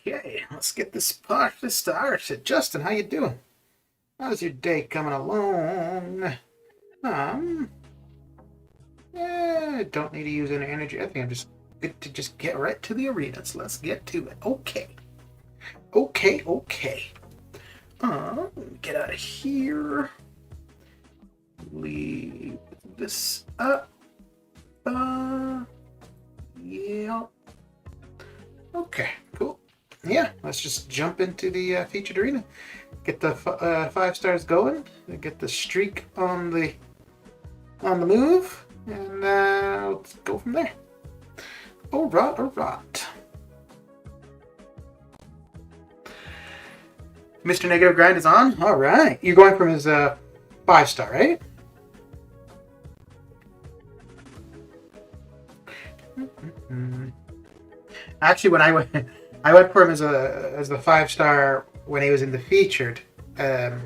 Okay, let's get this party started. Justin, how you doing? How's your day coming along? Um, yeah, don't need to use any energy. I think I'm just good to just get right to the arenas. Let's get to it. Okay. Get out of here. Leave this up. Yeah. Okay, cool. Yeah, let's just jump into the featured arena. Get the 5 stars going. Get the streak on the move, and let's go from there. All right. Mr. Negative Grind is on. All right, you're going from his 5-star, right? Actually, when I went for him as the 5-star when he was in the featured, and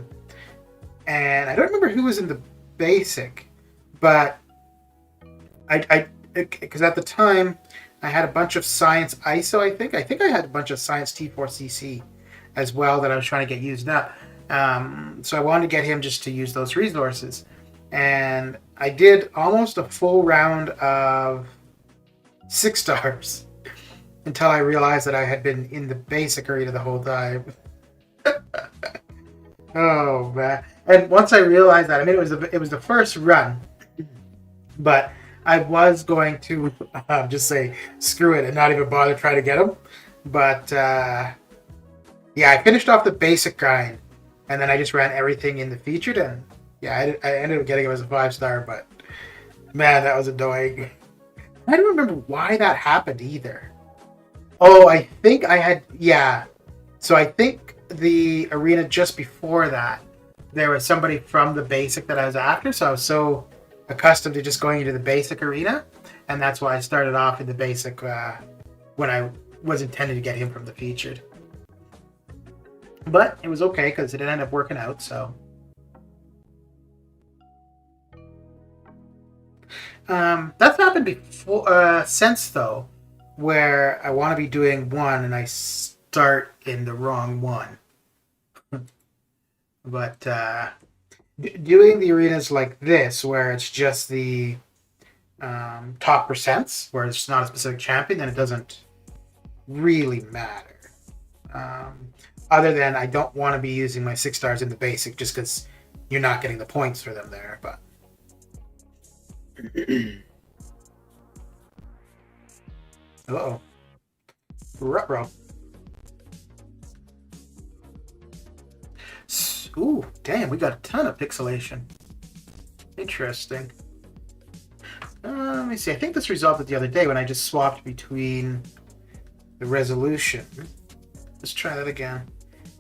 I don't remember who was in the basic, but because at the time I had a bunch of Science ISO. I think I had a bunch of Science T4CC as well that I was trying to get used up. So I wanted to get him just to use those resources, and I did almost a full round of 6-stars until I realized that I had been in the basic arena the whole time. Oh man! And once I realized that, I mean, it was the first run, but I was going to just say screw it and not even bother trying to get him. But yeah, I finished off the basic grind, and then I just ran everything in the featured, and yeah, I ended up getting him as a 5-star. But man, that was annoying. I don't remember why that happened either. Oh, I think I had, yeah. So I think the arena just before that, there was somebody from the basic that I was after. So I was so accustomed to just going into the basic arena, and that's why I started off in the basic when I was intended to get him from the featured. But it was okay because it ended up working out. So that's happened before, since though, where I want to be doing one and I start in the wrong one. But doing the arenas like this, where it's just the top percents, where it's not a specific champion, then it doesn't really matter. Other than I don't want to be using my 6-stars in the basic just because you're not getting the points for them there. But uh-oh. Ruh-roh. Ooh, damn, we got a ton of pixelation. Interesting. Let me see. I think this resolved it the other day when I just swapped between the resolution. Let's try that again.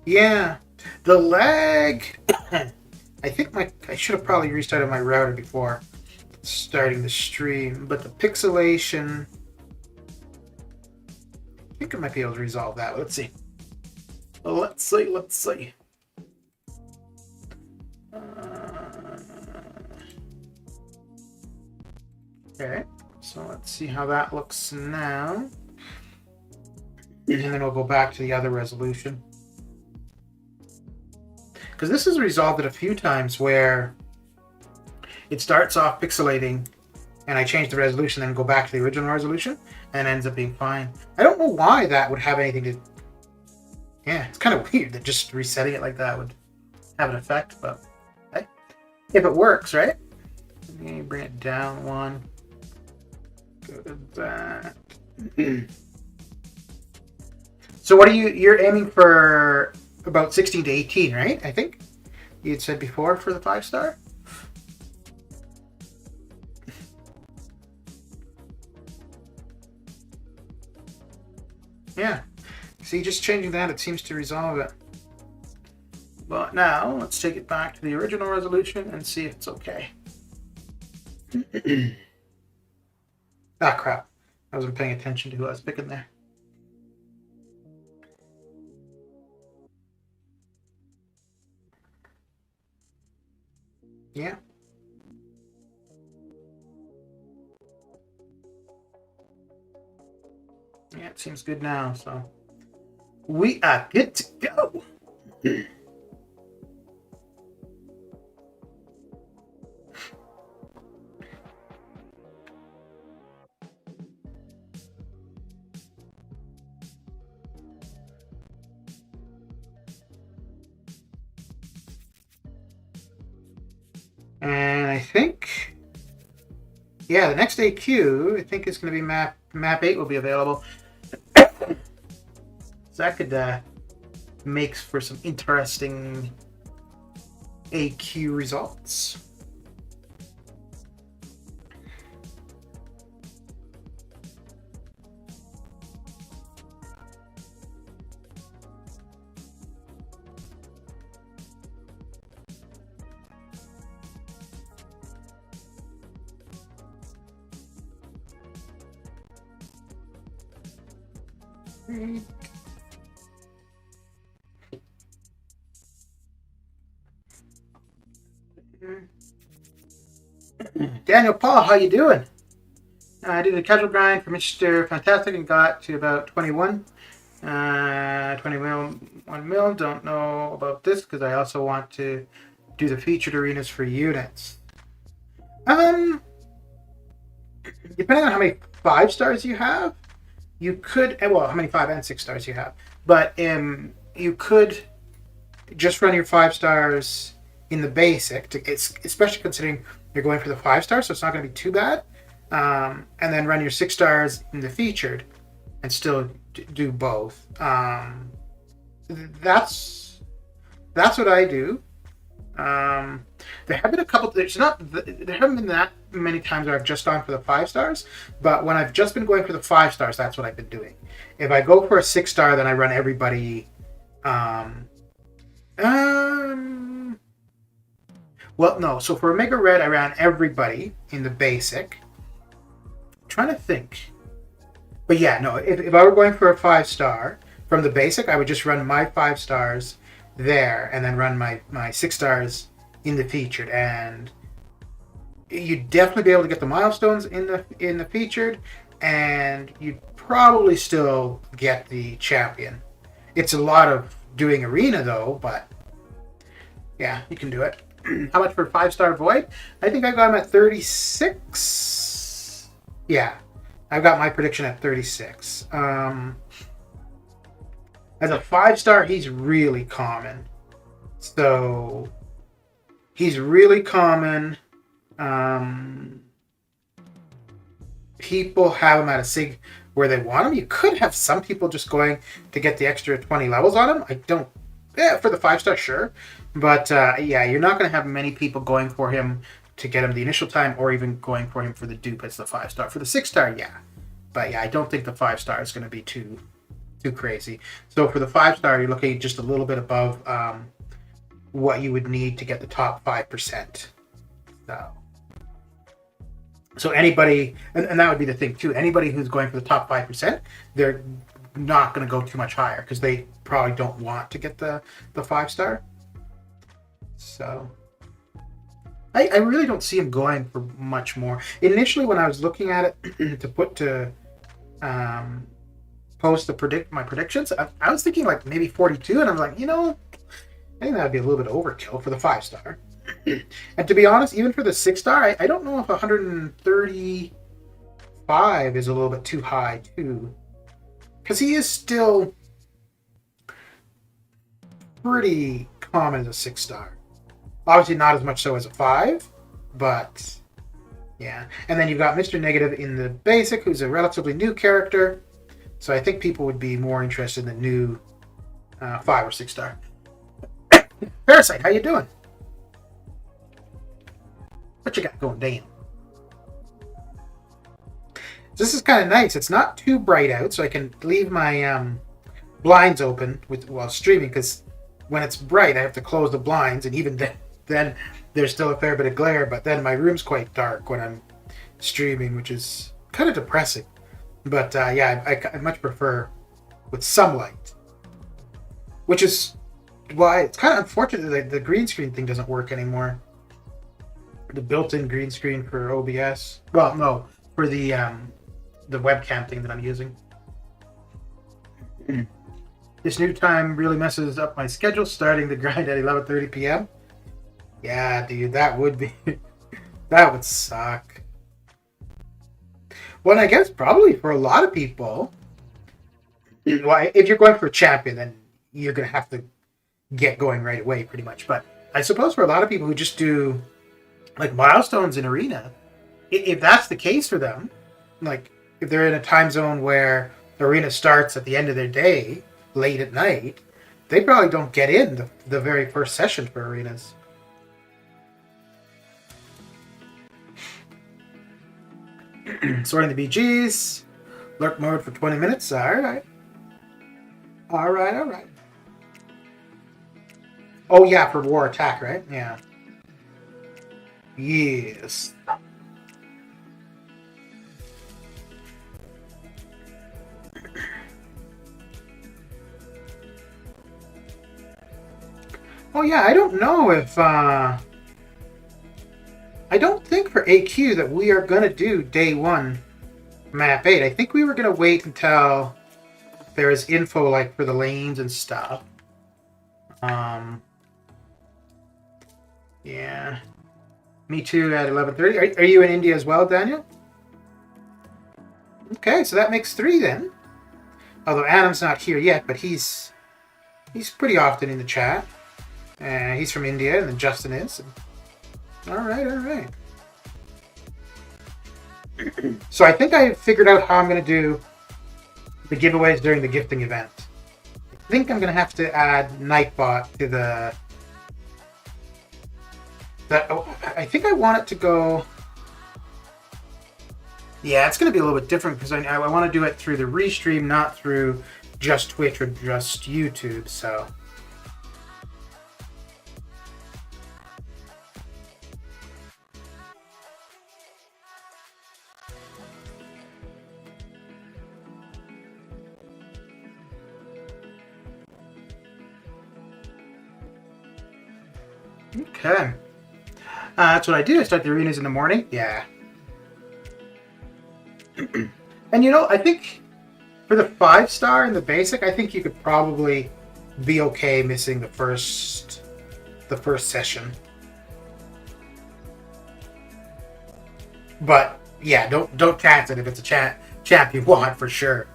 Yeah, the lag. I think I should have probably restarted my router before starting the stream, but the pixelation. I think I might be able to resolve that. Let's see. Let's see. Okay, so let's see how that looks now. And then we'll go back to the other resolution. Because this has resolved it a few times where it starts off pixelating and I change the resolution, then go back to the original resolution, and it ends up being fine. I don't know why that would have anything to... Yeah, it's kind of weird that just resetting it like that would have an effect, but hey, if it works, right? Let me bring it down one. Go to that. So what are you're aiming for about 16 to 18, right? I think you had said before for the 5-star. Yeah. See, just changing that, it seems to resolve it. But now, let's take it back to the original resolution and see if it's okay. Ah, crap. I wasn't paying attention to who I was picking there. Yeah. Yeah, it seems good now, so We are good to go. And I think, yeah, the next AQ, I think is going to be map 8 will be available. So that could make for some interesting AQ results. Daniel Paul, how you doing? I did a casual grind for Mr. Fantastic and got to about 21. 20 mil, 1 mil. Don't know about this because I also want to do the featured arenas for units. Depending on how many 5 stars you have, you could, well, how many 5 and 6 stars you have, but you could just run your 5 stars in the basic, especially considering you're going for the 5 stars, so it's not going to be too bad. And then run your 6 stars in the featured and still do both. That's what I do. There have been a couple. There haven't been that many times where I've just gone for the 5 stars, but when I've just been going for the 5 stars, that's what I've been doing. If I go for a 6 star, then I run everybody. Well, no. So for Omega Red, I ran everybody in the basic. I'm trying to think. But yeah, no. If I were going for a 5 star from the basic, I would just run my 5 stars there and then run my 6 stars in the featured, and you'd definitely be able to get the milestones in the featured, and you'd probably still get the champion. It's a lot of doing arena though, but yeah, you can do it. How much for 5-star Void? I think I got him at 36. Yeah, I've got my prediction at 36. As a 5-star, he's really common. So he's really common. People have him at a SIG where they want him. You could have some people just going to get the extra 20 levels on him. I don't. Yeah, for the 5-star, sure. But yeah, you're not going to have many people going for him to get him the initial time, or even going for him for the dupe as the 5-star. For the 6-star, yeah. But yeah, I don't think the 5-star is going to be too crazy. So for the 5-star, you're looking just a little bit above what you would need to get the top 5%. So anybody, and that would be the thing too, anybody who's going for the top 5%, they're not going to go too much higher because they probably don't want to get the 5-star. So I really don't see him going for much more. Initially, when I was looking at it to post my predictions, I was thinking like maybe 42, and I'm like, I think that would be a little bit overkill for the 5-star. And to be honest, even for the 6-star, I don't know if 135 is a little bit too high too, because he is still pretty common as a 6-star. Obviously not as much so as a 5, but yeah. And then you've got Mr. Negative in the basic, who's a relatively new character. So I think people would be more interested in the new 5 or 6-star. Parasite, how you doing? What you got going down? This is kind of nice. It's not too bright out, so I can leave my blinds open while streaming, because when it's bright, I have to close the blinds, and even then there's still a fair bit of glare, but then my room's quite dark when I'm streaming, which is kind of depressing. But yeah, I much prefer with some light, which is why it's kind of unfortunate that the green screen thing doesn't work anymore. The built-in green screen for OBS. Well, no, for the webcam thing that I'm using. This new time really messes up my schedule, starting the grind at 11:30 p.m. Yeah, dude, that would be... that would suck. Well, I guess probably for a lot of people, well, if you're going for a champion, then you're going to have to get going right away, pretty much. But I suppose for a lot of people who just do like milestones in arena, if that's the case for them, like if they're in a time zone where the arena starts at the end of their day, late at night, they probably don't get in the very first session for arenas. Sorting the BGs. Lurk mode for 20 minutes. Alright. Alright. Oh yeah, for war attack, right? Yeah. Yes. Oh yeah, I don't know if I don't think for AQ that we are gonna do day 1 map 8. I think we were gonna wait until there is info like for the lanes and stuff. Yeah. Me too at 11:30. Are you in India as well, Daniel? Okay, so that makes 3 then. Although Adam's not here yet, but he's pretty often in the chat. He's from India, and then Justin is. All right. So I think I figured out how I'm going to do the giveaways during the gifting event. I think I'm going to have to add Nightbot to the... I think I want it to go... Yeah, it's going to be a little bit different because I want to do it through the restream, not through just Twitch or just YouTube, so... Okay. That's what I do. I start the arenas in the morning. Yeah. And you know, I think for the 5-star in the basic, I think you could probably be okay missing the first session. But yeah, don't chance it if it's a champ you want for sure.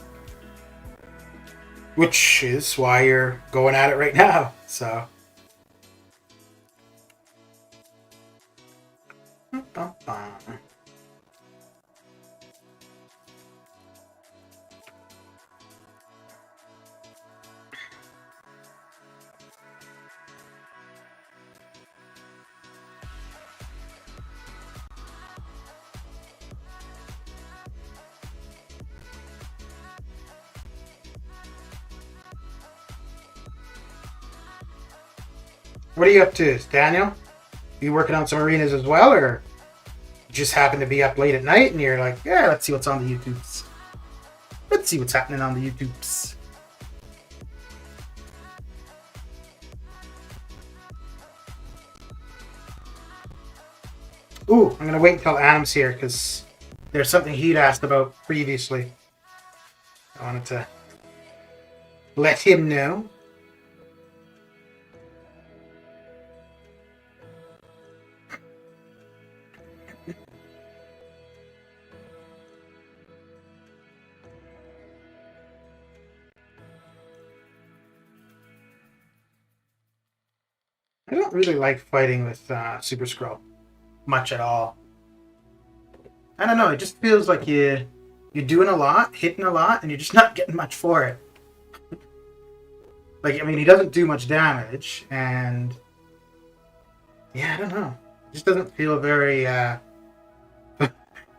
Which is why you're going at it right now. So. What are you up to, Daniel? You working on some arenas as well, or just happen to be up late at night and you're like, yeah, let's see what's on the YouTubes. Let's see what's happening on the YouTubes. Ooh, I'm gonna wait until Adam's here because there's something he'd asked about previously. I wanted to let him know. I don't really like fighting with Super Skrull much at all. I don't know, it just feels like you're doing a lot, hitting a lot, and you're just not getting much for it. Like, I mean, he doesn't do much damage, and yeah, I don't know. It just doesn't feel very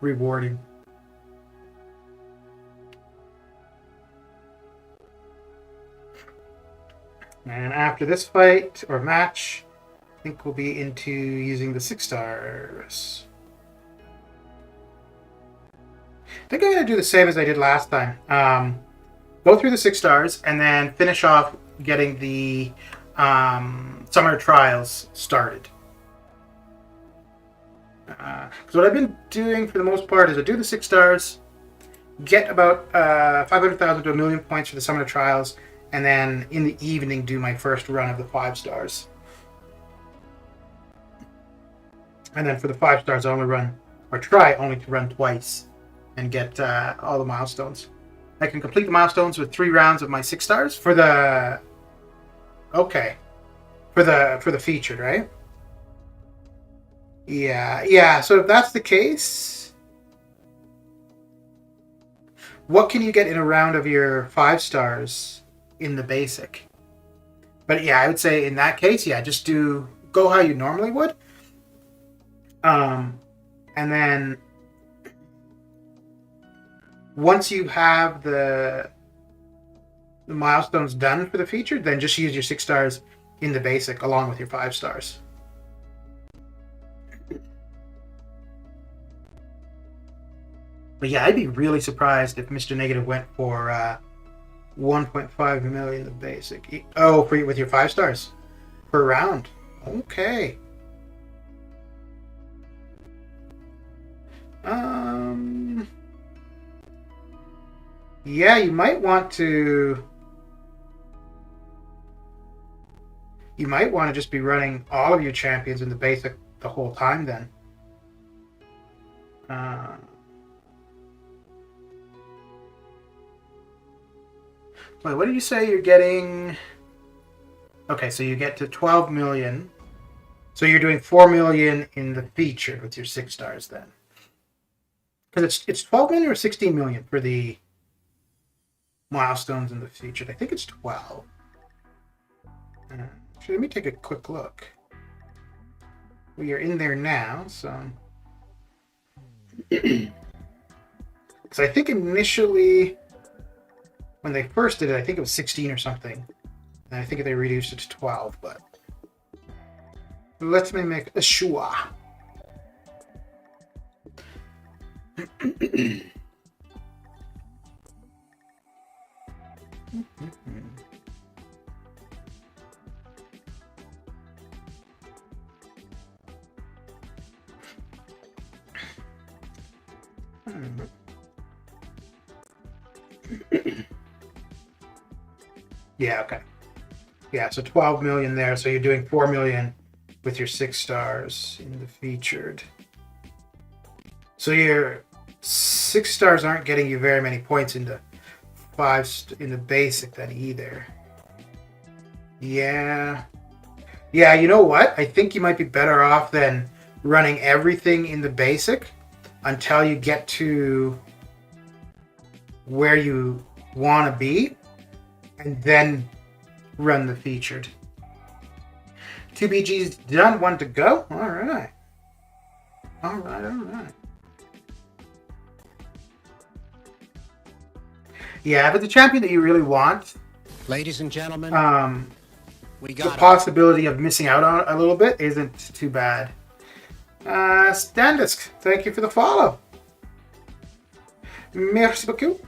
rewarding. And after this fight, or match, I think we'll be into using the 6-stars. I think I'm going to do the same as I did last time. Go through the 6-stars, and then finish off getting the summer trials started. Because what I've been doing for the most part is I do the 6-stars, get about 500,000 to 1 million points for the summer trials, and then in the evening do my first run of the 5 stars. And then for the 5 stars, I only run, or try only to run twice and get all the milestones. I can complete the milestones with 3 rounds of my 6 stars for the... Okay. For the featured, right? Yeah. So if that's the case, what can you get in a round of your 5 stars in the basic? But yeah, I would say in that case, yeah, just go how you normally would. And then once you have the milestones done for the featured, then just use your 6 stars in the basic along with your 5 stars. But yeah, I'd be really surprised if Mr. Negative went for 1.5 million the basic. Oh, with your 5 stars per round. Okay. Yeah, you might want to just be running all of your champions in the basic the whole time then. Wait, what did you say you're getting? Okay, so you get to 12 million. So you're doing 4 million in the feature with your 6 stars then. Because it's 12 million or 16 million for the milestones in the featured. I think it's 12. Actually, let me take a quick look. We are in there now, so... Because I think initially, when they first did it, I think it was 16 or something. And I think they reduced it to 12, but... Let me make a sure. Yeah, okay. Yeah, so 12 million there. So you're doing 4 million with your 6 stars in the featured. So your 6 stars aren't getting you very many points in the in the basic then either. Yeah. Yeah, you know what? I think you might be better off than running everything in the basic until you get to where you want to be, and then run the featured. 2 BG's done, 1 to go. All right. Yeah, but the champion that you really want, ladies and gentlemen, we got the possibility of missing out on a little bit isn't too bad. Standisk, thank you for the follow. Merci beaucoup.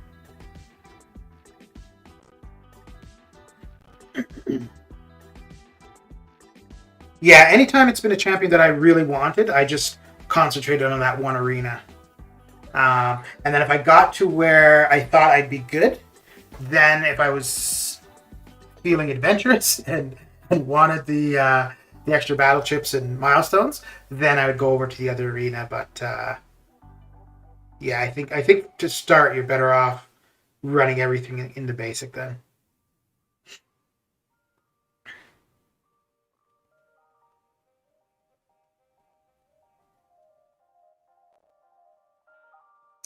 Yeah, anytime it's been a champion that I really wanted, I just concentrated on that one arena. And then if I got to where I thought I'd be good, then if I was feeling adventurous and wanted the extra battle chips and milestones, then I would go over to the other arena. But yeah, I think to start, you're better off running everything in the basic then.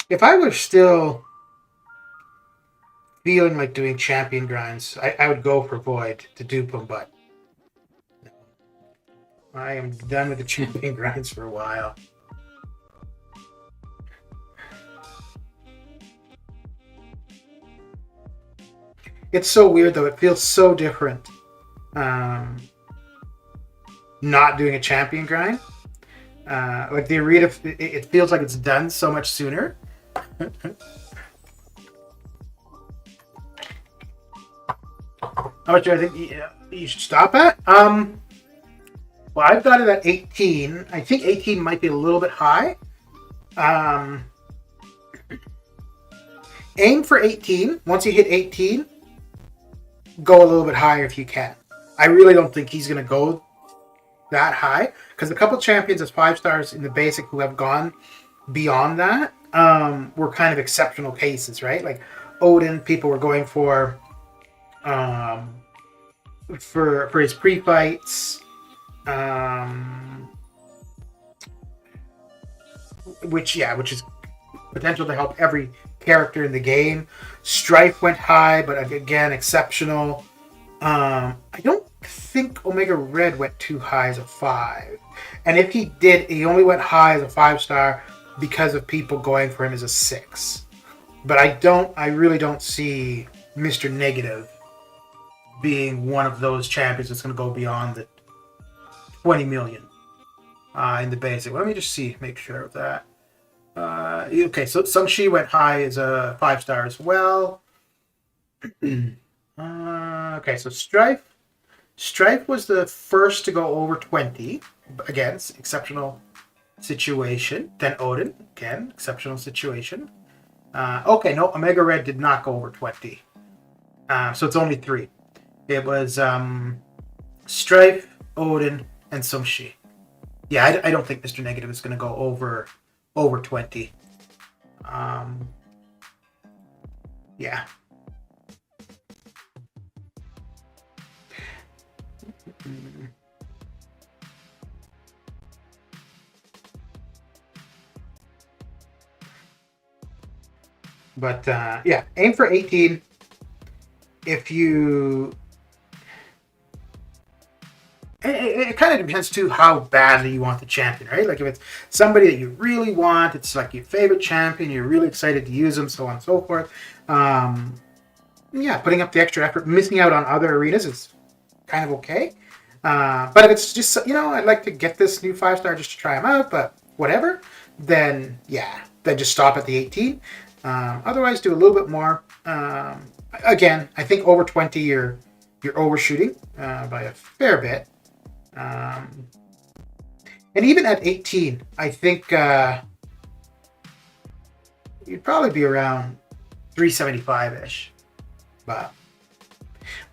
If I was still feeling like doing champion grinds, I would go for Void to dupe them, but I am done with the champion grinds for a while. It's so weird though, it feels so different not doing a champion grind. Like the arena, it feels like it's done so much sooner. How much do I think you should stop at? Well, I've got it at 18. I think 18 might be a little bit high. Aim for 18. Once you hit 18, go a little bit higher if you can. I really don't think he's going to go that high, because a couple champions as 5 stars in the basic who have gone beyond that were kind of exceptional cases, right? Like Odin, people were going for his pre-fights, which is potential to help every character in the game. Strife went high, but again, exceptional. I don't think Omega Red went too high as a 5. And if he did, he only went high as a 5-star because of people going for him as a 6. But I really don't see Mr. Negative being one of those champions that's going to go beyond the 20 million in the basic. Let me just see, make sure of that. Okay, so Sung Shi went high as a 5-star as well. Okay, so Strife was the first to go over 20. Again, exceptional situation. Then Odin, again, exceptional situation. Okay, no, Omega Red did not go over 20. So it's only 3. It was Strife, Odin, and Sung Shi. Yeah, I don't think Mr. Negative is going to go over 20. Yeah. But yeah, aim for 18. If you... It kind of depends too how badly you want the champion, right? Like if it's somebody that you really want, it's like your favorite champion, you're really excited to use them, so on and so forth. Yeah, putting up the extra effort, missing out on other arenas is kind of okay. But if it's just, I'd like to get this new 5-star just to try them out, but whatever, then yeah, then just stop at the 18. Otherwise, do a little bit more. Again, I think over 20, you're overshooting by a fair bit. And even at 18, I think you'd probably be around 375-ish. But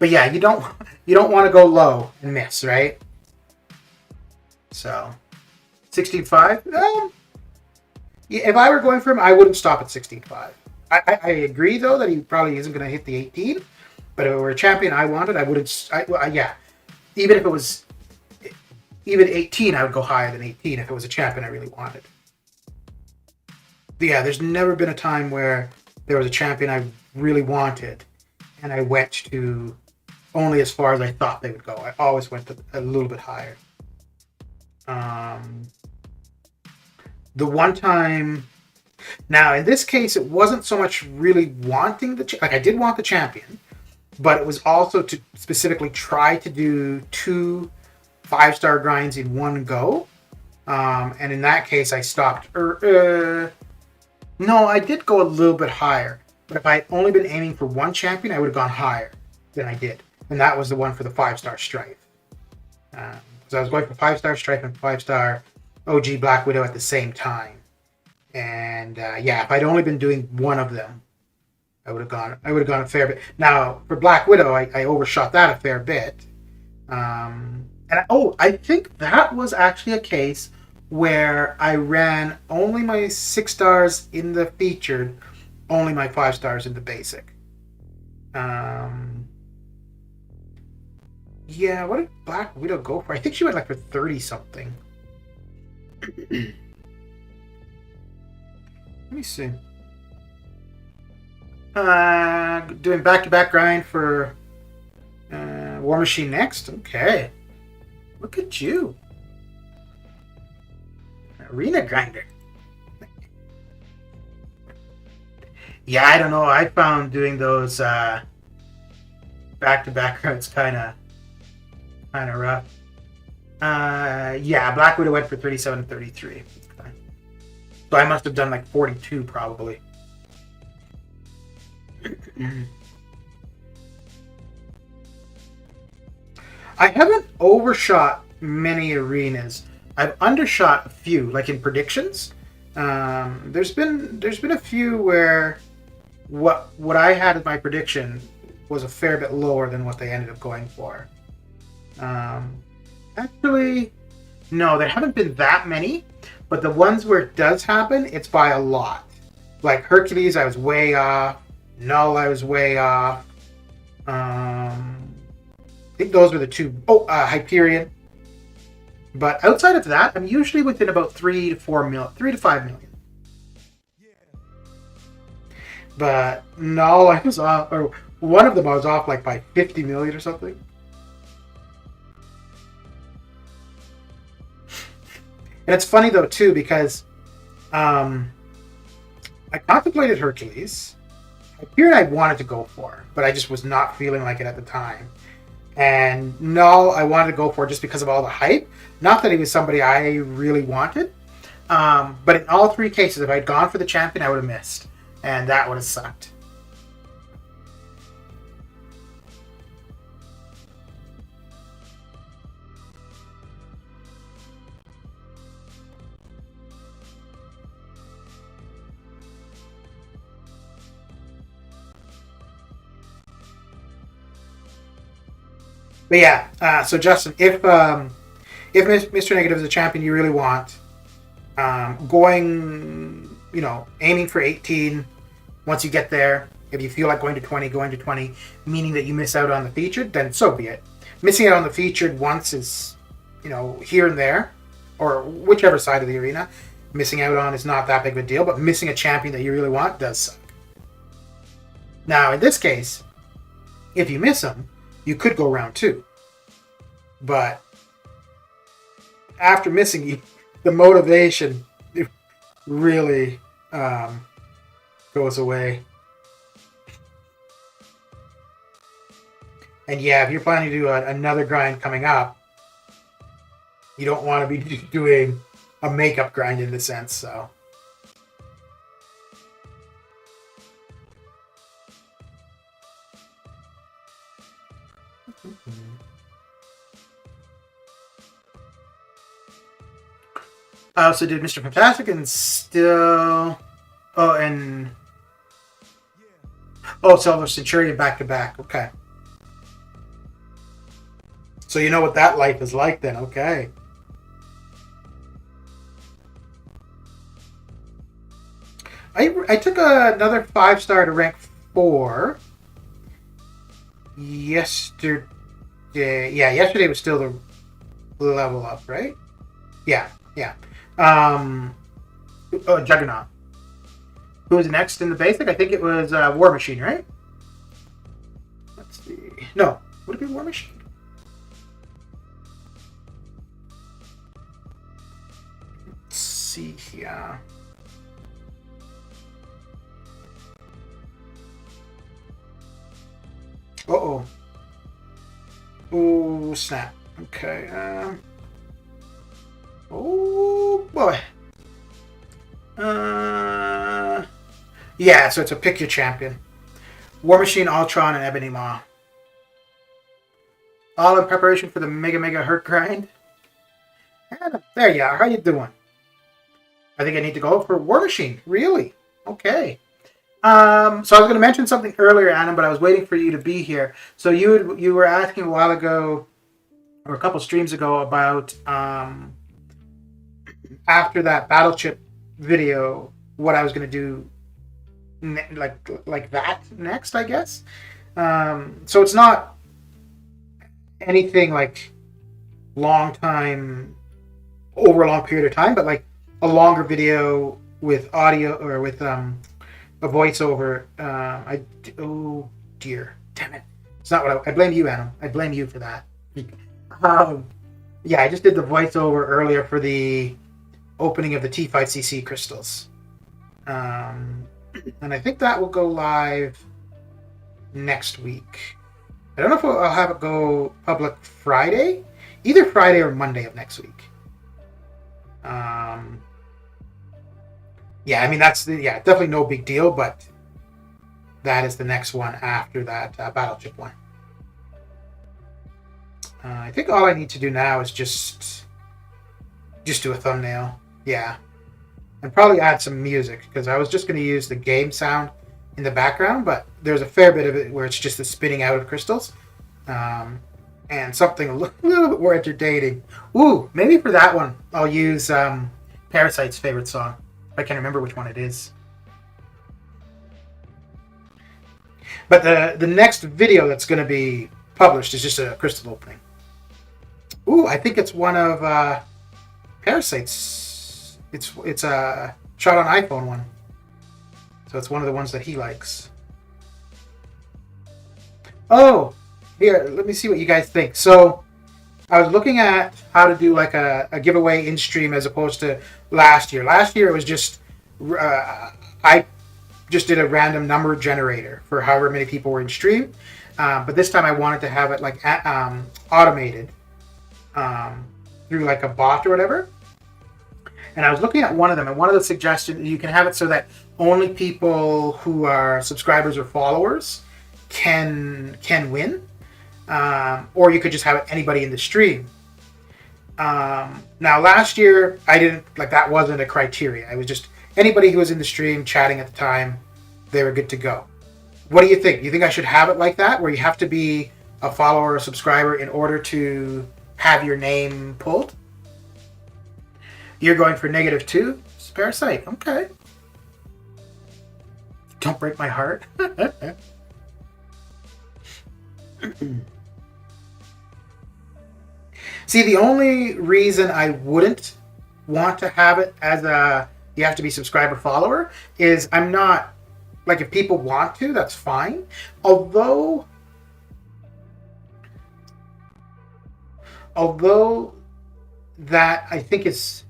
yeah, you don't want to go low and miss, right? So 16.5. If I were going for him, I wouldn't stop at 16.5. I agree though that he probably isn't going to hit the 18. But if it were a champion I wanted, I wouldn't. Yeah, even if it was even 18, I would go higher than 18 if it was a champion I really wanted. But yeah, there's never been a time where there was a champion I really wanted, and I went to only as far as I thought they would go. I always went a little bit higher. The one time, now in this case, it wasn't so much really wanting I did want the champion, but it was also to specifically try to do 2 5-star grinds in one go. And in that case, I stopped. No, I did go a little bit higher. But if I had only been aiming for one champion, I would have gone higher than I did. And that was the one for the 5-star Strife. So I was going for 5-star Strife and 5-star OG Black Widow at the same time. And yeah, if I'd only been doing one of them, I would have gone a fair bit. Now, for Black Widow, I overshot that a fair bit. I think that was actually a case where I ran only my 6 stars in the featured, only my 5 stars in the basic. Yeah, what did Black Widow go for? I think she went like for 30 something. Let me see. Doing back-to-back grind for War Machine next. Okay. Look at you. Arena grinder. Yeah, I don't know. I found doing those back-to-back grinds kind of rough. Yeah, Black Widow went for 37 and 33. So I must have done like 42 probably. I haven't overshot many arenas. I've undershot a few, like in predictions. There's been a few where what I had as my prediction was a fair bit lower than what they ended up going for. Actually, no, there haven't been that many, but the ones where it does happen, it's by a lot. Like Hercules, I was way off. Null, I was way off. I think those were the two. Oh, Hyperion. But outside of that, I'm usually within about 3 to 5 million. But Null, I was off, or one of them I was off like by 50 million or something. And it's funny though too because I contemplated Hercules. Hyperion I wanted to go for, but I just was not feeling like it at the time. And Null I wanted to go for just because of all the hype. Not that he was somebody I really wanted. But in all three cases, if I had gone for the champion, I would have missed. And that would have sucked. But yeah, so Justin, if Mr. Negative is a champion you really want, going, aiming for 18, once you get there, if you feel like going to 20, going to 20, meaning that you miss out on the featured, then so be it. Missing out on the featured once is, here and there, or whichever side of the arena, missing out on is not that big of a deal, but missing a champion that you really want does suck. Now, in this case, if you miss him, you could go round 2. But after missing, the motivation really goes away. And yeah, if you're planning to do another grind coming up, you don't want to be doing a makeup grind in the sense, so. I also did Mr. Fantastic and still... Silver Centurion back-to-back. Okay. So you know what that life is like then. Okay. I took another 5-star to rank 4 yesterday. Yeah, yesterday was still the level up, right? Yeah. Juggernaut. Who was next in the basic? I think it was War Machine, right? Let's see. No, would it be War Machine? Let's see here. Uh-oh. Oh, snap. Okay. Oh, boy. Yeah, so it's a pick your champion. War Machine, Ultron, and Ebony Maw. All in preparation for the Mega Hurt grind. And there you are. How you doing? I think I need to go for War Machine. Really? Okay. So I was going to mention something earlier, Adam, but I was waiting for you to be here. So you were asking a while ago, or a couple streams ago, about after that battle chip video, what I was going to do, like that next, I guess. So it's not anything like long time, over a long period of time, but like a longer video with audio or with a voiceover. Oh dear, damn it! It's not what I blame you, Adam. I blame you for that. Yeah, I just did the voiceover earlier for the opening of the T5CC crystals, and I think that will go live next week. I don't know if I'll have it go public Friday, either Friday or Monday of next week. Yeah, I mean that's definitely no big deal, but that is the next one after that battle chip one. I think all I need to do now is just do a thumbnail. Yeah. And probably add some music, because I was just going to use the game sound in the background, but there's a fair bit of it where it's just the spitting out of crystals. And something a little bit more entertaining. Ooh, maybe for that one, I'll use Parasite's favorite song. I can't remember which one it is. But the next video that's going to be published is just a crystal opening. Ooh, I think it's one of Parasite's. It's a shot on iPhone one. So it's one of the ones that he likes. Oh, here, let me see what you guys think. So I was looking at how to do like a giveaway in stream as opposed to last year. Last year it was just I just did a random number generator for however many people were in stream. But this time I wanted to have it like automated through like a bot or whatever. And I was looking at one of them, and one of the suggestions, you can have it so that only people who are subscribers or followers can win. Or you could just have anybody in the stream. Now last year I didn't, like, that wasn't a criteria. It was just anybody who was in the stream chatting at the time, they were good to go. What do you think? You think I should have it like that, where you have to be a follower or subscriber in order to have your name pulled? You're going for -2? Parasite, okay. Don't break my heart. See, the only reason I wouldn't want to have it as a you have to be subscriber follower is I'm not, like, if people want to, that's fine. Although that I think is,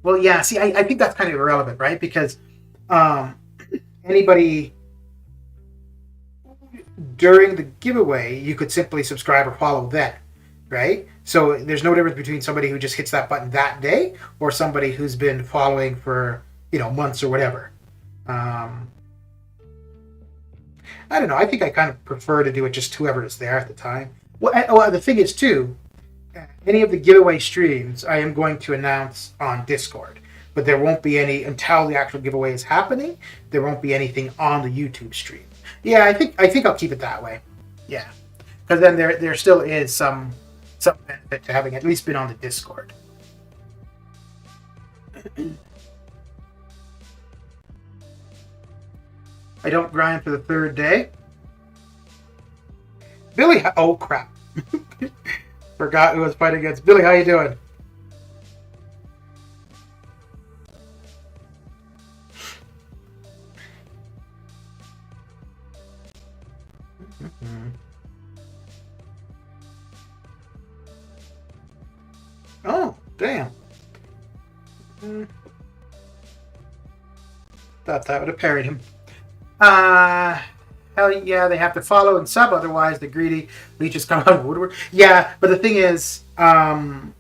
well, yeah, see, I think that's kind of irrelevant, right? Because anybody during the giveaway, you could simply subscribe or follow then, right? So there's no difference between somebody who just hits that button that day or somebody who's been following for, months or whatever. I don't know. I think I kind of prefer to do it just whoever is there at the time. Well, the thing is, too, any of the giveaway streams I am going to announce on Discord, but there won't be any until the actual giveaway is happening. There won't be anything on the YouTube stream. Yeah, I think I'll keep it that way. Yeah, because then there still is some benefit to having at least been on the Discord. I don't grind for the third day. Billy, oh crap! Forgot who I was fighting against. Billy, how you doing? Oh, damn. Thought that would have parried him. Hell yeah, they have to follow and sub, otherwise the greedy leeches come out of woodwork. Yeah, but the thing is, and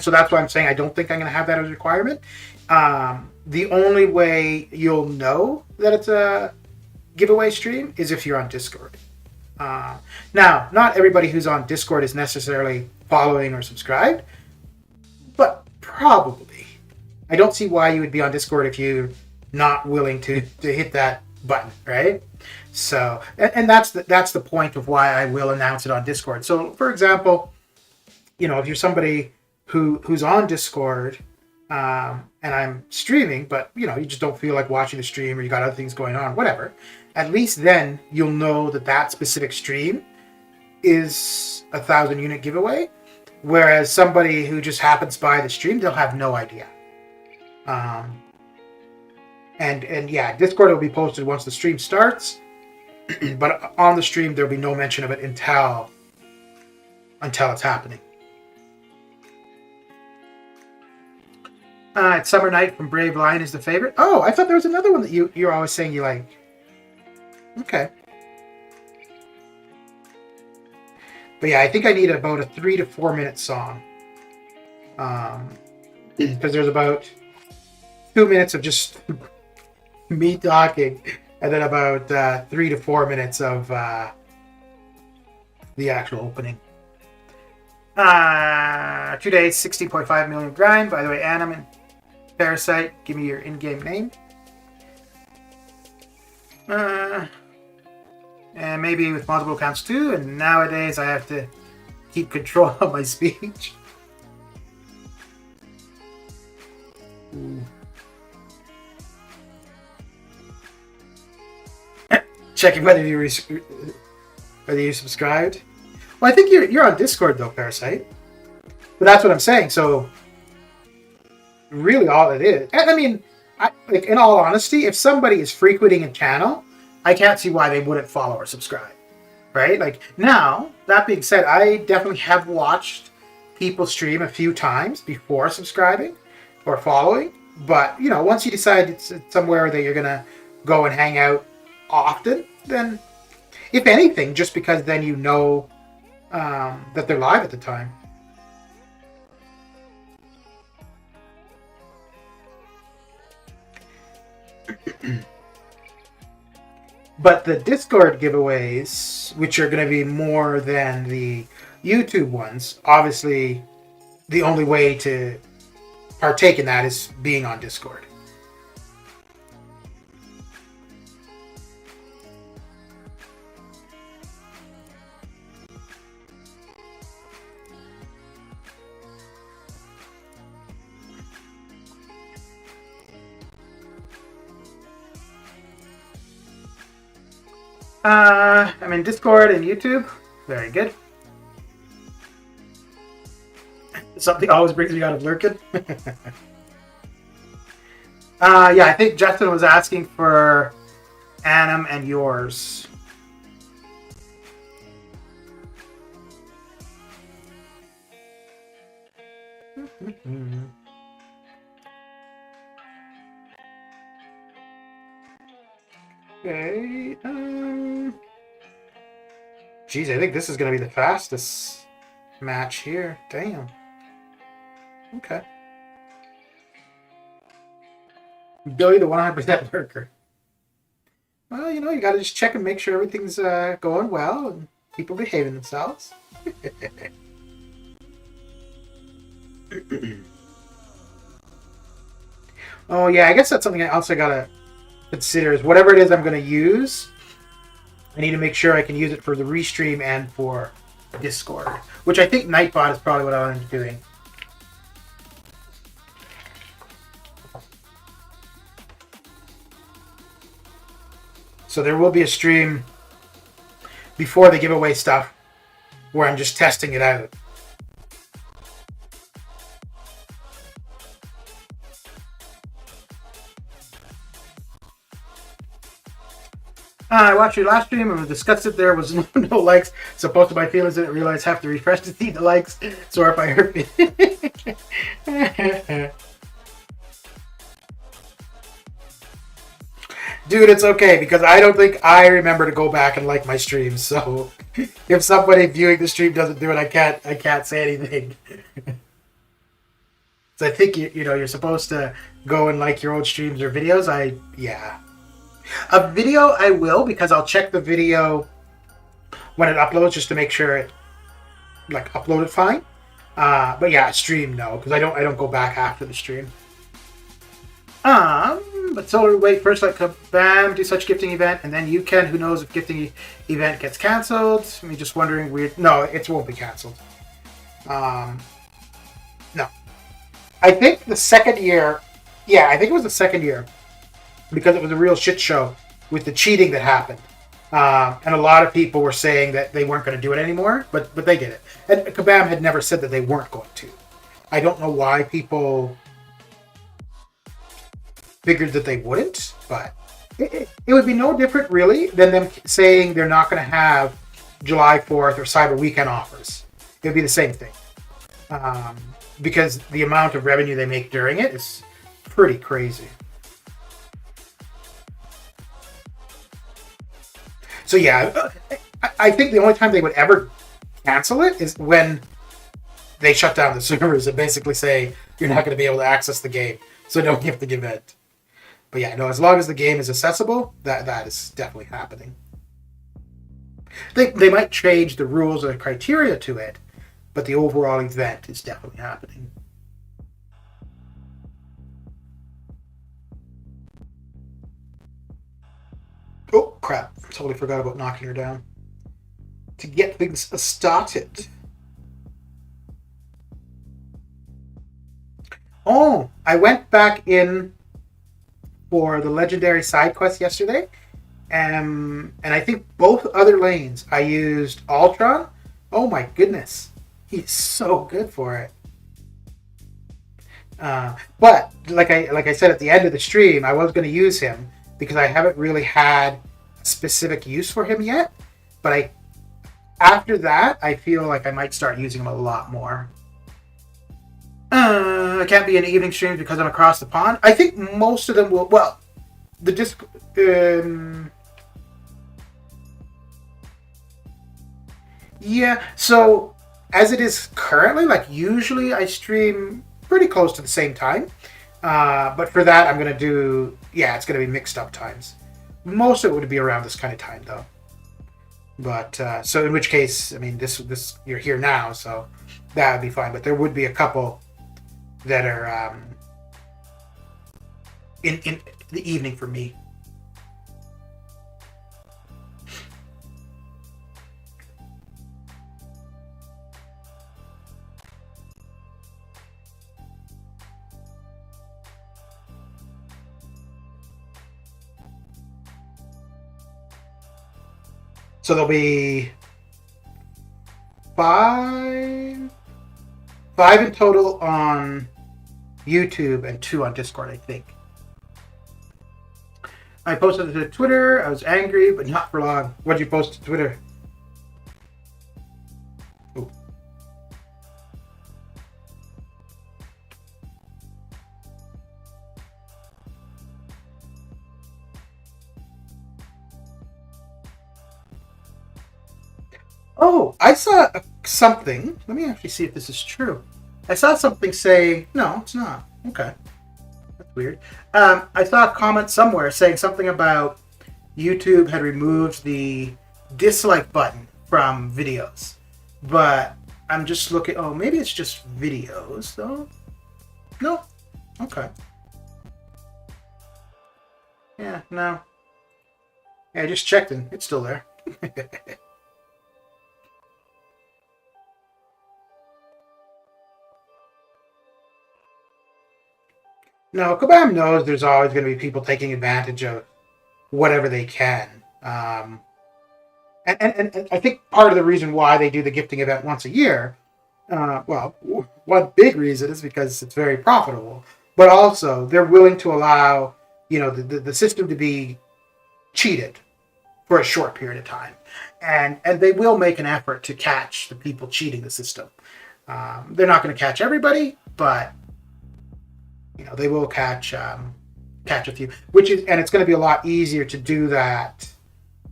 so that's why I'm saying I don't think I'm going to have that as a requirement. The only way you'll know that it's a giveaway stream is if you're on Discord. Now, not everybody who's on Discord is necessarily following or subscribed, but probably. I don't see why you would be on Discord if you're not willing to hit that button, right? So, and that's the point of why I will announce it on Discord. So, for example, if you're somebody who's on Discord and I'm streaming, but you just don't feel like watching the stream or you got other things going on, whatever, at least then you'll know that specific stream is a 1,000 unit giveaway. Whereas somebody who just happens by the stream, they'll have no idea. And yeah, Discord will be posted once the stream starts, but on the stream there'll be no mention of it until it's happening. It's Summer Night from Brave Lion is the favorite. Oh, I thought there was another one that you're always saying you like. Okay. But yeah, I think I need about a 3 to 4 minute song. Because there's about 2 minutes of just me talking, and then about 3 to 4 minutes of the actual opening. 2 days, 16.5 million grind. By the way, Anim and Parasite, give me your in-game name. And maybe with multiple accounts too. And nowadays I have to keep control of my speech. Checking whether you subscribed. Well, I think you're on Discord though, Parasite. But that's what I'm saying. So really, all it is. And I mean, like in all honesty, if somebody is frequenting a channel, I can't see why they wouldn't follow or subscribe. Right? Like now, that being said, I definitely have watched people stream a few times before subscribing or following. But you know, once you decide it's somewhere that you're gonna go and hang out often, then if anything, just because then you know that they're live at the time. But the Discord giveaways, which are going to be more than the YouTube ones, obviously the only way to partake in that is being on Discord. I'm in Discord and YouTube. Very good. Something always brings me out of lurking. Yeah, I think Justin was asking for Annam and yours. Okay. Geez, I think this is going to be the fastest match here. Damn. Okay. Billy, the 100% lurker. Well, you know, you got to just check and make sure everything's going well and people behaving themselves. Oh, yeah, I guess that's something I also got to consider is whatever it is I'm going to use, I need to make sure I can use it for the restream and for Discord, which I think Nightbot is probably what I'll end up doing. So there will be a stream before the giveaway stuff where I'm just testing it out. I watched your last stream and we discussed it. There was no likes. So posted my feelings, didn't realize have to refresh to see the likes. Sorry if I hurt you. Dude, it's okay because I don't think I remember to go back and like my streams. So if somebody viewing the stream doesn't do it, I can't say anything. So I think you know you're supposed to go and like your old streams or videos. Yeah. A video I will because I'll check the video when it uploads just to make sure it like uploaded fine. But yeah, stream no because I don't go back after the stream. But so wait first like bam do such gifting event and then you can who knows if gifting event gets cancelled. I mean just wondering weird. No, it won't be cancelled. No, I think the second year. Yeah, I think it was the second year. Because it was a real shit show with the cheating that happened. And a lot of people were saying that they weren't going to do it anymore, but they did it. And Kabam had never said that they weren't going to. I don't know why people figured that they wouldn't, but it would be no different really than them saying they're not going to have July 4th or Cyber Weekend offers. It would be the same thing. Because the amount of revenue they make during it is pretty crazy. So yeah, I think the only time they would ever cancel it is when they shut down the servers and basically say you're not going to be able to access the game, so no gifting event. But yeah, no, as long as the game is accessible, that is definitely happening. They might change the rules or the criteria to it, but the overall event is definitely happening. Oh, crap. Totally forgot about knocking her down. To get things started. Oh, I went back in for the legendary side quest yesterday. And I think both other lanes I used Ultron. Oh my goodness. He's so good for it. But like I said at the end of the stream, I was going to use him because I haven't really had a specific use for him yet. But after that, I feel like I might start using him a lot more. I can't be in evening streams because I'm across the pond. I think most of them will. Well, the disc. Yeah. So as it is currently, like usually I stream pretty close to the same time. But for that, I'm gonna do. Yeah, it's gonna be mixed up times. Most of it would be around this kind of time, though. But so in which case, I mean, this you're here now, so that would be fine. But there would be a couple that are in the evening for me. So there'll be five in total on YouTube and 2 on Discord, I think. I posted it to Twitter. I was angry, but not for long. What did you post to Twitter? Ooh. Oh, I saw something. Let me actually see if this is true. I saw something say, no, it's not. Okay. That's weird. I saw a comment somewhere saying something about YouTube had removed the dislike button from videos. But I'm just looking. Oh, maybe it's just videos, though. No. Okay. Yeah, no. Yeah, I just checked and it's still there. No, Kabam knows there's always going to be people taking advantage of whatever they can. And I think part of the reason why they do the gifting event once a year, well, one big reason is because it's very profitable. But also, they're willing to allow, the system to be cheated for a short period of time. And they will make an effort to catch the people cheating the system. They're not going to catch everybody, but they will catch a few, and it's going to be a lot easier to do that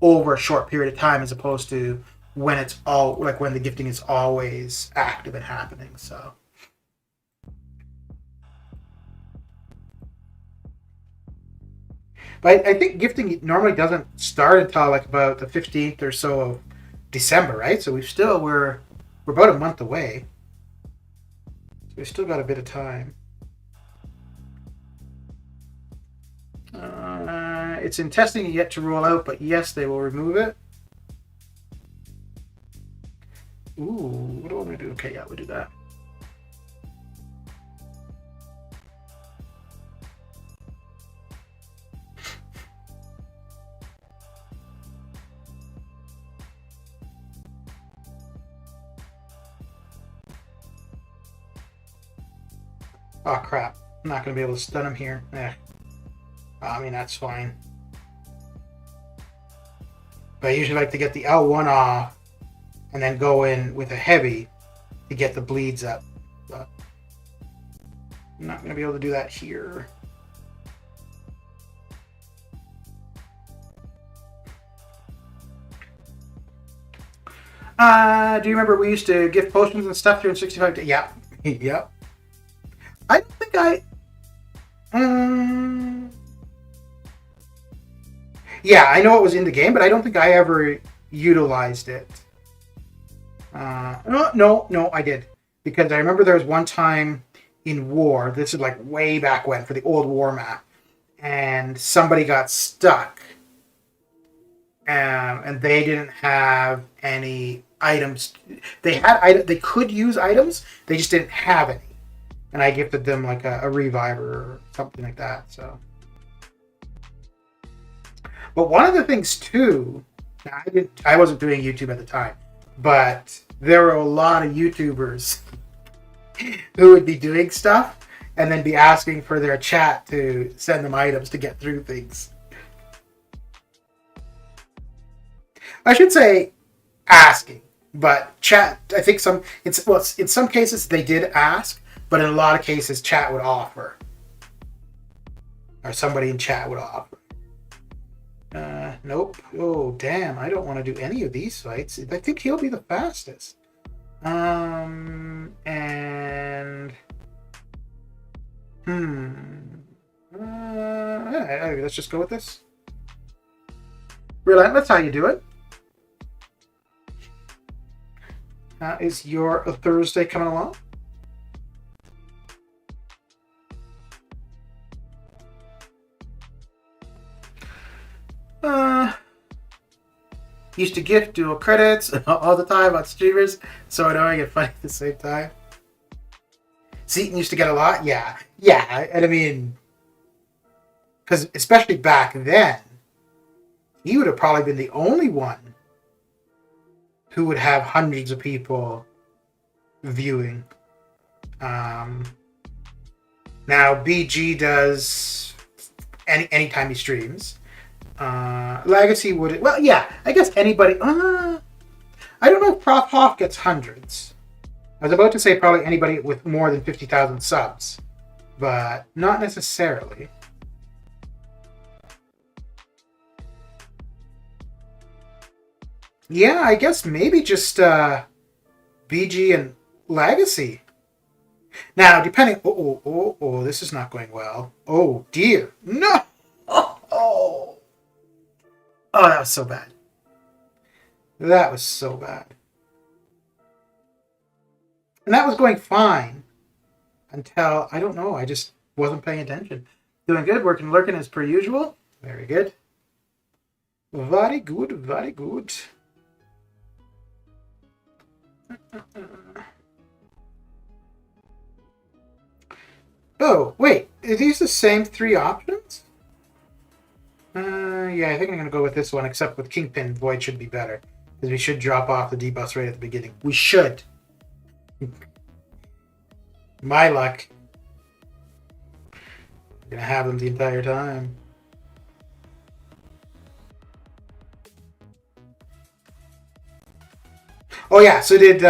over a short period of time as opposed to when it's when the gifting is always active and happening. So, but I think gifting normally doesn't start until like about the 15th or so of December, right? So we're about a month away. So we've still got a bit of time. It's in testing yet to roll out, but yes, they will remove it. Ooh, what do I want to do? Okay, yeah, we'll do that. Oh crap, I'm not going to be able to stun him here. I mean, that's fine. But I usually like to get the L1 off and then go in with a heavy to get the bleeds up. But I'm not going to be able to do that here. Do you remember we used to gift potions and stuff during 65 days? Yeah. Yep. I don't think yeah, I know it was in the game, but I don't think I ever utilized it. No, I did. Because I remember there was one time in War, this is like way back when, for the old War map, and somebody got stuck and they didn't have any items. They could use items, they just didn't have any. And I gifted them like a reviver or something like that. So, but one of the things too, I wasn't doing YouTube at the time, but there were a lot of YouTubers who would be doing stuff and then be asking for their chat to send them items to get through things. I should say asking, but chat, I think in some cases they did ask, but in a lot of cases chat would offer. Or somebody in chat would offer. Nope. Oh, damn, I don't want to do any of these fights. I think he'll be the fastest. And... let's just go with this. Relentless, how you do it? Is your Thursday coming along? Used to gift dual credits all the time on streamers, so I know I get funny at the same time. Seaton used to get a lot? Yeah. And I mean, because especially back then, he would have probably been the only one who would have hundreds of people viewing. Now BG does anytime he streams. Legacy would, well, yeah, I guess anybody. I don't know if Prof Hoff gets hundreds. I was about to say probably anybody with more than 50,000 subs, but not necessarily. Yeah, I guess maybe just BG and Legacy. Now, depending. Oh, this is not going well. Oh dear, no. Oh, that was so bad. That was so bad. And that was going fine until, I don't know, I just wasn't paying attention. Doing good, working, lurking as per usual. Very good. Very good, very good. Oh, wait, are these the same three options? Yeah, I think I'm going to go with this one, except with Kingpin, Void should be better. Because we should drop off the debuffs right at the beginning. We should. My luck. I'm going to have them the entire time. Oh yeah, so did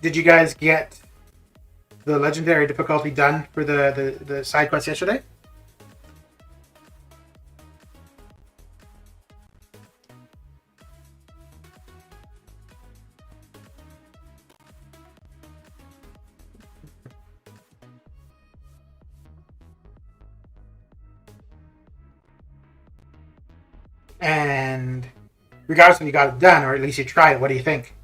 you guys get the legendary difficulty done for the side quest yesterday? And regardless if you got it done, or at least you tried it, what do you think?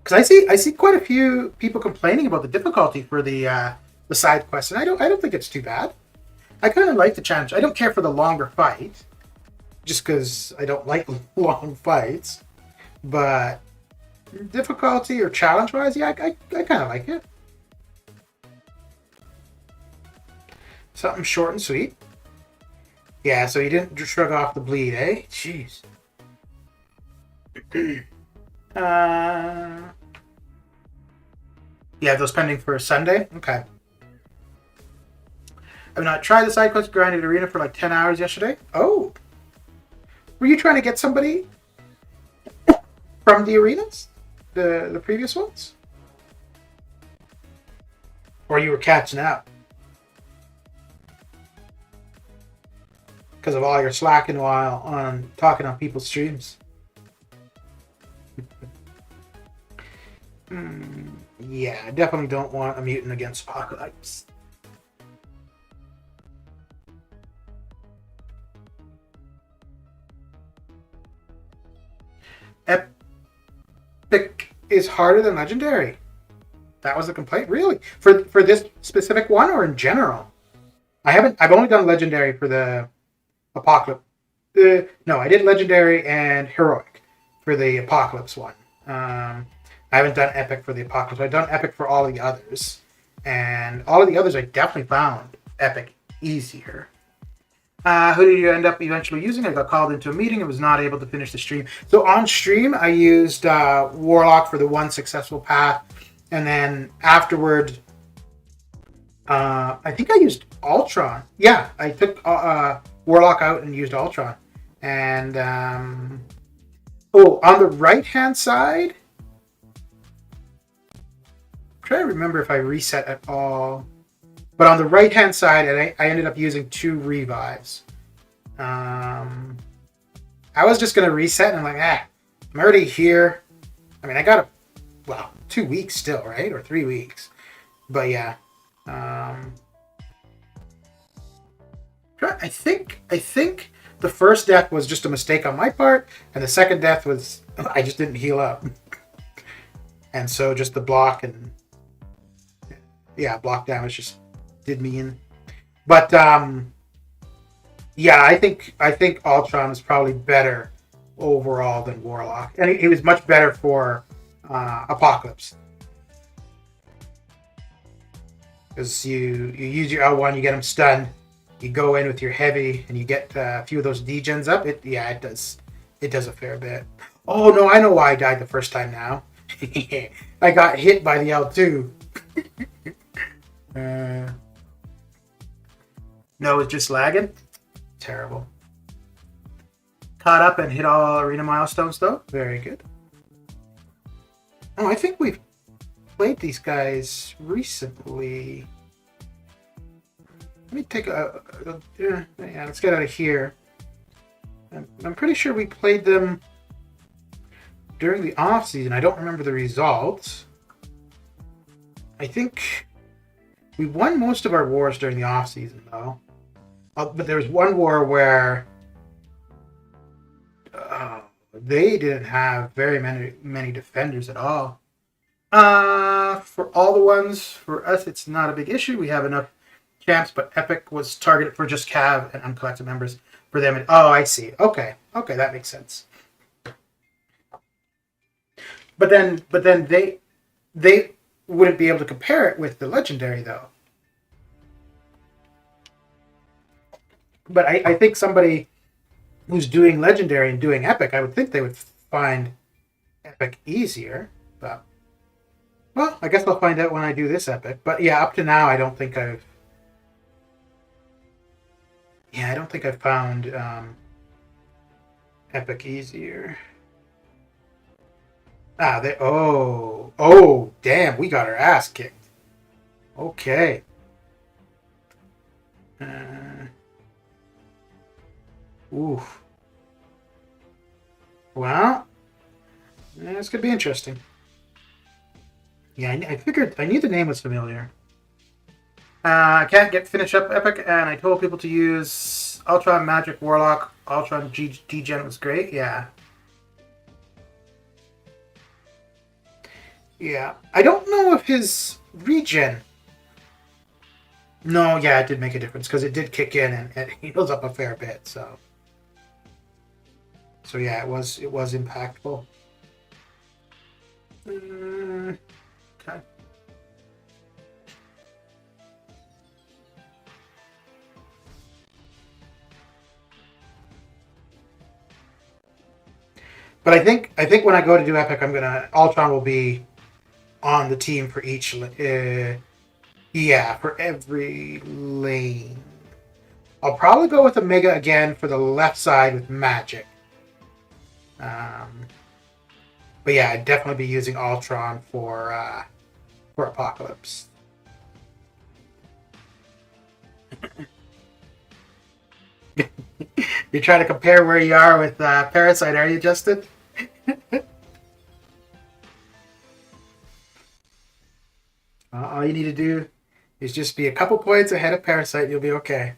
Because I see quite a few people complaining about the difficulty for the side quest, and I don't think it's too bad. I kind of like the challenge. I don't care for the longer fight, just because I don't like long fights. But difficulty or challenge wise, yeah, I kind of like it. Something short and sweet. Yeah, so you didn't shrug off the bleed, eh? Jeez. Yeah, those pending for Sunday? Okay. I've not tried the side quest grinded arena for like 10 hours yesterday. Oh. Were you trying to get somebody from the arenas? The previous ones? Or you were catching up? Because of all your slacking while on talking on people's streams. Yeah, I definitely don't want a mutant against Apocalypse. Epic is harder than Legendary. That was a complaint, really? For this specific one or in general? I've only done Legendary for the Apocalypse. No, I did Legendary and Heroic for the Apocalypse one. I haven't done Epic for the Apocalypse. I've done Epic for all of the others. And all of the others I definitely found Epic easier. Who did you end up eventually using? I got called into a meeting and was not able to finish the stream. So on stream, I used Warlock for the one successful path. And then afterward, I think I used Ultron. Yeah, I took Warlock out and used Ultron. And, on the right-hand side, I'm trying to remember if I reset at all. But on the right-hand side, I ended up using 2 revives. I was just going to reset, and I'm like, I'm already here. I mean, I got 2 weeks still, right? Or 3 weeks. But yeah. I think the first death was just a mistake on my part, and the second death was I just didn't heal up. And so just the block and block damage just did me in. But I think Ultron is probably better overall than Warlock, and it was much better for Apocalypse, because you use your L1, you get him stunned, you go in with your heavy, and you get a few of those degens up. It does a fair bit. Oh no, I know why I died the first time now. I got hit by the L2. No, it's just lagging. Terrible. Caught up and hit all arena milestones though. Very good. Oh, I think we've played these guys recently. Let me take let's get out of here. I'm pretty sure we played them during the off season. I don't remember the results. I think we won most of our wars during the off season though. But there was one war where they didn't have very many defenders at all. For all the ones, for us, it's not a big issue. We have enough champs, but Epic was targeted for just Cav and uncollected members for them. I see. Okay, that makes sense. But then they wouldn't be able to compare it with the Legendary though. But I think somebody who's doing Legendary and doing Epic, I would think they would find Epic easier. But, well, I guess I'll find out when I do this Epic. But yeah, up to now, I don't think I've found Epic easier. Damn, we got our ass kicked. Okay. Oof. Well, this could be interesting. Yeah, I figured, I knew the name was familiar. I can't finish up Epic, and I told people to use Ultron Magic Warlock. Ultron Degen was great, yeah. Yeah, I don't know if his regen... No, yeah, it did make a difference, because it did kick in, and it heals up a fair bit, so... So yeah, it was impactful. Okay. But I think when I go to do Epic, Ultron will be on the team for each. For every lane. I'll probably go with Omega again for the left side with Magic. But yeah, I'd definitely be using Ultron for Apocalypse. You're trying to compare where you are with Parasite, are you, Justin? All you need to do is just be a couple points ahead of Parasite. You'll be okay.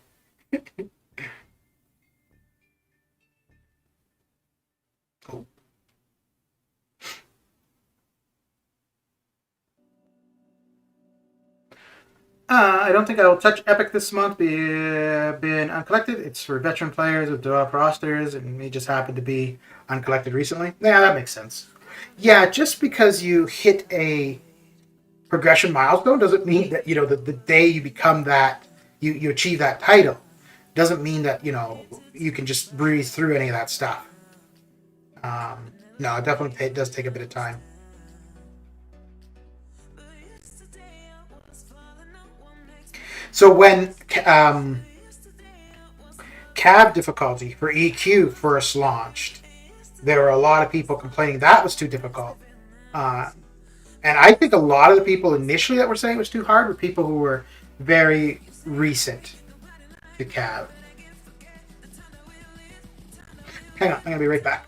Oh. I don't think I will touch Epic this month. Been uncollected. It's for veteran players with developed rosters, and it just happened to be uncollected recently. Yeah, that makes sense. Yeah, just because you hit a progression milestone doesn't mean that, the day you become that, you achieve that title, doesn't mean that, you can just breeze through any of that stuff. No, it does take a bit of time. So when CAV difficulty for EQ first launched, there were a lot of people complaining that was too difficult. And I think a lot of the people initially that were saying it was too hard were people who were very recent to CAV. Hang on, I'm going to be right back.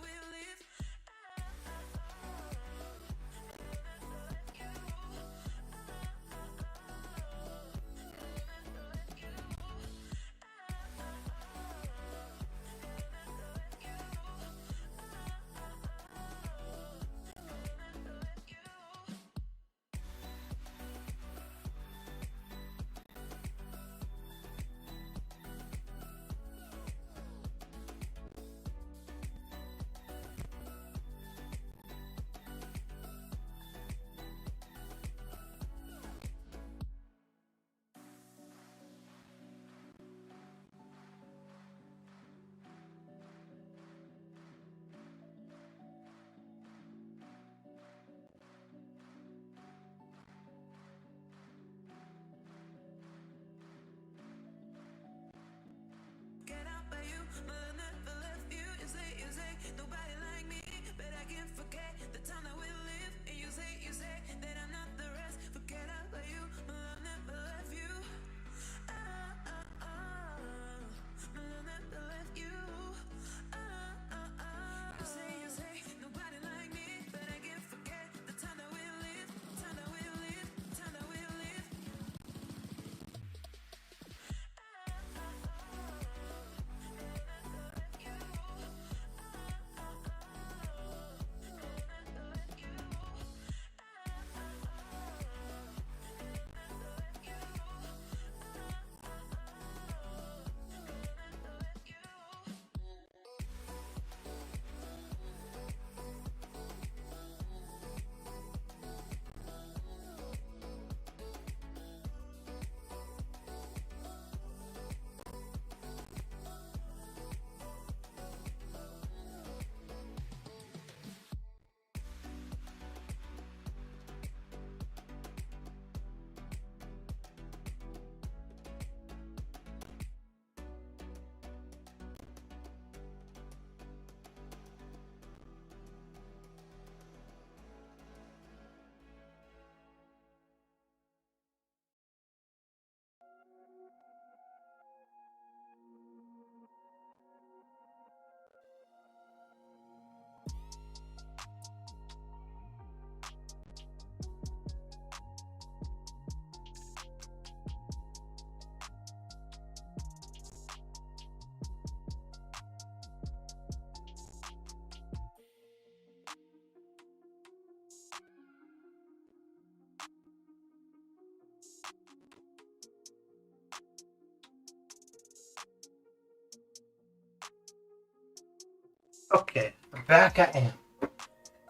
Okay, back I am. It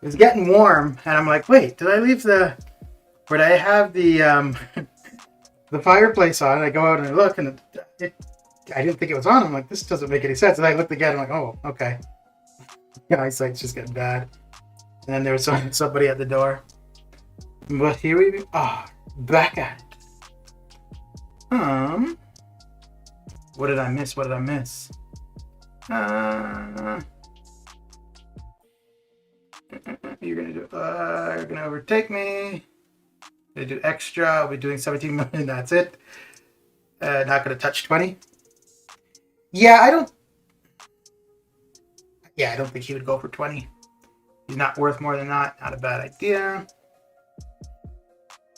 was getting warm, and I'm like, wait, did I have the the fireplace on? And I go out and I look, and I didn't think it was on. I'm like, this doesn't make any sense. And I looked again, I'm like, oh, okay. My eyesight's just getting bad. And then there was somebody at the door. But here we are, back at it. What did I miss? You're gonna overtake me. Gonna do extra. I'll be doing 17 million. That's it. Not gonna touch 20. I don't think he would go for 20. He's not worth more than that. Not a bad idea.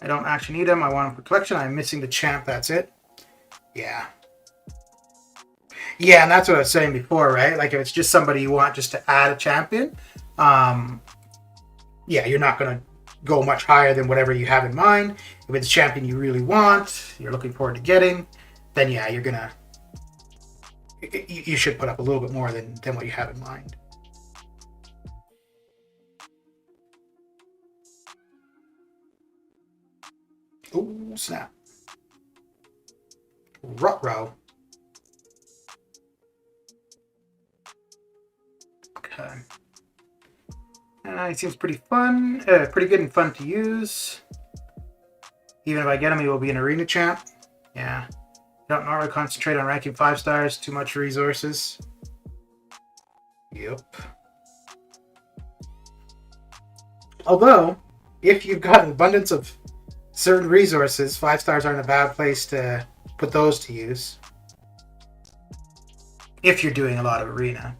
I don't actually need him. I want him for collection. I'm missing the champ. That's it. Yeah, and that's what I was saying before, right? Like if it's just somebody you want just to add a champion, you're not gonna go much higher than whatever you have in mind. If it's a champion you really want, you're looking forward to getting, then yeah, you should put up a little bit more than what you have in mind. Oh, snap. Ruh-roh. Okay. He seems pretty fun, pretty good and fun to use. Even if I get him, he will be an arena champ. Yeah. Don't normally concentrate on ranking 5 stars, too much resources. Yep. Although, if you've got an abundance of certain resources, 5 stars aren't a bad place to put those to use. If you're doing a lot of arena.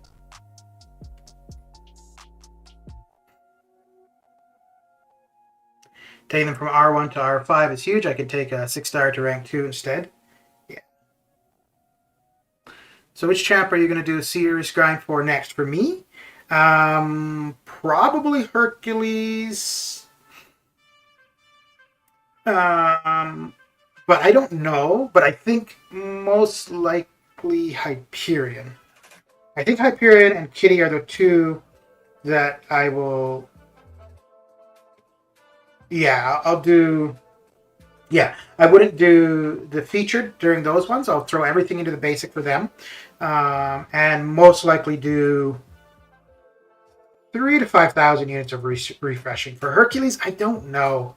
Taking them from R1 to R5 is huge. I can take a 6 star to rank 2 instead. Yeah. So which champ are you going to do a serious grind for next? For me, probably Hercules. But I don't know. But I think most likely Hyperion. I think Hyperion and Kitty are the two that I will... Yeah, I'll do... Yeah, I wouldn't do the featured during those ones. I'll throw everything into the basic for them. And most likely do 3,000 to 5,000 units of refreshing. For Hercules, I don't know.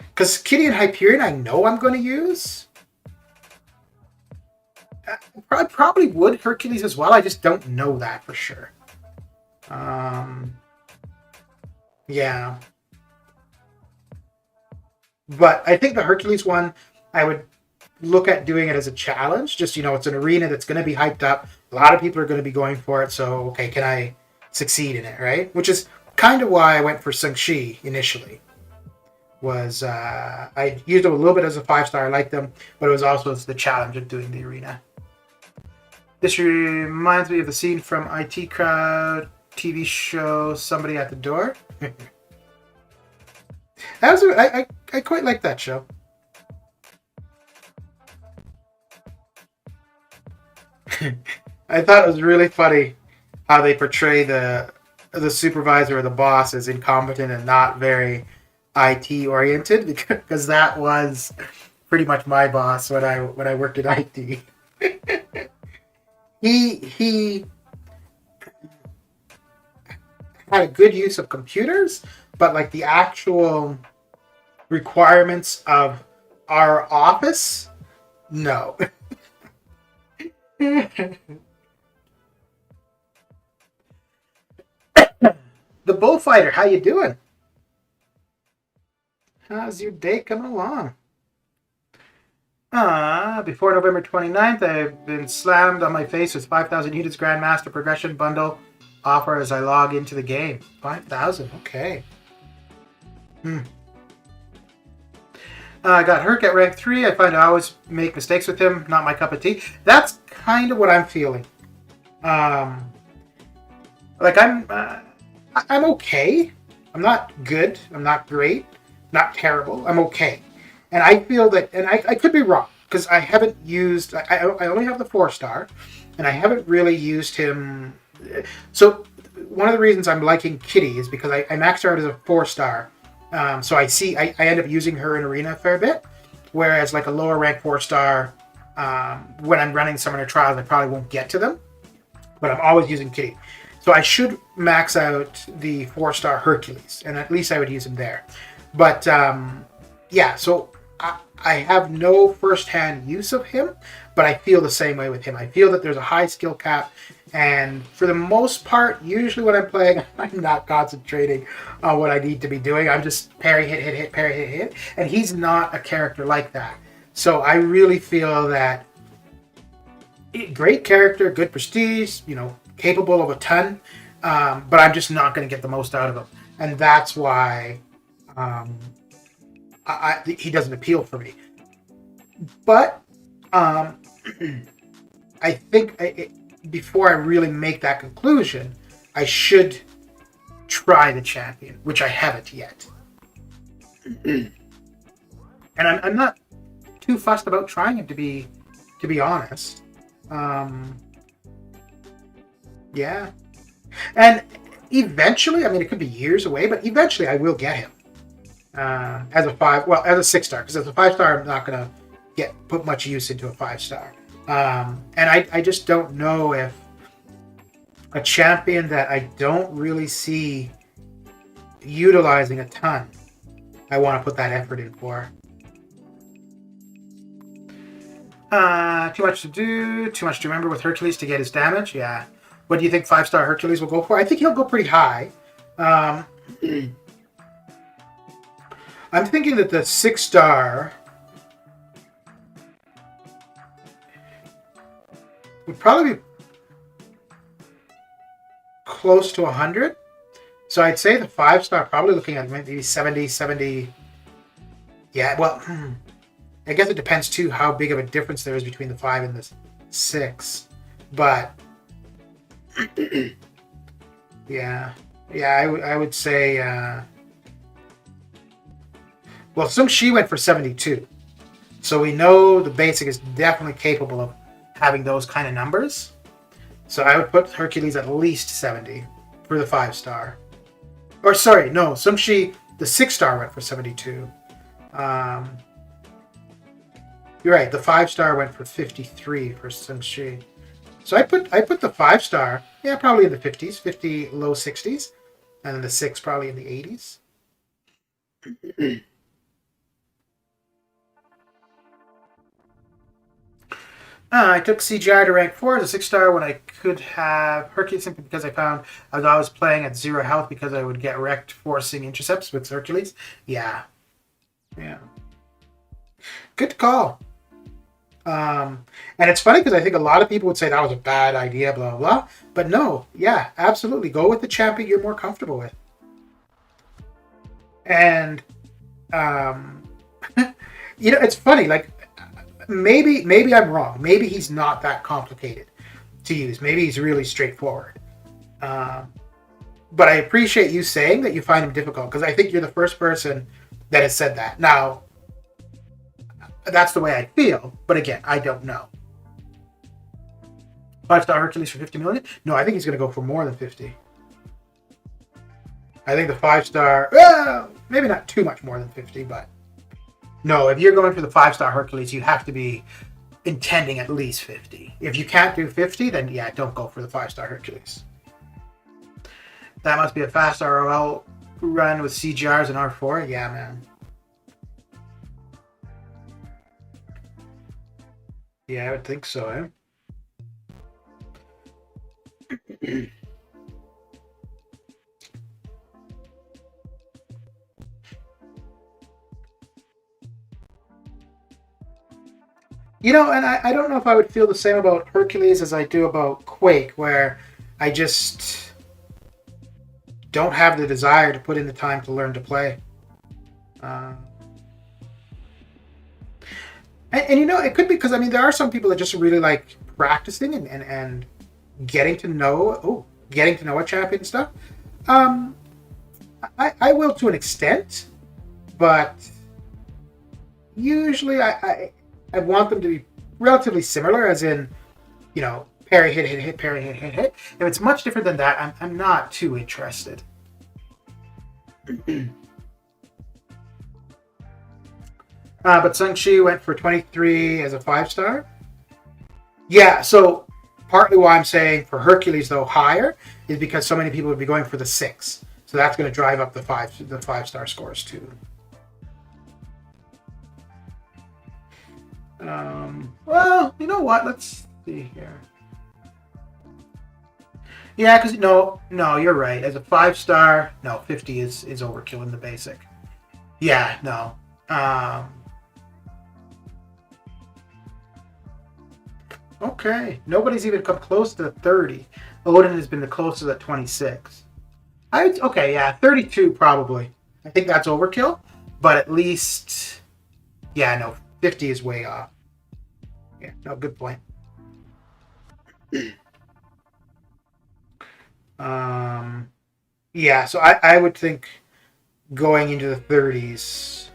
Because Kitty and Hyperion, I know I'm going to use. I probably would Hercules as well. I just don't know that for sure. Yeah. But I think the Hercules one, I would look at doing it as a challenge. Just, it's an arena that's going to be hyped up. A lot of people are going to be going for it. So, okay, can I succeed in it, right? Which is kind of why I went for Sung-Shi initially. I used them a little bit as a 5-star. I liked them. But it was also the challenge of doing the arena. This reminds me of the scene from IT Crowd TV show Somebody at the Door. I quite like that show. I thought it was really funny how they portray the supervisor or the boss as incompetent and not very IT oriented, because that was pretty much my boss when I worked at IT. He had a good use of computers, but like the actual requirements of our office, no. The Bullfighter, how you doing? How's your day coming along? Before November 29th, I've been slammed on my face with 5,000 units Grandmaster Progression Bundle offer as I log into the game. 5,000, okay. I got Herc at rank 3. I find I always make mistakes with him. Not my cup of tea. That's kind of what I'm feeling. I'm okay. I'm not good. I'm not great. Not terrible. I'm okay. And I feel that, and I could be wrong, because I haven't used, I only have the 4-star, and I haven't really used him. So one of the reasons I'm liking Kitty is because I maxed her out as a 4-star. So I end up using her in Arena a fair bit, whereas like a lower rank 4-star, when I'm running Summoner Trials, I probably won't get to them, but I'm always using Kitty. So I should max out the 4-star Hercules, and at least I would use him there. But yeah, so I have no first-hand use of him, but I feel the same way with him. I feel that there's a high skill cap, and for the most part, usually when I'm playing, I'm not concentrating on what I need to be doing. I'm just parry, hit, hit, hit, parry, hit, hit, and he's not a character like that. So I really feel that great character, good prestige, capable of a ton, but I'm just not going to get the most out of him. And that's why he doesn't appeal for me. But I think before I really make that conclusion, I should try the champion, which I haven't yet. And I'm not too fussed about trying it, to be honest. Yeah. And eventually, I mean, it could be years away, but eventually I will get him. As a 5, well, as a 6-star, because as a 5-star, I'm not going to put much use into a 5-star. And I just don't know if a champion that I don't really see utilizing a ton, I want to put that effort in for. Too much to do, too much to remember with Hercules to get his damage. Yeah. What do you think 5-star Hercules will go for? I think he'll go pretty high. I'm thinking that the 6-star would probably be close to 100. So I'd say the 5-star probably looking at maybe 70. Yeah, well, I guess it depends too how big of a difference there is between the 5 and the 6. But yeah, I would say. Well, Sung Shi went for 72, so we know the basic is definitely capable of having those kind of numbers. So I would put Hercules at least 70 for the 5-star. Or sorry, no, Sung Shi, the 6-star went for 72. You're right, the 5-star went for 53 for Sung Shi. So I put the 5-star, yeah, probably in the 50s, 50, low 60s, and then the 6 probably in the 80s. I took CGI to rank 4 as a 6-star when I could have Hercules simply because I found I was always playing at 0 health because I would get wrecked forcing intercepts with Hercules. Yeah. Good call. And it's funny because I think a lot of people would say that was a bad idea, blah, blah, blah. But no, yeah, absolutely. Go with the champion you're more comfortable with. And, it's funny, like, maybe I'm wrong. Maybe he's not that complicated to use. Maybe he's really straightforward. But I appreciate you saying that you find him difficult, because I think you're the first person that has said that. Now, that's the way I feel, but again, I don't know. 5-star Hercules for 50 million? No, I think he's going to go for more than 50. I think the 5-star, well, maybe not too much more than 50, but no, if you're going for the 5-star Hercules, you have to be intending at least 50. If you can't do 50, then yeah, don't go for the 5-star Hercules. That must be a fast ROL run with CGRs and R4. Yeah, man. Yeah, I would think so, eh? And I don't know if I would feel the same about Hercules as I do about Quake, where I just don't have the desire to put in the time to learn to play. It could be because, there are some people that just really like practicing and getting to know a champion and stuff. I will to an extent, but usually I want them to be relatively similar, as in, parry, hit, parry, hit. If it's much different than that, I'm not too interested. But Sung Shi went for 23 as a 5-star. Yeah, so partly why I'm saying for Hercules, though, higher, is because so many people would be going for the 6. So that's going to drive up the 5-star scores, too. Well, you know what? Let's see here. Yeah, because no, you're right. As a 5-star, no, 50 is overkill in the basic. Yeah, no. Okay, nobody's even come close to 30. Odin has been the closest at 26. 32 probably. I think that's overkill, but at least, yeah, no, 50 is way off. Yeah, no, good point. Yeah, so I would think going into the 30s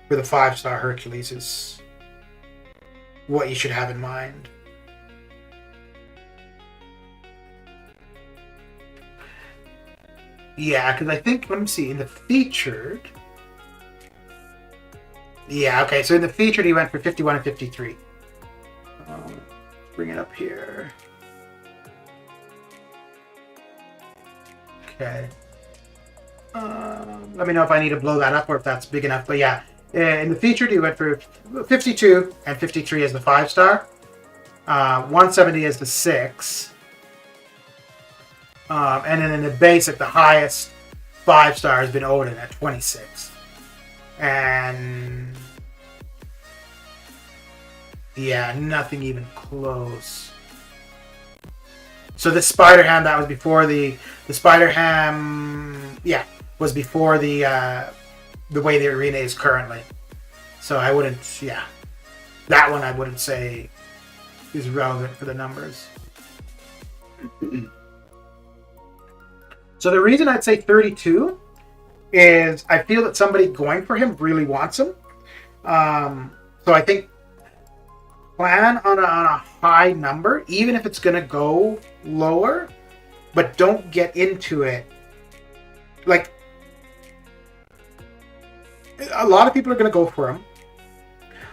for the 5-star Hercules is what you should have in mind. Yeah, because I think, let me see, in the featured... Yeah, okay, so in the featured he went for 51 and 53. Bring it up here. Okay. Let me know if I need to blow that up or if that's big enough. But yeah, in the featured, he went for 52 and 53 as the 5-star. 170 as the 6. And then in the basic, the highest 5-star has been Odin at 26. And yeah, nothing even close. So the Spider Ham, that was before the Spider Ham, yeah, was before the way the arena is currently. So I wouldn't, yeah, that one I wouldn't say is relevant for the numbers. So the reason I'd say 32 is I feel that somebody going for him really wants him. So I think plan on a high number, even if it's going to go lower, but don't get into it. Like, a lot of people are going to go for him,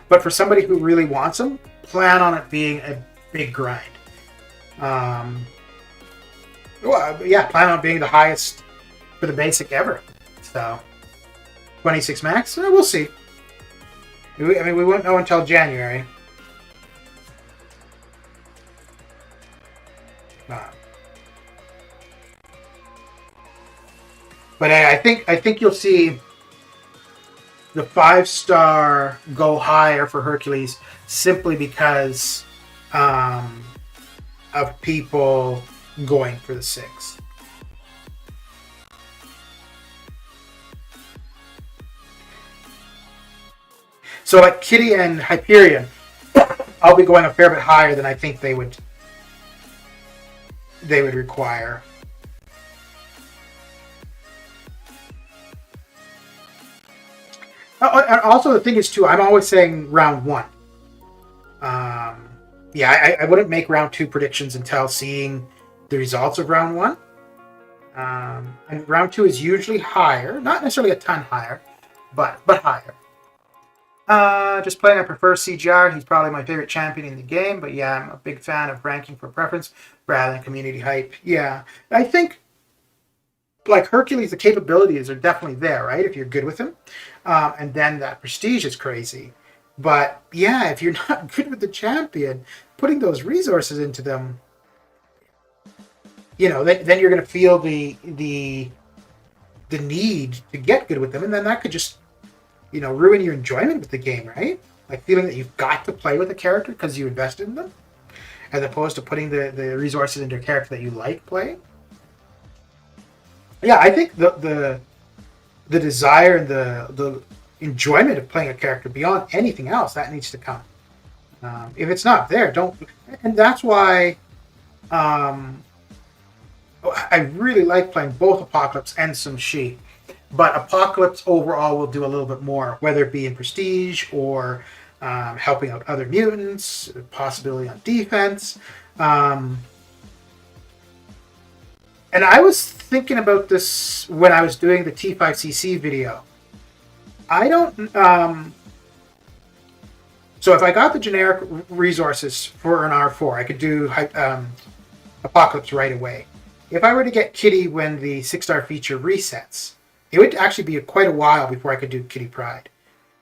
but for somebody who really wants him, plan on it being a big grind. Well, yeah, plan on being the highest for the basic ever. So, 26 max, we'll see. I mean, we won't know until January. But I think you'll see the 5-star go higher for Hercules simply because of people going for the 6. So like Kitty and Hyperion, I'll be going a fair bit higher than I think they would require. Also, the thing is too, I'm always saying round 1. Yeah, I wouldn't make round 2 predictions until seeing the results of round 1. And round 2 is usually higher, not necessarily a ton higher, but higher. Just playing, I prefer CGR. He's probably my favorite champion in the game, but yeah, I'm a big fan of ranking for preference rather than community hype. Yeah, I think like Hercules, the capabilities are definitely there, right? If you're good with him. And then that prestige is crazy. But yeah, if you're not good with the champion, putting those resources into them, you know, then you're going to feel the need to get good with them, and then that could just, you know, ruin your enjoyment with the game, right? Like feeling that you've got to play with a character because you invested in them, as opposed to putting the resources into a character that you like playing. Yeah, I think the desire and the enjoyment of playing a character beyond anything else, that needs to come. If it's not there, don't. And that's why I really like playing both Apocalypse and some Shi. But Apocalypse overall will do a little bit more, whether it be in prestige or helping out other mutants, possibility on defense. And I was thinking about this when I was doing the T5CC video. I don't... so if I got the generic resources for an R4, I could do Apocalypse right away. If I were to get Kitty when the 6-star feature resets, it would actually be quite a while before I could do Kitty Pryde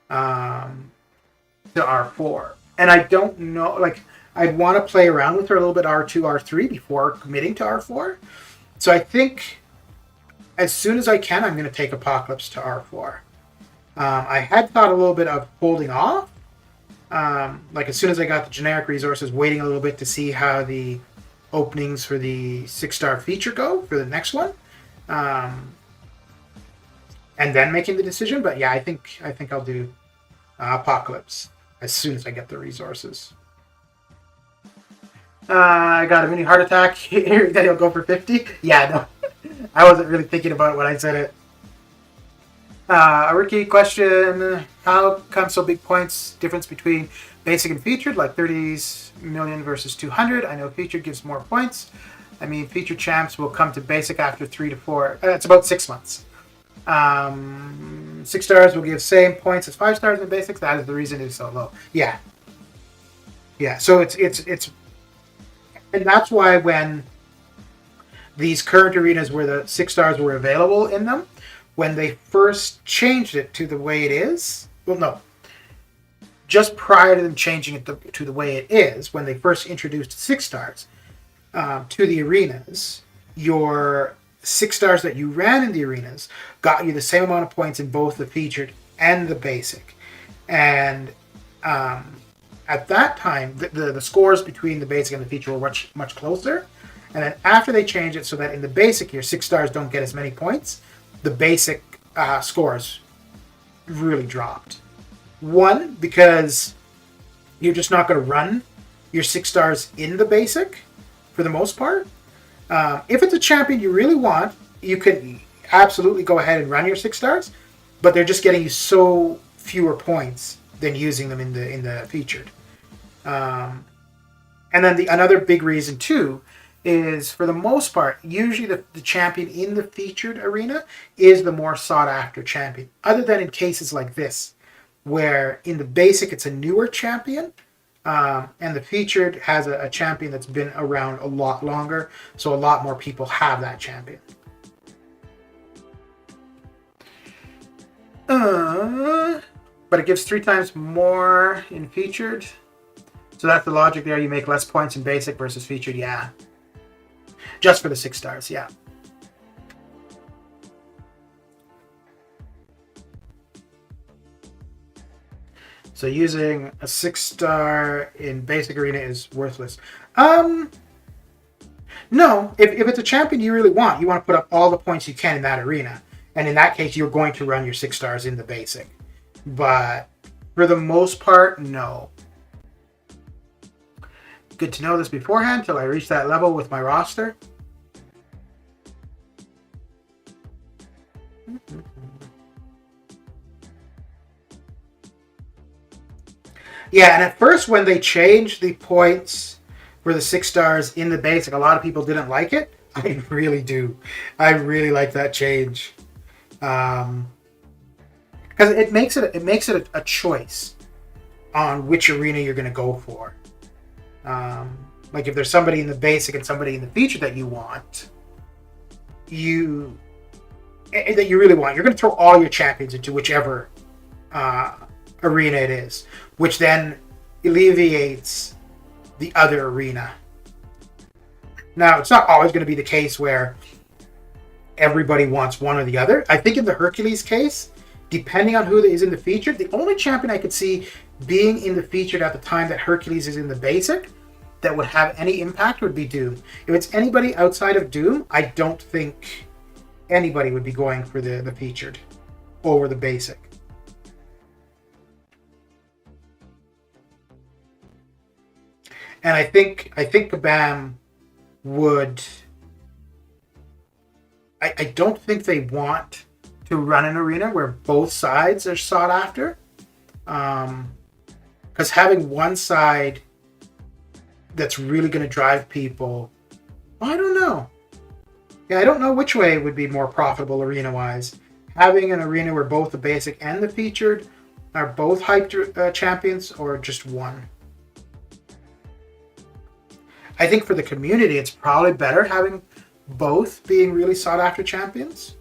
to R4. And I don't know, like, I'd want to play around with her a little bit R2, R3 before committing to R4. So I think as soon as I can, I'm going to take Apocalypse to R4. I had thought a little bit of holding off. Like as soon as I got the generic resources, waiting a little bit to see how the openings for the 6-star feature go for the next one. And then making the decision. But yeah, I think I'll do Apocalypse as soon as I get the resources. I got a mini heart attack here that he'll go for 50. Yeah, no. I wasn't really thinking about it when I said it. A rookie question: how come so big points difference between basic and featured, like 30 million versus 200? I know featured gives more points. I mean, featured champs will come to basic after 3 to 4. It's about 6 months. 6 stars will give same points as 5 stars in basics. That is the reason it's so low. Yeah. So it's, and that's why when these current arenas where the 6 stars were available in them, when they first changed it to the way it is, well, no, just prior to them changing it to the way it is, when they first introduced 6 stars to the arenas, your 6 stars that you ran in the arenas got you the same amount of points in both the featured and the basic. And at that time, the scores between the basic and the feature were much closer. And then after they changed it so that in the basic, your 6 stars don't get as many points, the basic scores really dropped. One, because you're just not going to run your 6 stars in the basic for the most part. If it's a champion you really want, you could absolutely go ahead and run your 6 stars, but they're just getting you so fewer points than using them in the featured. And then another big reason too is, for the most part, usually the champion in the featured arena is the more sought after champion, other than in cases like this, where in the basic it's a newer champion, and the featured has a champion that's been around a lot longer, so a lot more people have that champion. But it gives 3 times more in featured, so that's the logic there. You make less points in basic versus featured. Yeah, just for the 6 stars. Yeah. So using a 6 star in basic arena is worthless. No, if it's a champion you really want to put up all the points you can in that arena. And in that case, you're going to run your 6 stars in the basic. But for the most part, no. Good to know this beforehand till I reach that level with my roster. Yeah, and at first when they changed the points for the 6 stars in the basic, a lot of people didn't like it. I really do. I really like that change. Because it makes it a choice on which arena you're going to go for. Like if there's somebody in the basic and somebody in the feature that you want, that you really want, you're going to throw all your champions into whichever arena it is, which then alleviates the other arena. Now, it's not always going to be the case where everybody wants one or the other. I think in the Hercules case, depending on who is in the featured, the only champion I could see being in the featured at the time that Hercules is in the basic that would have any impact would be Doom. If it's anybody outside of Doom, I don't think anybody would be going for the featured over the basic. And I think Kabam would... I don't think they want to run an arena where both sides are sought after. Because having one side that's really going to drive people... I don't know. Yeah, I don't know which way would be more profitable arena-wise. Having an arena where both the basic and the featured are both hyped champions, or just one. I think for the community, it's probably better having both being really sought after champions.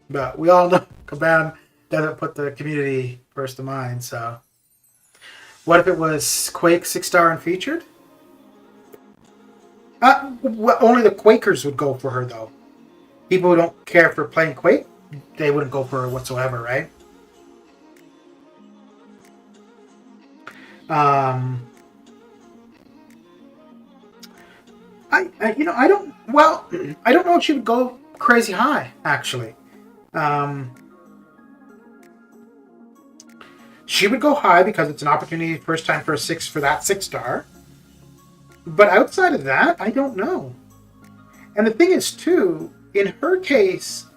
But we all know Kabam doesn't put the community first in mind, so. What if it was Quake 6 star and featured? Well, only the Quakers would go for her, though. People who don't care for playing Quake, they wouldn't go for her whatsoever, right? I don't know if she would go crazy high, actually. She would go high because it's an opportunity first time for that 6 star. But outside of that, I don't know. And the thing is, too, in her case,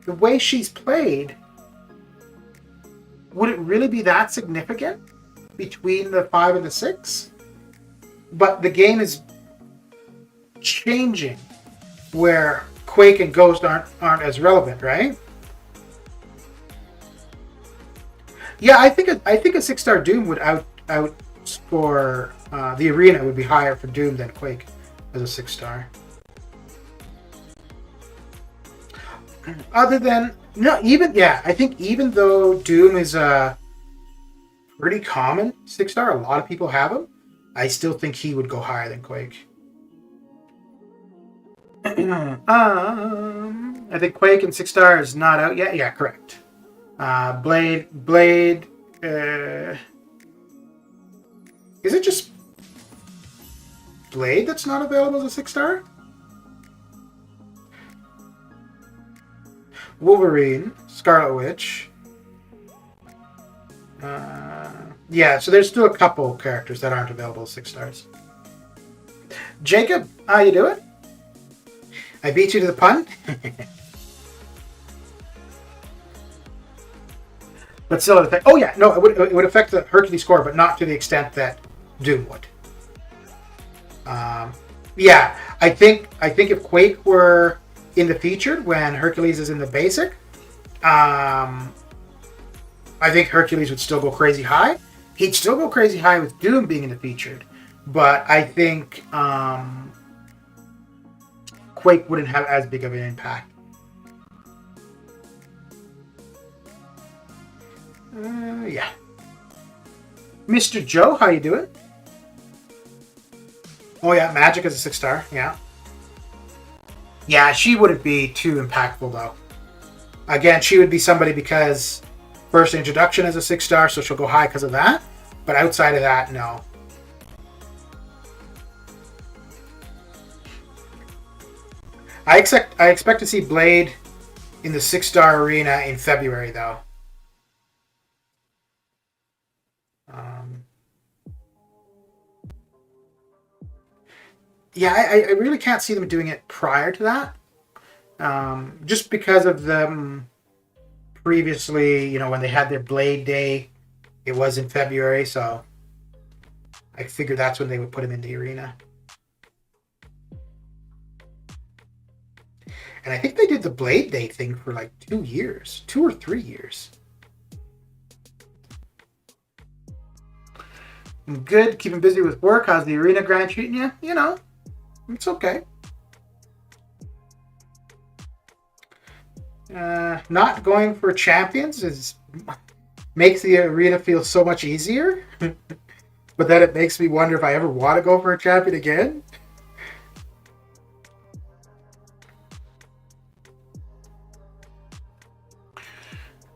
the way she's played, would it really be that significant between the 5 and the 6? But the game is changing where Quake and Ghost aren't as relevant, right? Yeah, I think a 6-star Doom would outscore the Arena would be higher for Doom than Quake as a 6-star. Other than I think even though Doom is a pretty common 6-star, a lot of people have him. I still think he would go higher than Quake. I think Quake and 6-star is not out yet. Yeah, correct. Blade. Is it just Blade that's not available as a 6-star? Wolverine, Scarlet Witch. Yeah, so there's still a couple characters that aren't available as 6-stars. Jacob, how you doing? I beat you to the pun. But still, oh yeah, no, it would affect the Hercules score, but not to the extent that Doom would. Yeah, I think if Quake were in the featured when Hercules is in the basic, I think Hercules would still go crazy high. He'd still go crazy high with Doom being in the featured, but I think Quake wouldn't have as big of an impact. Yeah. Mr. Joe, how you doing? Oh yeah, Magic is a 6-star, yeah. Yeah, she wouldn't be too impactful though. Again, she would be somebody because first introduction as a 6-star, so she'll go high because of that. But outside of that, no. I expect to see Blade in the 6-star arena in February though. Yeah, I really can't see them doing it prior to that. Just because of them previously, when they had their Blade Day, it was in February, so I figured that's when they would put him in the arena. And I think they did the Blade Day thing for like 2 years, 2 or 3 years. I'm good, keeping busy with work. How's the arena grind treating you? It's okay. Not going for champions makes the arena feel so much easier. But then it makes me wonder if I ever want to go for a champion again.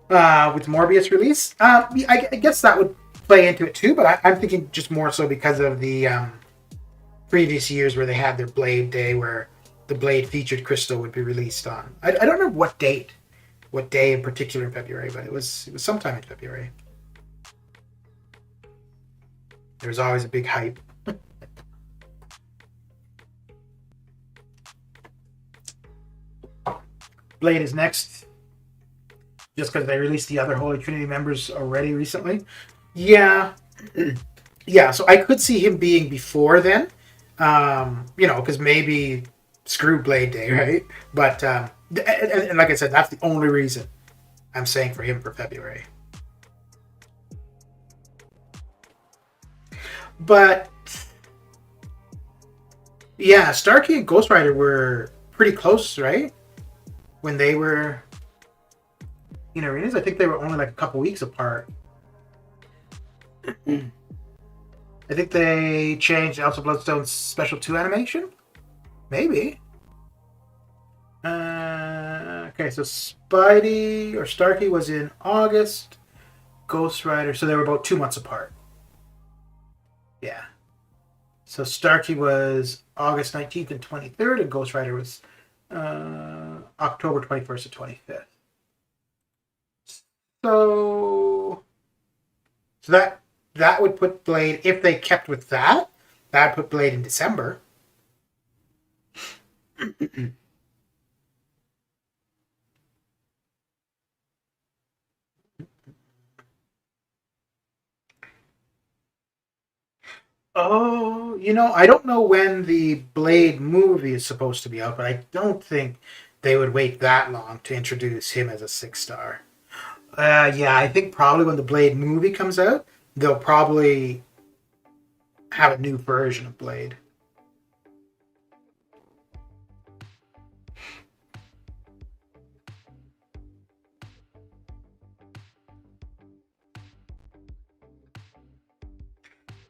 With Morbius release, I guess that would play into it too. But I'm thinking just more so because of the previous years where they had their Blade Day, where the Blade featured crystal would be released on. I don't remember what day in particular in February, but it was sometime in February. There was always a big hype. Blade is next, just because they released the other Holy Trinity members already recently. Yeah. So I could see him being before then. Because maybe screw Blade Day, right? But and like I said, that's the only reason I'm saying for him for February. But yeah, Starkey and Ghost Rider were pretty close, right? When they were in arenas, I think they were only like a couple weeks apart. I think they changed Elsa Bloodstone's Special 2 animation. Maybe. Okay, so Spidey or Starkey was in August. Ghost Rider, so they were about 2 months apart. Yeah. So Starkey was August 19th and 23rd, and Ghost Rider was October 21st and 25th. So that would put Blade, if they kept with that would put Blade in December. Oh, I don't know when the Blade movie is supposed to be out, but I don't think they would wait that long to introduce him as a 6 star. Yeah, I think probably when the Blade movie comes out, they'll probably have a new version of Blade.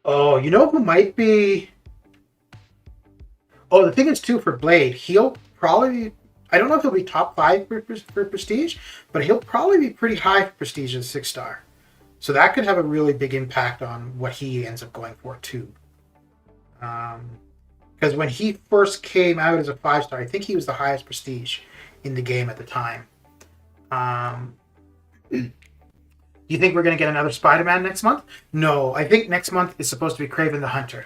Oh, you know who might be? Oh, the thing is too for Blade, he'll probably. I don't know if he'll be top 5 for prestige, but he'll probably be pretty high for prestige as a 6 star. So that could have a really big impact on what he ends up going for too. Because when he first came out as a 5 star, I think he was the highest prestige in the game at the time. Do you think we're going to get another Spider-Man next month? No, I think next month is supposed to be Kraven the Hunter.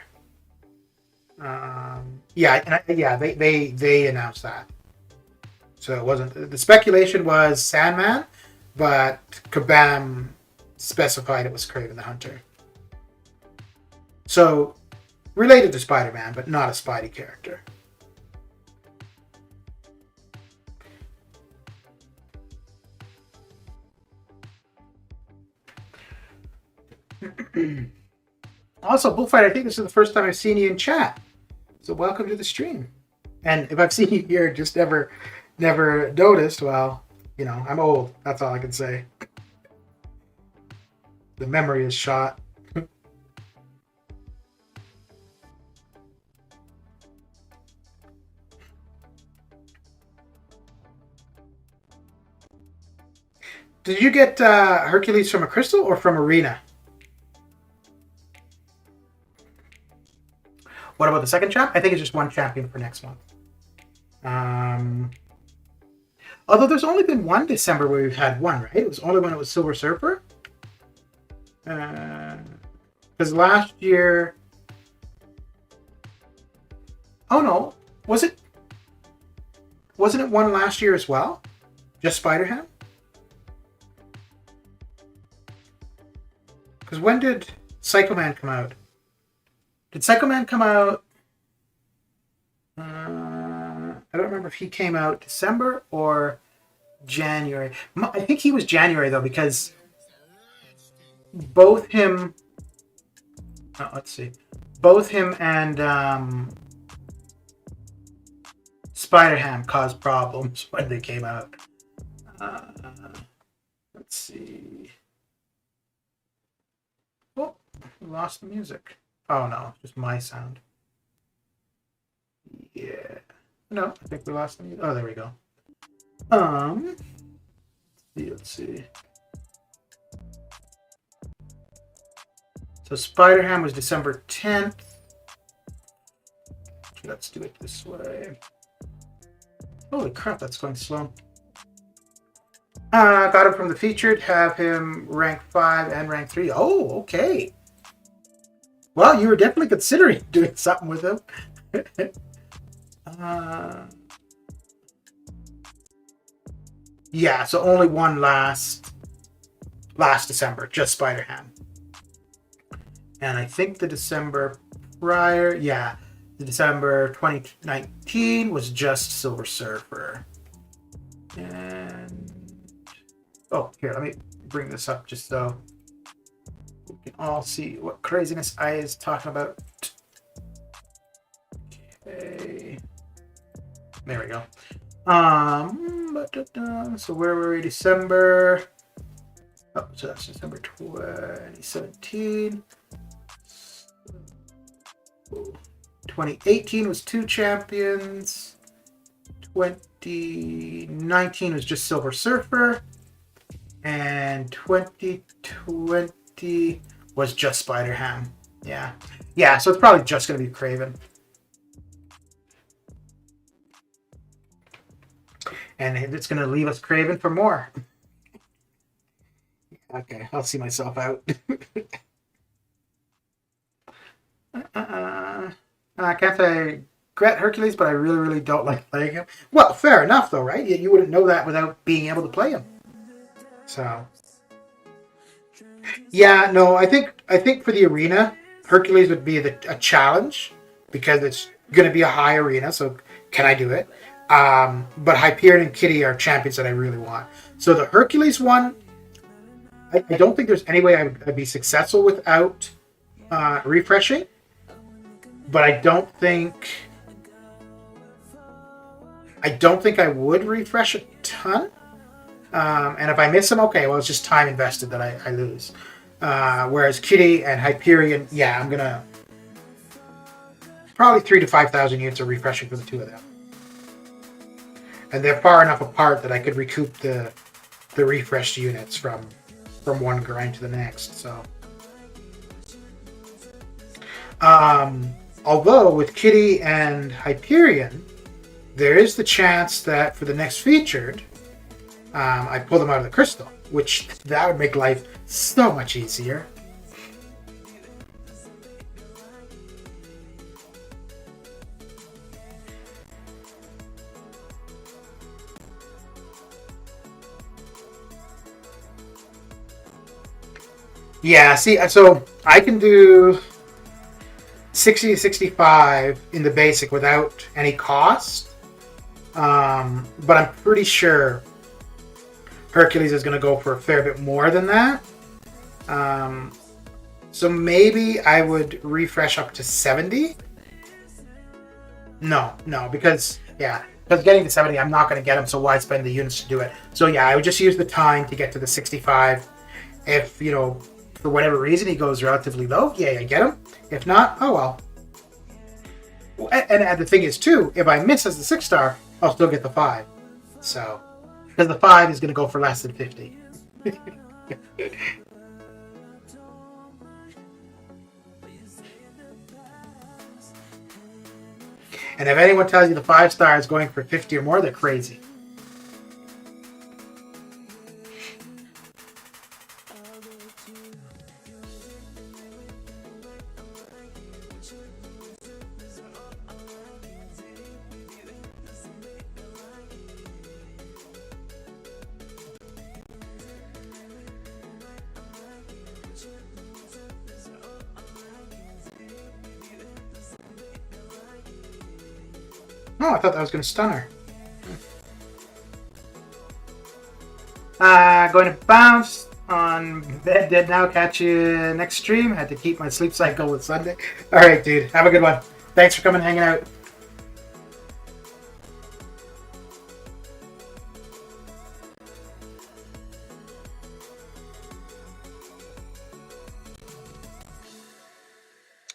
They announced that. So it wasn't. The speculation was Sandman, but Kabam specified it was Kraven the Hunter. So related to Spider-Man, but not a Spidey character. Also, Bullfighter, I think this is the first time I've seen you in chat. So welcome to the stream. And if I've seen you here, just never noticed, well, I'm old. That's all I can say. The memory is shot. Did you get Hercules from a crystal or from Arena? What about the second champ? I think it's just one champion for next month. Although there's only been one December where we've had one, right? It was only when it was Silver Surfer. Because last year... Oh no. Wasn't it one last year as well? Just Spider-Ham? Because when did Psycho Man come out? Did Psycho Man come out? I don't remember if he came out December or January. I think he was January though, because both him. Let's see. Both him and Spider-Ham caused problems when they came out. Let's see. Oh, we lost the music. Oh no, just my sound. Yeah. No, I think we lost the music. Oh, there we go. Let's see. So Spider-Ham was December 10th. Let's do it this way. Holy crap, that's going slow. Got him from the featured, have him rank 5 and rank 3. Oh, okay. Well, you were definitely considering doing something with him. Yeah, so only one last December, just Spider-Ham. And I think the December prior, yeah, the December 2019 was just Silver Surfer. And oh, here, let me bring this up just so we can all see what craziness I is talking about. Okay. There we go. So where were we? December. Oh, so that's December 2017. 2018 was 2 champions. 2019 was just Silver Surfer. And 2020 was just Spider-Ham. Yeah. Yeah, so it's probably just going to be Kraven. And it's going to leave us Kraven for more. Okay, I'll see myself out. Can't I Gret Hercules, but I really, really don't like playing him. Well, fair enough, though, right? You wouldn't know that without being able to play him. So, yeah, no, I think for the arena, Hercules would be a challenge because it's going to be a high arena. So, can I do it? But Hyperion and Kitty are champions that I really want. So the Hercules one, I don't think there's any way I'd be successful without refreshing. But I don't think I would refresh a ton. And if I miss them, okay, well, it's just time invested that I lose. Whereas Kitty and Hyperion, yeah, I'm gonna probably 3,000 to 5,000 units of refreshing for the two of them. And they're far enough apart that I could recoup the refreshed units from one grind to the next. So, although with Kitty and Hyperion, there is the chance that for the next featured, I pull them out of the crystal, which that would make life so much easier. Yeah, see, so I can do 60 to 65 in the basic without any cost. But I'm pretty sure Hercules is going to go for a fair bit more than that. So maybe I would refresh up to 70. No, because getting to 70, I'm not going to get them, so why spend the units to do it? So yeah, I would just use the time to get to the 65. If, for whatever reason he goes relatively low, yeah, I get him. If not, oh well. And the thing is, too, if I miss as the 6-star, I'll still get the 5. So, because the 5 is going to go for less than 50. And if anyone tells you the 5-star is going for 50 or more, they're crazy. Oh, I thought that was going to stun her. Going to bounce on bed dead now. Catch you next stream. Had to keep my sleep cycle with Sunday. All right, dude. Have a good one. Thanks for coming and hanging out.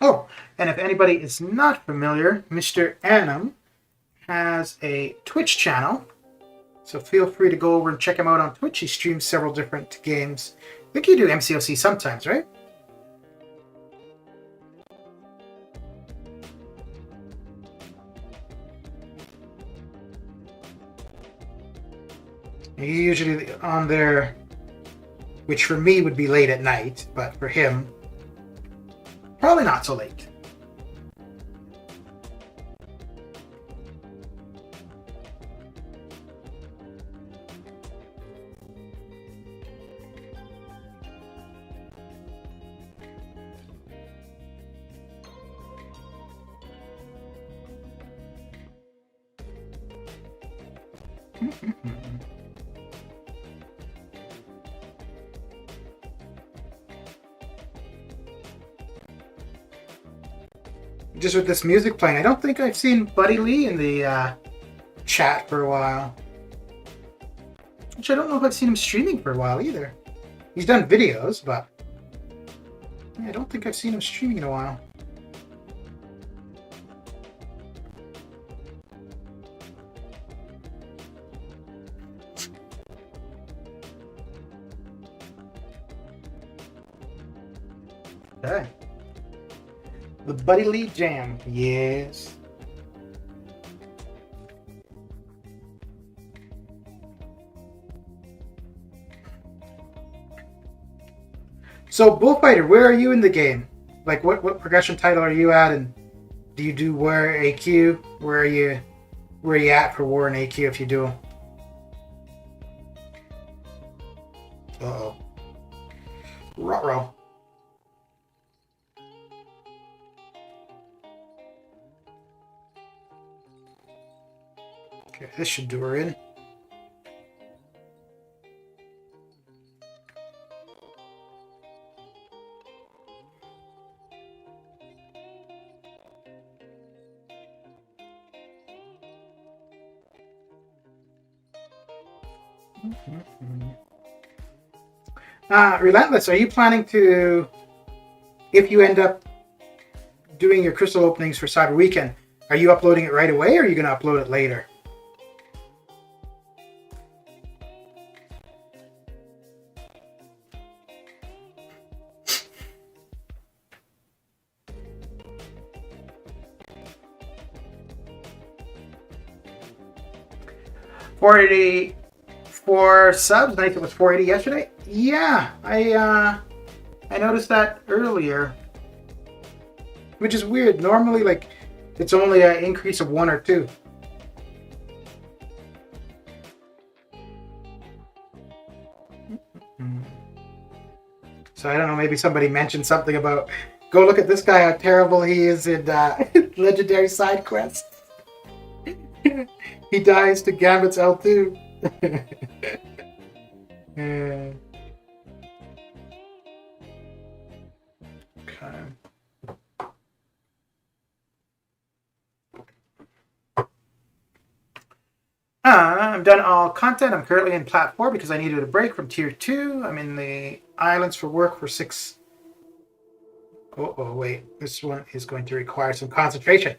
Oh, and if anybody is not familiar, Mr. Annam has a Twitch channel, so feel free to go over and check him out on Twitch. He streams several different games. I think you do MCOC sometimes, right? You're usually on there, which for me would be late at night, but for him, probably not so late. Just with this music playing, I don't think I've seen Buddy Lee in the chat for a while. Which I don't know if I've seen him streaming for a while either. He's done videos, but I don't think I've seen him streaming in a while. Okay. The Buddy Lee Jam, yes. So, Bullfighter, where are you in the game? Like, what progression title are you at? And Do you do War AQ? Where are you at for War and AQ if you do? Uh-oh. Ruh-roh. Okay, this should do her in. Relentless, are you planning to, if you end up doing your crystal openings for Cyber Weekend, are you uploading it right away or are you going to upload it later? $484 subs. I think it was 480 yesterday. Yeah, I noticed that earlier, which is weird. Normally, like, it's only an increase of 1 or 2. So I don't know. Maybe somebody mentioned something about go look at this guy. How terrible he is in legendary side quests. He dies to Gambit's L2. Okay. I'm done all content. I'm currently in Plat 4 because I needed a break from Tier 2. I'm in the islands for work for 6. Oh, wait. This one is going to require some concentration.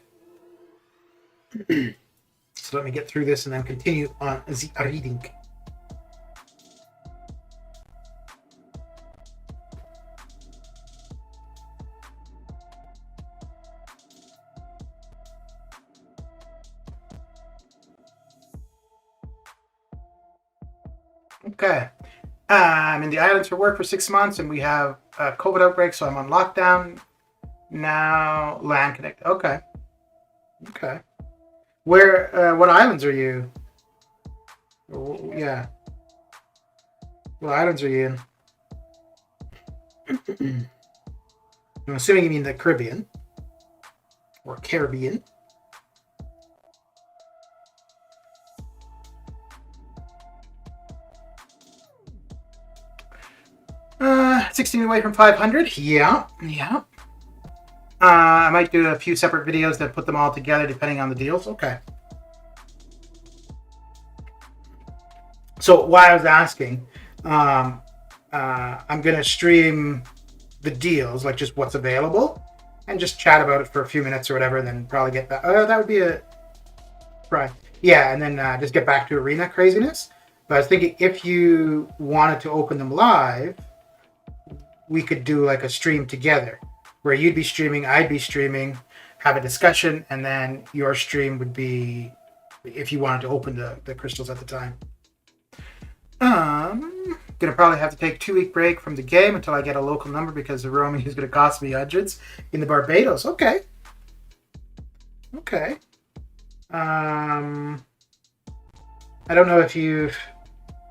So let me get through this and then continue on the reading. Okay. I'm in the islands for work for 6 months and we have a COVID outbreak, so I'm on lockdown. Now, land connect. Okay. Okay. Where, what islands are you? Yeah. What islands are you in? I'm assuming you mean the Caribbean. Or Caribbean. Uh, 16 away from 500. Yeah. I might do a few separate videos that put them all together depending on the deals. Okay. So why I was asking, I'm going to stream the deals, like just what's available, and just chat about it for a few minutes or whatever, and then probably get back. Oh, that would be a... Right. Yeah, and then just get back to arena craziness. But I was thinking if you wanted to open them live, we could do like a stream together where you'd be streaming, I'd be streaming, have a discussion, and then your stream would be if you wanted to open the crystals at the time. Gonna probably have to take 2-week break from the game until I get a local number because the roaming is gonna cost me hundreds in the Barbados. Okay. I don't know if you've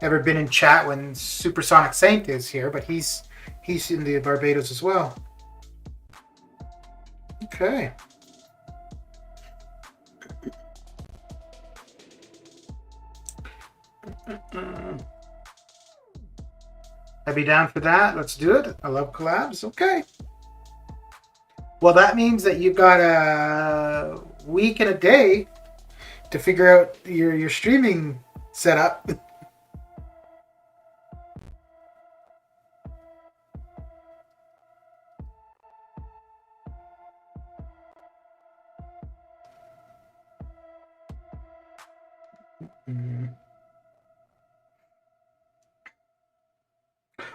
ever been in chat when Supersonic Saint is here, but he's in the Barbados as well. Okay. I'd be down for that. Let's do it. I love collabs. Okay. Well, that means that you've got a week and a day to figure out your streaming setup.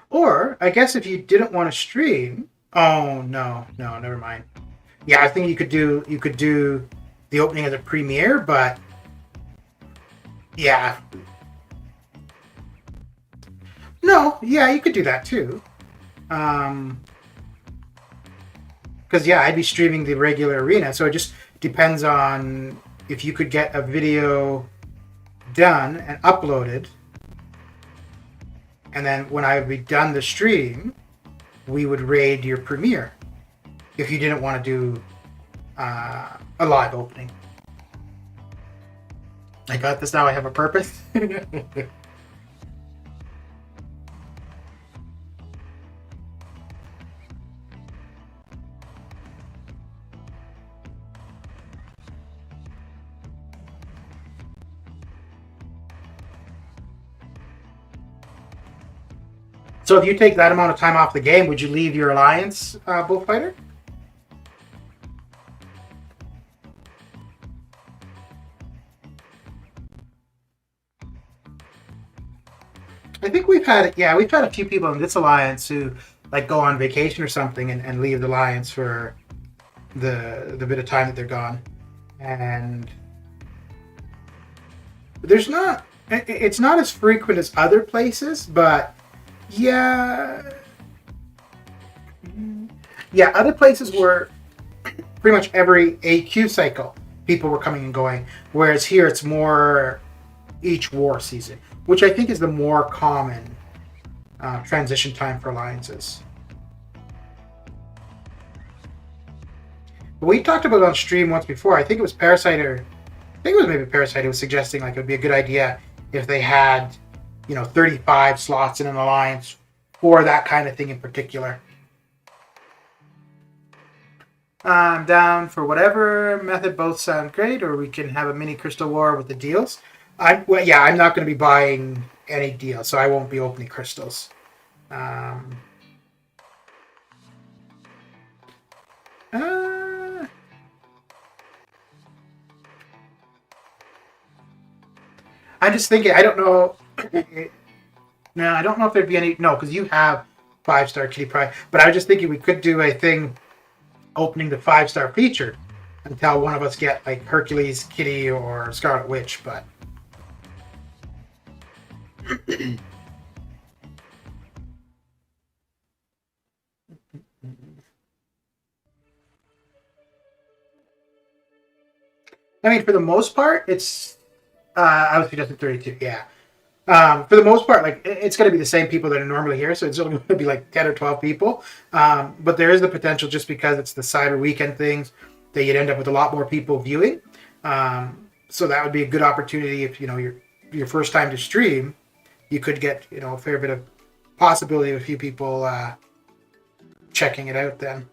Or, I guess if you didn't want to stream... Oh, no, never mind. Yeah, I think you could do the opening as a premiere, but... Yeah. No, yeah, you could do that too. Because, yeah, I'd be streaming the regular arena, so depends on if you could get a video done and uploaded, and then when I would be done the stream, we would raid your premiere if you didn't want to do a live opening. I got this now. I have a purpose. So if you take that amount of time off the game, would you leave your alliance bullfighter? I think we've had a few people in this alliance who like go on vacation or something and leave the alliance for the bit of time that they're gone. And it's not as frequent as other places, but other places were pretty much every AQ cycle people were coming and going, whereas here it's more each war season, which I think is the more common transition time for alliances. We talked about it on stream once before. I think it was maybe Parasite who was suggesting like it would be a good idea if they had 35 slots in an alliance for that kind of thing in particular. I'm down for whatever method. Both sound great, or we can have a mini crystal war with the deals. I'm not going to be buying any deals, so I won't be opening crystals. I I'm just thinking, I don't know. No, I don't know if there'd be any. No, because you have 5-star Kitty Pryde. But I was just thinking we could do a thing opening the 5-star featured until one of us get like Hercules, Kitty, or Scarlet Witch. But I mean, for the most part, it's. I was suggesting 32. Yeah. For the most part, like it's going to be the same people that are normally here, so it's only going to be like 10 or 12 people. But there is the potential, just because it's the Cyber Weekend things, that you'd end up with a lot more people viewing. So that would be a good opportunity if your first time to stream, you could get a fair bit of possibility of a few people checking it out then.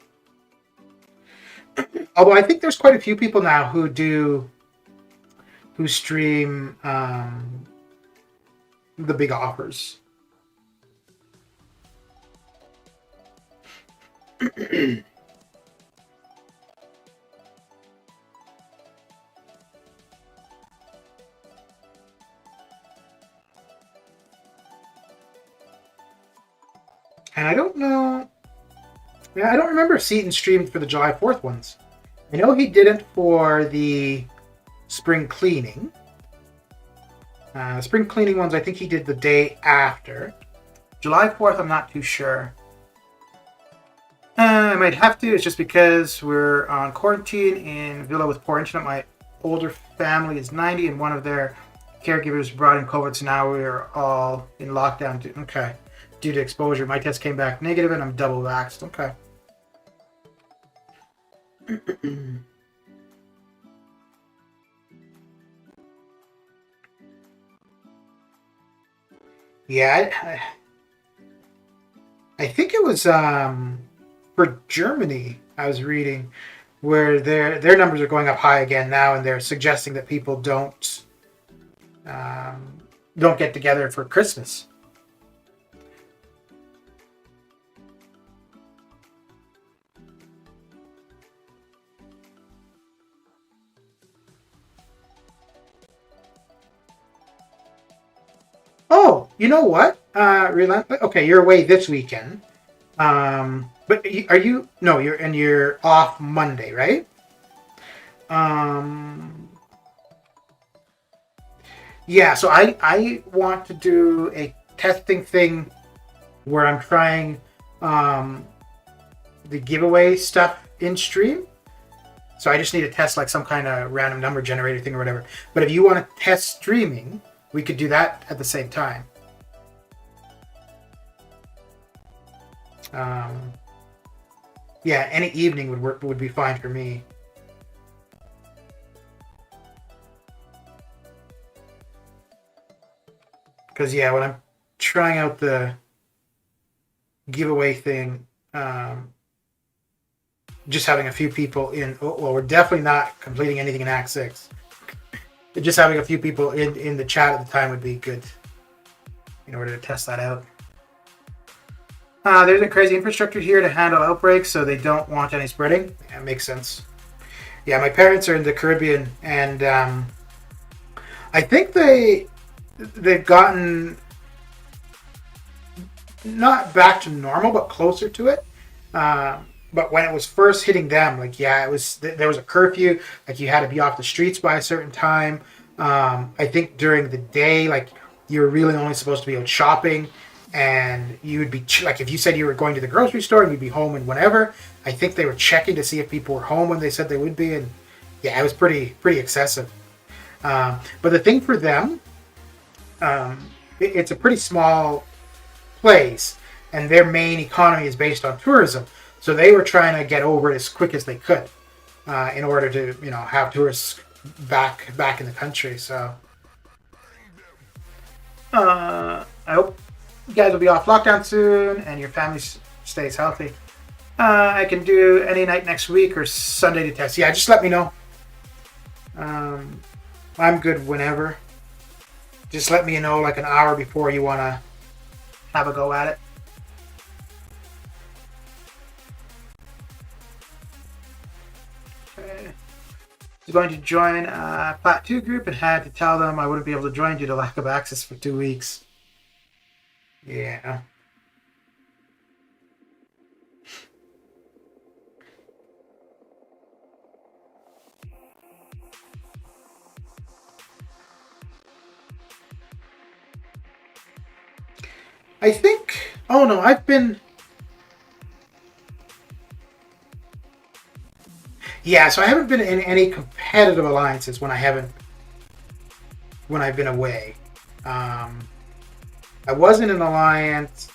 Although I think there's quite a few people now who stream the big offers. And I don't know. Yeah, I don't remember if Seaton streamed for the July 4th ones. I know he didn't for the spring cleaning. Spring cleaning ones, I think he did the day after. July 4th, I'm not too sure. I might have to. It's just because we're on quarantine in Villa with poor internet. My older family is 90, and one of their caregivers brought in COVID, so now we're all in lockdown. Due to exposure. My test came back negative, and I'm double vaxxed. Okay. Yeah, I think it was for Germany. I was reading where their numbers are going up high again now, and they're suggesting that people don't get together for Christmas. Oh, you know what? Okay, you're away this weekend. But are you? No, you're off Monday, right? Yeah. So I want to do a testing thing where I'm trying the giveaway stuff in stream. So I just need to test like some kind of random number generator thing or whatever. But if you want to test streaming, we could do that at the same time. Yeah, any evening would be fine for me. Because yeah, when I'm trying out the giveaway thing, just having a few people in. Well, we're definitely not completing anything in Act 6. Just having a few people in the chat at the time would be good in order to test that out. There's a crazy infrastructure here to handle outbreaks, so they don't want any spreading. Yeah, makes sense. Yeah, my parents are in the Caribbean, and I think they've gotten not back to normal, but closer to it. But when it was first hitting them, like, yeah, there was a curfew. Like, you had to be off the streets by a certain time. I think during the day, like, you were really only supposed to be out shopping, and you would be like, if you said you were going to the grocery store and you'd be home and whenever, I think they were checking to see if people were home when they said they would be, and yeah, it was pretty excessive. But the thing for them, it's a pretty small place, and their main economy is based on tourism. So they were trying to get over it as quick as they could in order to, have tourists back in the country. So I hope you guys will be off lockdown soon and your family stays healthy. I can do any night next week or Sunday to test. Yeah, just let me know. I'm good whenever. Just let me know like an hour before you want to have a go at it. Okay. I was going to join a Plat 2 group and had to tell them I wouldn't be able to join due to lack of access for 2 weeks. Yeah. I think... Oh, no, I've been... Yeah, so I haven't been in any competitive alliances when I've been away. I was in an alliance...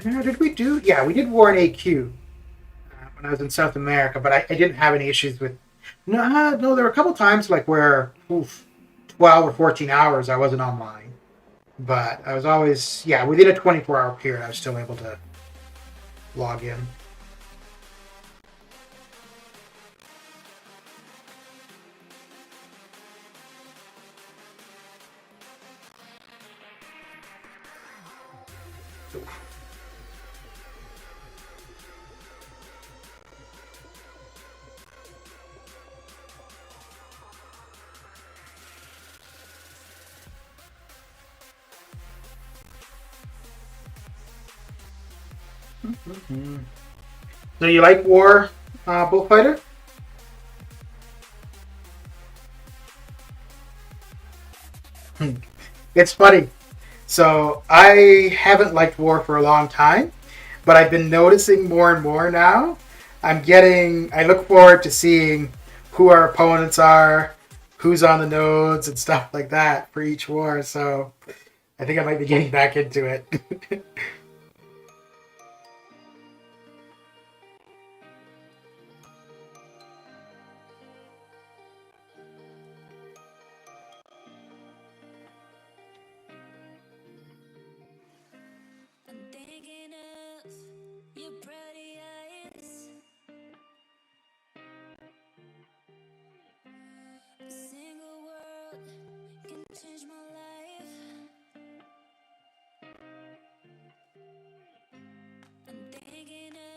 Did we do... Yeah, we did war in AQ when I was in South America, but I didn't have any issues with... No, there were a couple times like where 12 or 14 hours I wasn't online. But I was always, within a 24-hour period, I was still able to log in. Mm-hmm. So you like war, Bullfighter? It's funny. So I haven't liked war for a long time, but I've been noticing more and more now. I look forward to seeing who our opponents are, who's on the nodes and stuff like that for each war. So I think I might be getting back into it.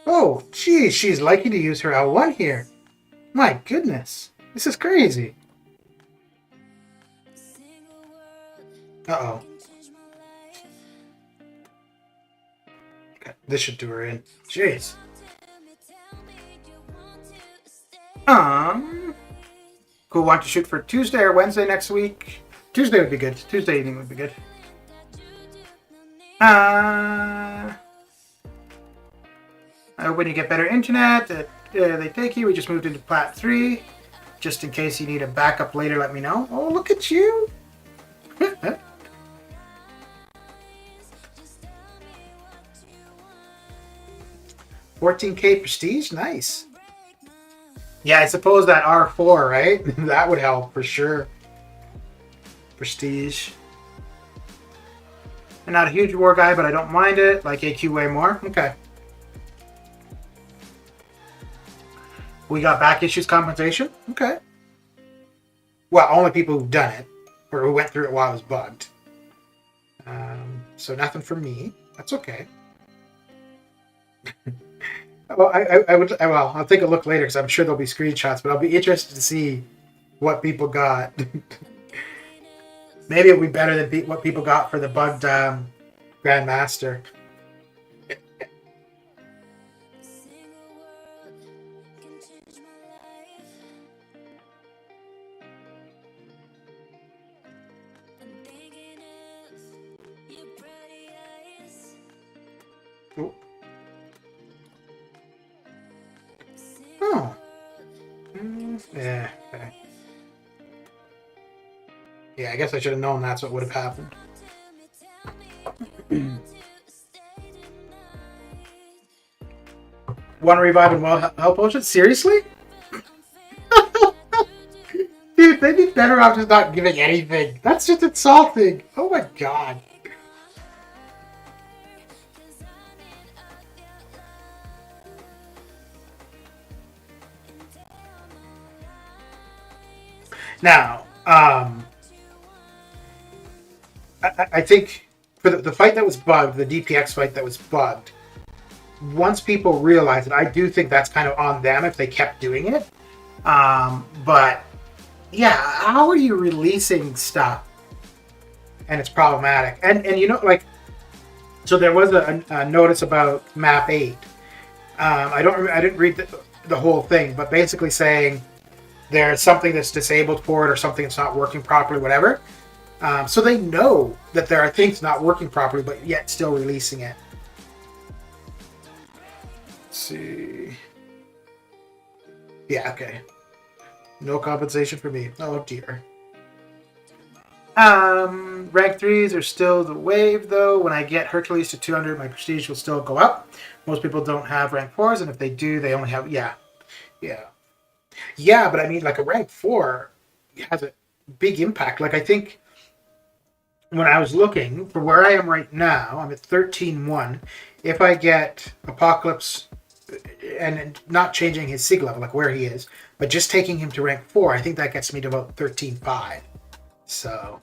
Oh, geez, she's liking to use her L1 here. My goodness, this is crazy. Uh-oh. Okay, this should do her in. Jeez. Cool, want to shoot for Tuesday or Wednesday next week? Tuesday would be good. Tuesday evening would be good. I hope when you get better internet, it they take you. We just moved into Plat 3. Just in case you need a backup later, let me know. Oh, look at you! 14K prestige? Nice. Yeah, I suppose that R4, right? That would help for sure. Prestige. I'm not a huge war guy, but I don't mind it. Like AQ way more. Okay. We got back issues compensation? Okay. Well, only people who've done it, or who went through it while it was bugged. So nothing for me. That's okay. Well, I'll take a look later because I'm sure there'll be screenshots, but I'll be interested to see what people got. Maybe it'll be better than what people got for the bugged Grandmaster. Ooh. Oh. Yeah. Okay. Yeah, I guess I should have known that's what would have happened. One revive and well health potion? Seriously? Dude, they'd be better off just not giving anything. That's just insulting. Oh my god. Now, I think for the fight that was bugged, the DPX fight that was bugged, once people realize it, I do think that's kind of on them if they kept doing it. But yeah, how are you releasing stuff and it's problematic? And you know, like, so there was a notice about map 8. I didn't read the whole thing, but basically saying there's something that's disabled for it or something that's not working properly, whatever. So they know that there are things not working properly, but yet still releasing it. Let's see. Yeah, okay. No compensation for me. Oh dear. Rank 3s are still the wave, though. When I get Hercules to 200, my prestige will still go up. Most people don't have rank 4s, and if they do, they only have... Yeah. Yeah, but I mean, like, a rank 4 has a big impact. Like, I think when I was looking for where I am right now, I'm at 13-1. If I get Apocalypse and not changing his sig level, like where he is, but just taking him to rank 4, I think that gets me to about 13-5. So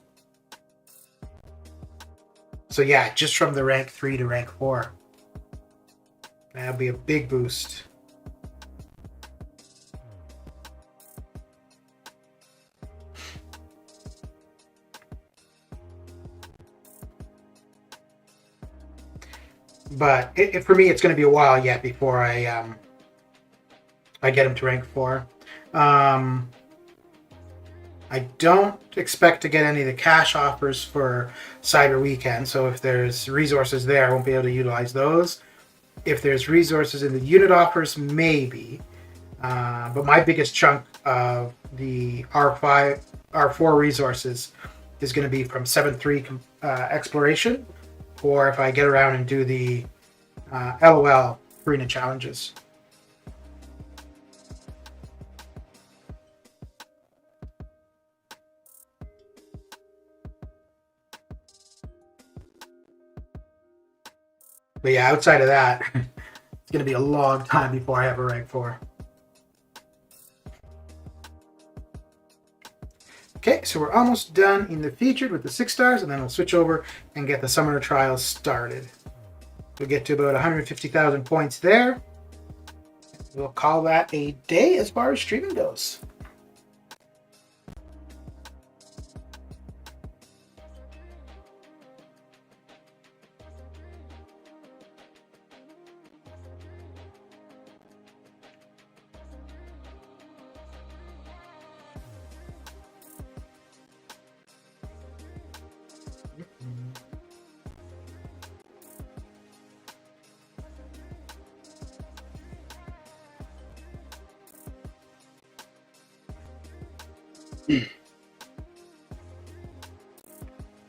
yeah, just from the rank 3 to rank 4. That'll be a big boost. But for me, it's going to be a while yet before I get him to rank 4. I don't expect to get any of the cash offers for Cyber Weekend, so if there's resources there, I won't be able to utilize those. If there's resources in the unit offers, maybe. But my biggest chunk of the R4 resources is going to be from 7.3 exploration, or if I get around and do the LOL arena challenges. But yeah, outside of that, it's going to be a long time before I have a rank 4. Okay, so we're almost done in the featured with the 6 stars, and then we'll switch over and get the summoner trials started. We'll get to about 150,000 points there. We'll call that a day as far as streaming goes.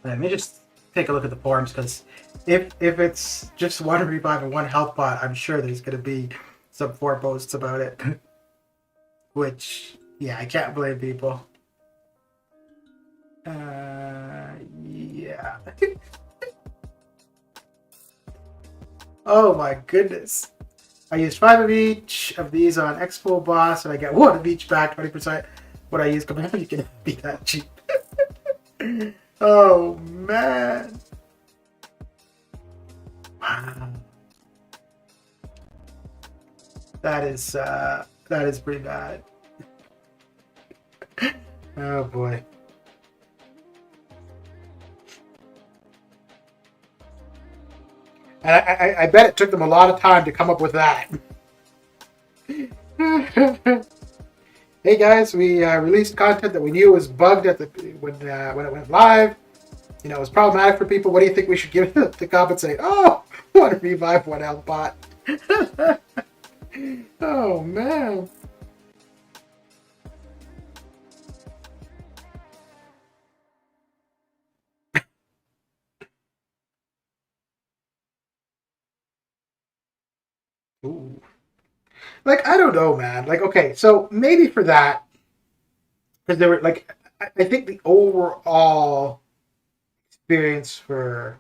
Let me just take a look at the forums, because if it's just one revive and one health bot, I'm sure there's going to be some forum posts about it. Which, yeah, I can't blame people. Yeah. Oh my goodness. I used 5 of each of these on Expo Boss, and I get 1 of each back, 20%. What I use command, you can be that cheap. Oh man. Wow. That is pretty bad. Oh boy. And I bet it took them a lot of time to come up with that. Hey guys, we released content that we knew was bugged at when it went live. You know, it was problematic for people. What do you think we should give to compensate? Oh, 1 revive, 1 health bot. Oh man. Ooh. Like, I don't know, man. Like, okay, so maybe for that, because there were, like, I think the overall experience for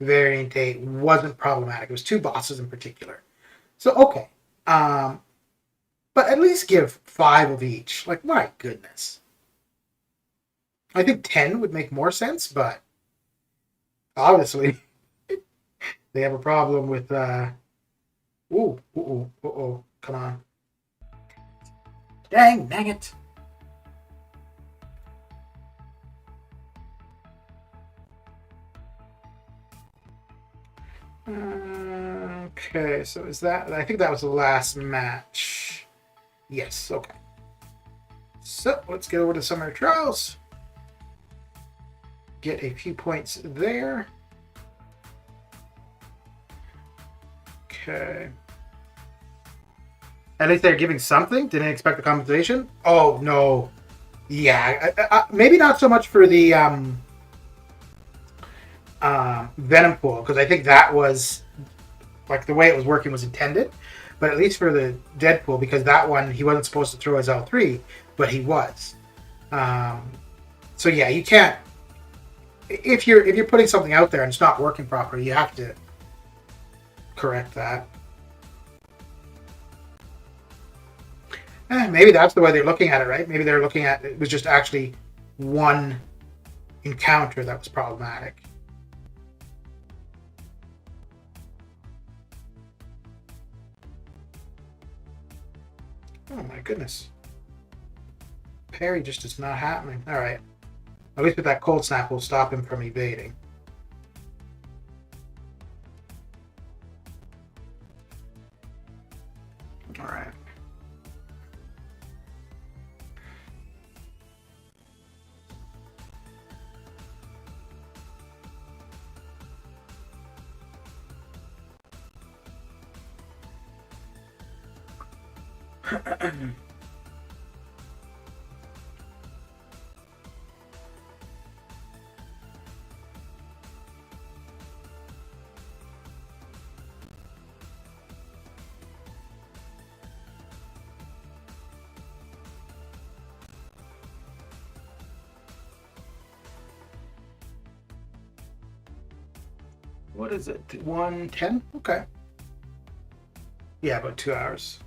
Variant 8 wasn't problematic. It was 2 bosses in particular. So, okay. But at least give 5 of each. Like, my goodness. I think 10 would make more sense, but obviously they have a problem with, come on. Dang it. Okay, so is that... I think that was the last match. Yes, okay. So, let's get over to Summer Trials. Get a few points there. Okay. At least they're giving something? Didn't expect the compensation? Oh, no. Yeah, maybe not so much for the Venom Pool, because I think that was, like, the way it was working was intended. But at least for the Deadpool, because that one, he wasn't supposed to throw his L3, but he was. So yeah, you can't... If you're putting something out there and it's not working properly, you have to correct that. Maybe that's the way they're looking at it, right? Maybe they're looking at it was just actually one encounter that was problematic. Oh my goodness. Parry just is not happening. Alright. At least with that cold snap will stop him from evading. Alright. What is it? 110? Okay. Yeah, about 2 hours.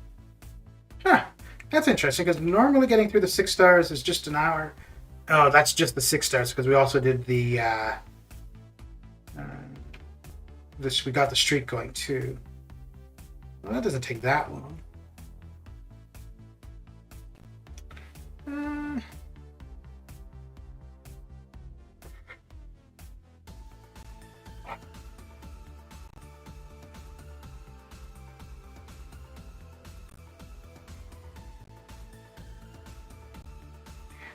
Huh. That's interesting, because normally getting through the 6 stars is just an hour. Oh, that's just the 6 stars, because we also did the we got the streak going too. Well, that doesn't take that long.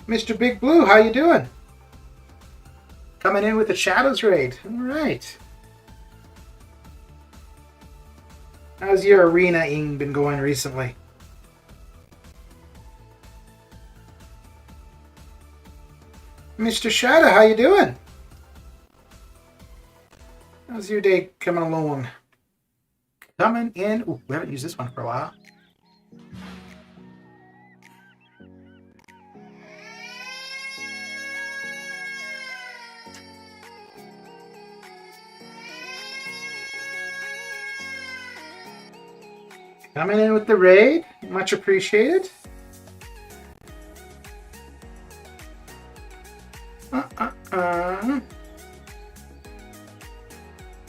Mr. Big Blue, how you doing? Coming in with the Shadows raid. All right. How's your arena-ing been going recently? Mr. Shada, how you doing? How's your day coming along? Coming in. Ooh, we haven't used this one for a while. Coming in with the raid. Much appreciated.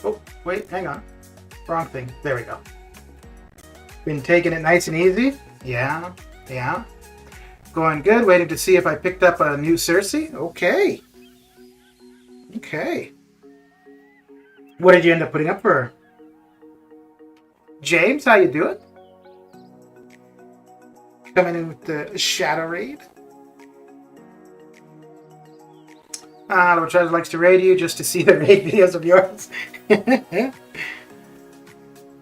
Oh, wait, hang on. Wrong thing. There we go. Been taking it nice and easy. Yeah. Going good. Waiting to see if I picked up a new Cersei. Okay. What did you end up putting up for her? James, how you doing? Coming in with the Shadow Raid. Lord Treasure likes to raid you just to see the raid videos of yours. Well,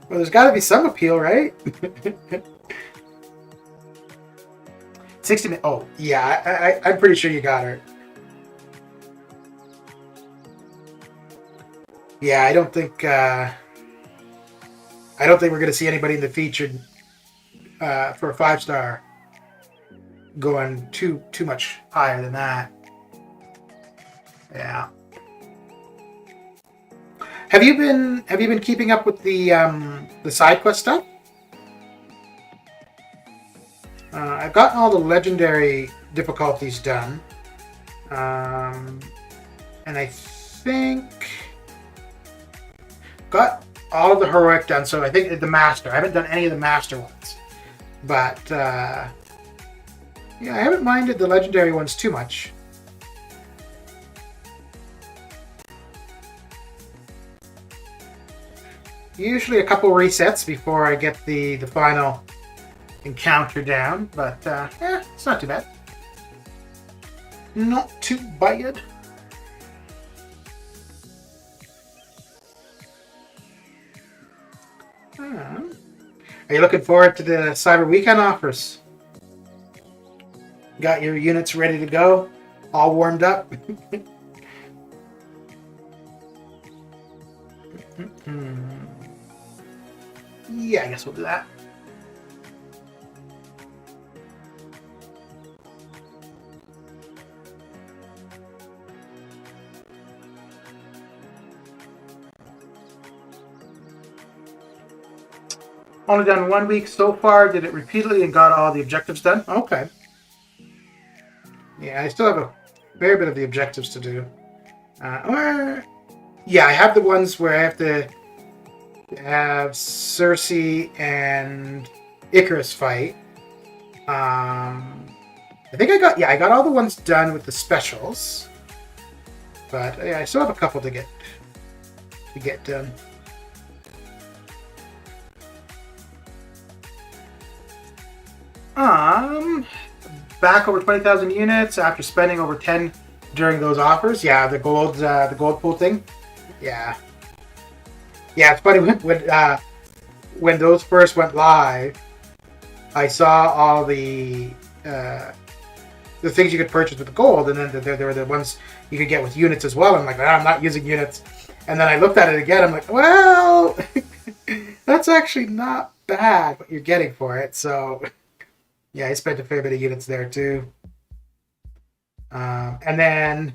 there's got to be some appeal, right? 60 minutes. Oh, yeah, I'm pretty sure you got her. Yeah, I don't think we're going to see anybody in the featured for a 5-star going too much higher than that. Yeah. Have you been keeping up with the side quest stuff? I've gotten all the legendary difficulties done, and I think got all of the heroic done. So I think the master. I haven't done any of the master ones, but yeah, I haven't minded the legendary ones too much. Usually a couple resets before I get the final encounter down, but yeah, it's not too bad. Not too bad. Are you looking forward to the Cyber Weekend offers? Got your units ready to go? All warmed up? Yeah, I guess we'll do that. Only done 1 week so far. Did it repeatedly and got all the objectives done. Okay. Yeah, I still have a fair bit of the objectives to do. Yeah, I have the ones where I have to have Cersei and Icarus fight. I think I got all the ones done with the specials, but yeah, I still have a couple to get done. Back over 20,000 units after spending over 10 during those offers. Yeah, the gold pool thing. Yeah, it's funny when those first went live. I saw all the things you could purchase with the gold, and then there were the ones you could get with units as well. I'm like, I'm not using units, and then I looked at it again. I'm like, well, that's actually not bad what you're getting for it. So. Yeah, I spent a fair bit of units there too. And then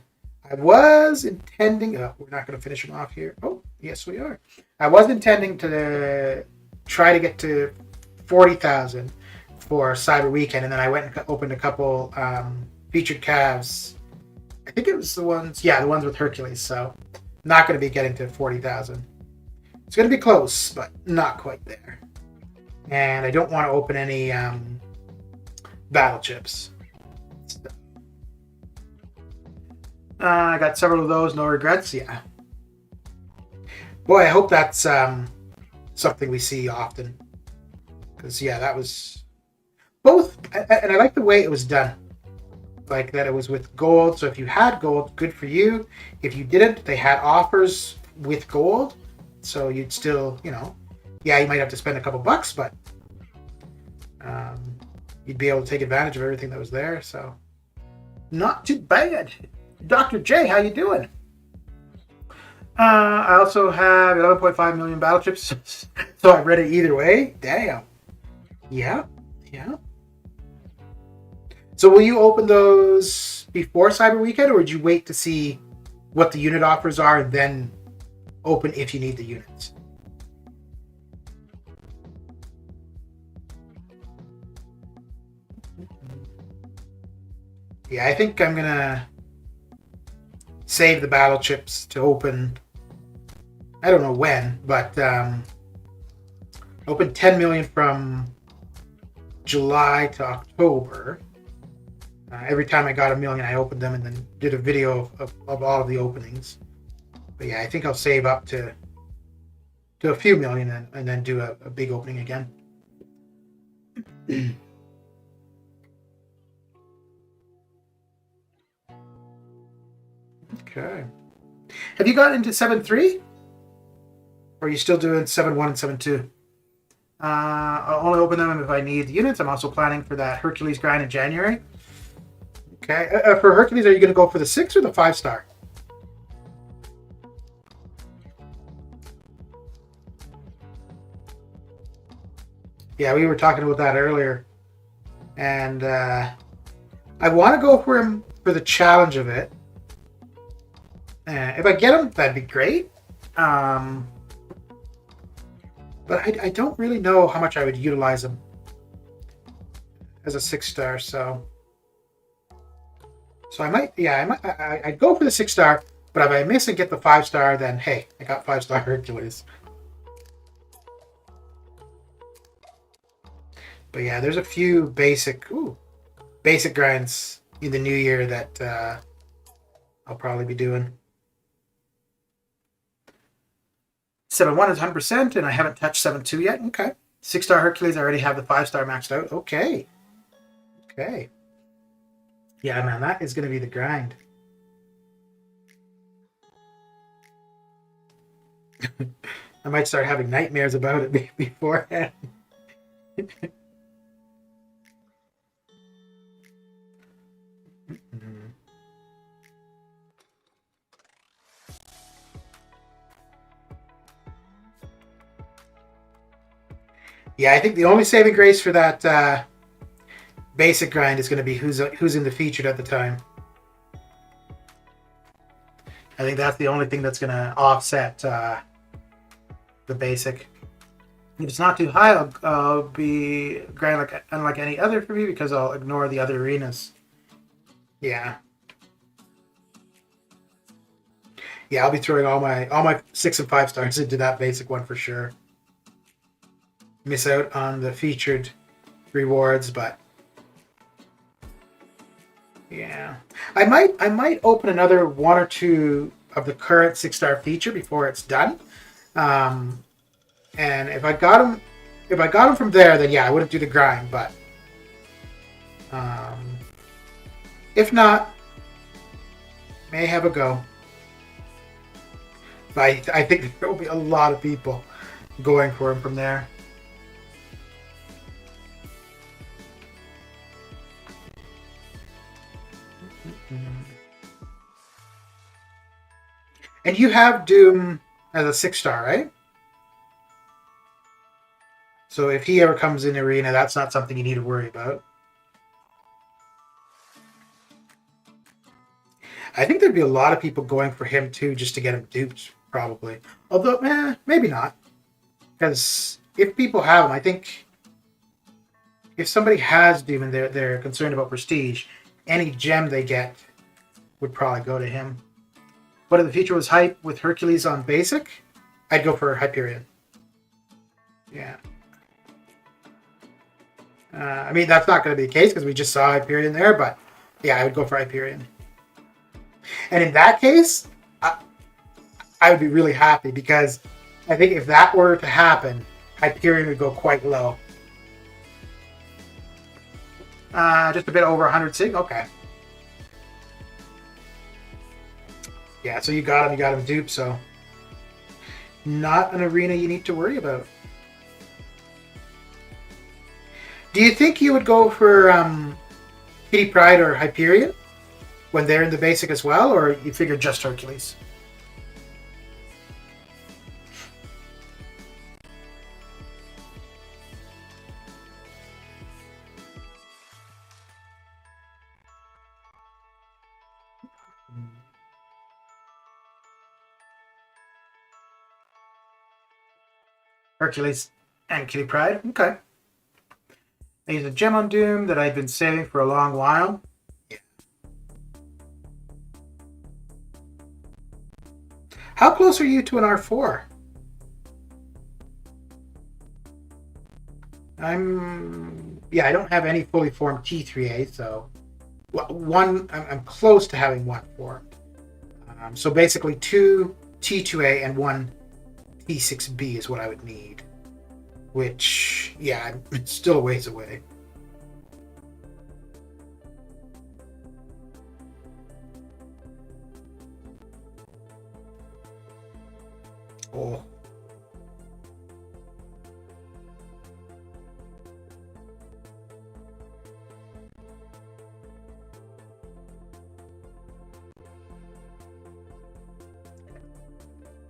I was intending... Oh, we're not going to finish them off here. Oh, yes, we are. I was intending to try to get to 40,000 for Cyber Weekend, and then I went and opened a couple featured calves. I think it was the ones with Hercules, so not going to be getting to 40,000. It's going to be close, but not quite there. And I don't want to open any... battle chips. I got several of those, no regrets. Yeah. Boy, I hope that's something we see often. Because, yeah, that was both. And I like the way it was done. Like that it was with gold. So if you had gold, good for you. If you didn't, they had offers with gold. So you'd still, you might have to spend a couple bucks, but you'd be able to take advantage of everything that was there. So not too bad. Dr. J, how you doing? I also have 11.5 million battle chips, so I've read it either way. Damn. Yeah, yeah. So will you open those before Cyber Weekend, or would you wait to see what the unit offers are and then open if you need the units? Yeah, I think I'm gonna save the battle chips to open. I don't know when, but open 10 million from July to October. Every time I got a million, I opened them and then did a video of all of the openings. But yeah, I think I'll save up to a few million and then do a big opening again. Okay. Have you got into 7.3? Or are you still doing 7.1 and 7.2? I'll only open them if I need the units. I'm also planning for that Hercules grind in January. Okay. For Hercules, are you going to go for the 6 or the 5-star? Yeah, we were talking about that earlier. And I want to go for him for the challenge of it. If I get him, that'd be great. But I don't really know how much I would utilize him as a 6-star. So I might, yeah, I'd go for the 6-star. But if I miss and get the 5-star, then hey, I got 5-star Hercules. But yeah, there's a few basic grinds in the new year that I'll probably be doing. 7.1 is 100%, and I haven't touched 7.2 yet. Okay. 6-star Hercules, I already have the 5-star maxed out. Okay. Okay. Yeah, man, that is going to be the grind. I might start having nightmares about it beforehand. Yeah, I think the only saving grace for that basic grind is going to be who's in the featured at the time. I think that's the only thing that's going to offset the basic. If it's not too high, I'll be grind unlike any other for me because I'll ignore the other arenas. Yeah. Yeah, I'll be throwing all my 6 and 5 stars into that basic one for sure. Miss out on the featured rewards, but yeah, I might open another 1 or 2 of the current 6-star feature before it's done. And if I got them from there, then yeah, I wouldn't do the grind. But if not, may have a go. But I think there will be a lot of people going for him from there. And you have Doom as a 6-star, right? So if he ever comes in arena, that's not something you need to worry about. I think there'd be a lot of people going for him too, just to get him duped, probably. Although, maybe not. Because if people have him, I think if somebody has Doom and they're concerned about prestige, any gem they get would probably go to him. But if the feature was hype with Hercules on basic, I'd go for Hyperion. Yeah. I mean, that's not going to be the case because we just saw Hyperion there, but yeah, I would go for Hyperion. And in that case, I would be really happy because I think if that were to happen, Hyperion would go quite low. Just a bit over 100 sig? Okay. Yeah, so you got him duped, so not an arena you need to worry about. Do you think you would go for Kitty Pryde or Hyperion? when they're in the basic as well, or you figure just Hercules? Hercules and Kitty Pryde. Okay. I use a gem on Doom that I've been saving for a long while. Yeah. How close are you to an R4? I don't have any fully formed T3A, so I'm close to having one formed. So basically 2 T2A and 1 T6B is what I would need. Which, yeah, it's still a ways away. Oh.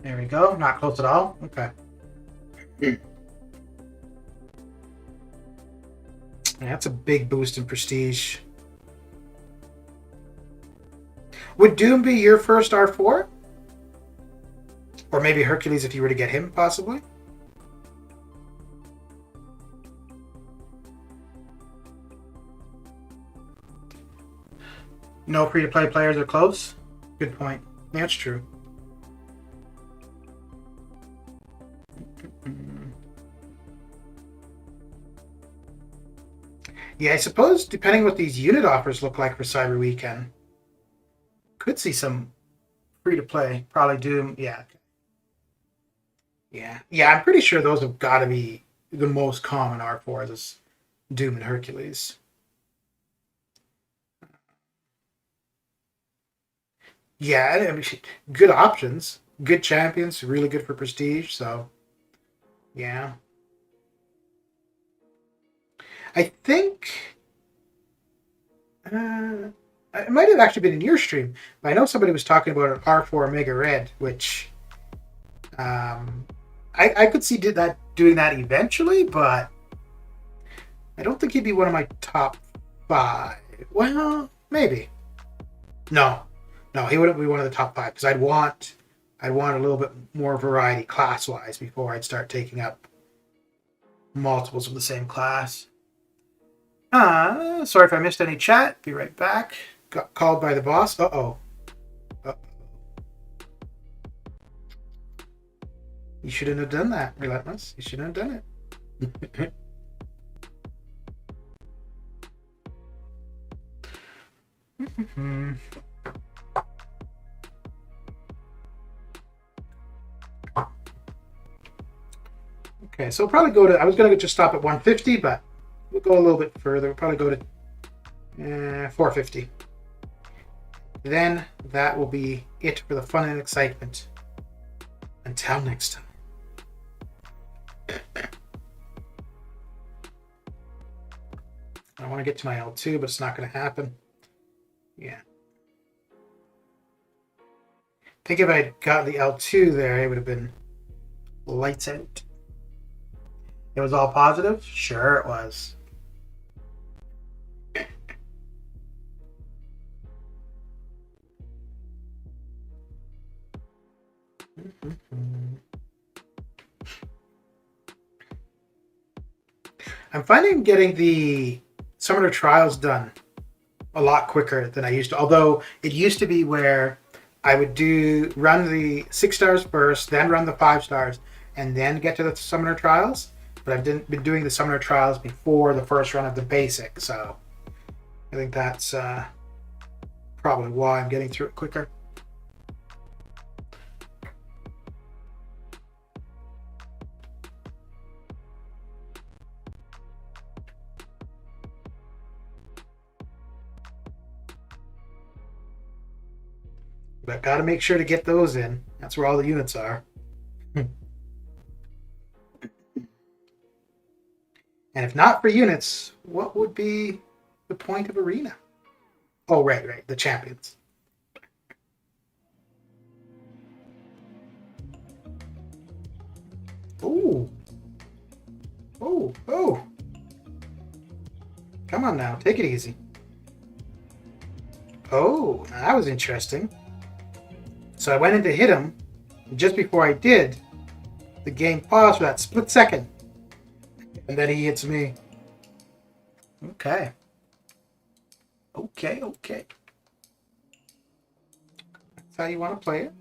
There we go. Not close at all. Okay. That's a big boost in prestige. Would Doom be your first R4? Or maybe Hercules if you were to get him, possibly? No free-to-play players are close? Good point. Yeah, that's true. Yeah, I suppose depending what these unit offers look like for Cyber Weekend, could see some free-to-play. Probably Doom. Yeah. Yeah, I'm pretty sure those have got to be the most common R4s is Doom and Hercules. Yeah, I mean, good options, good champions, really good for prestige. So, yeah, I think it might have actually been in your stream, but I know somebody was talking about an R4 Mega Red, which I could see doing that eventually, but I don't think he'd be one of my top 5. Well, maybe. No, he wouldn't be one of the top 5 because I'd want a little bit more variety class-wise before I'd start taking up multiples of the same class. Sorry if I missed any chat. Be right back. Got called by the boss. Uh-oh. You shouldn't have done that, Relentless. You shouldn't have done it. Okay, so we'll probably go to... I was going to just stop at 150, but we'll go a little bit further. We'll probably go to 450. Then that will be it for the fun and excitement. Until next time. I want to get to my L2, but it's not going to happen. Yeah. I think if I'd got the L2 there, it would have been lights out. It was all positive? Sure it was. I'm finding getting the Summoner Trials done a lot quicker than I used to. Although it used to be where I would run the 6 stars first, then run the 5 stars, and then get to the Summoner Trials. But I've been doing the Summoner Trials before the first run of the basic, so I think that's probably why I'm getting through it quicker. But got to make sure to get those in. That's where all the units are. And if not for units, what would be the point of Arena? Oh, right. The champions. Ooh. Oh. Come on now. Take it easy. Oh, that was interesting. So I went in to hit him. And just before I did, the game paused for that split second. And then he hits me. Okay. That's how you want to play it.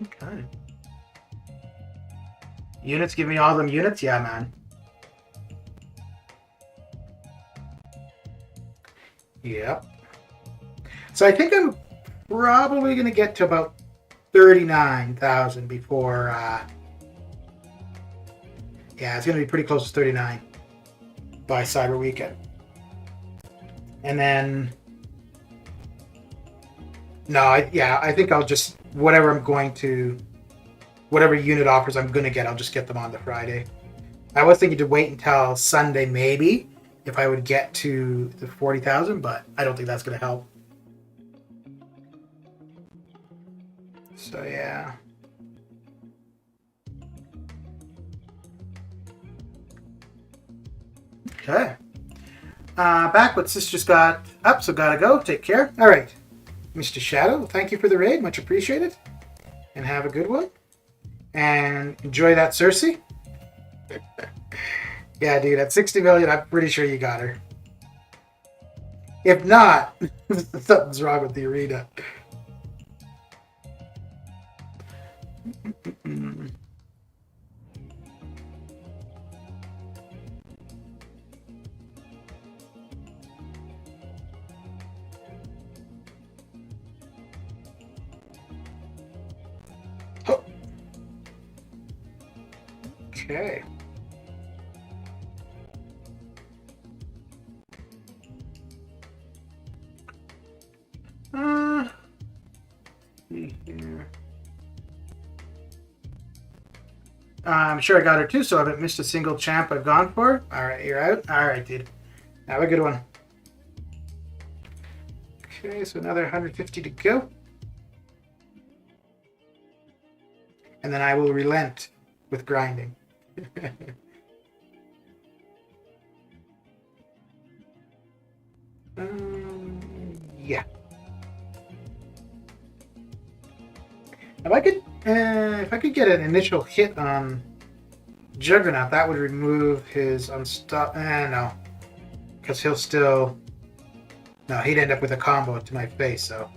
Okay. Units, give me all them units? Yeah, man. Yep. So I think I'm probably going to get to about 39,000 before... yeah, it's going to be pretty close to 39 by Cyber Weekend. And then... No, I think I'll just... Whatever unit offers I'm going to get, I'll just get them on the Friday. I was thinking to wait until Sunday, maybe, if I would get to the 40,000, but I don't think that's going to help. So, yeah. Okay. Back, what sis just got up, so gotta go. Take care. All right. Mr. Shadow, thank you for the raid. Much appreciated. And have a good one. And enjoy that Cersei. Yeah, dude, at 60 million, I'm pretty sure you got her. If not, something's wrong with the arena. Okay. See here. I'm sure I got her too, so I haven't missed a single champ I've gone for. All right, you're out. All right, dude. Have a good one. Okay, so another 150 to go. And then I will relent with grinding. Yeah. If I could get an initial hit on Juggernaut, that would remove his unstop. No, because he'll still. No, he'd end up with a combo to my face. So,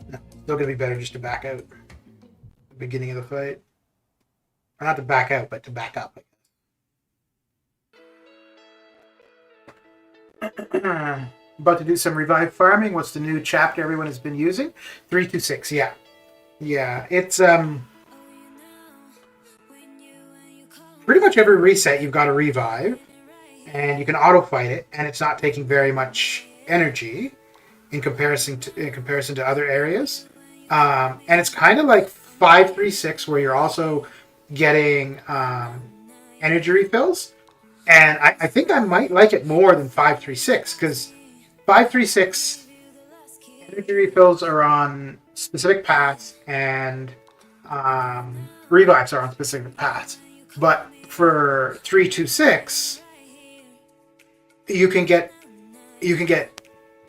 no, still gonna be better just to back out. The beginning of the fight, or not to back out, but to back up. About to do some revive farming. What's the new chapter everyone has been using? 326. Yeah. It's pretty much every reset you've got a revive, and you can auto fight it, and it's not taking very much energy in comparison to other areas. And it's kind of like 536, where you're also getting energy refills. And I think I might like it more than 536, because 536 energy refills are on specific paths, and revives are on specific paths. But for 326, you can get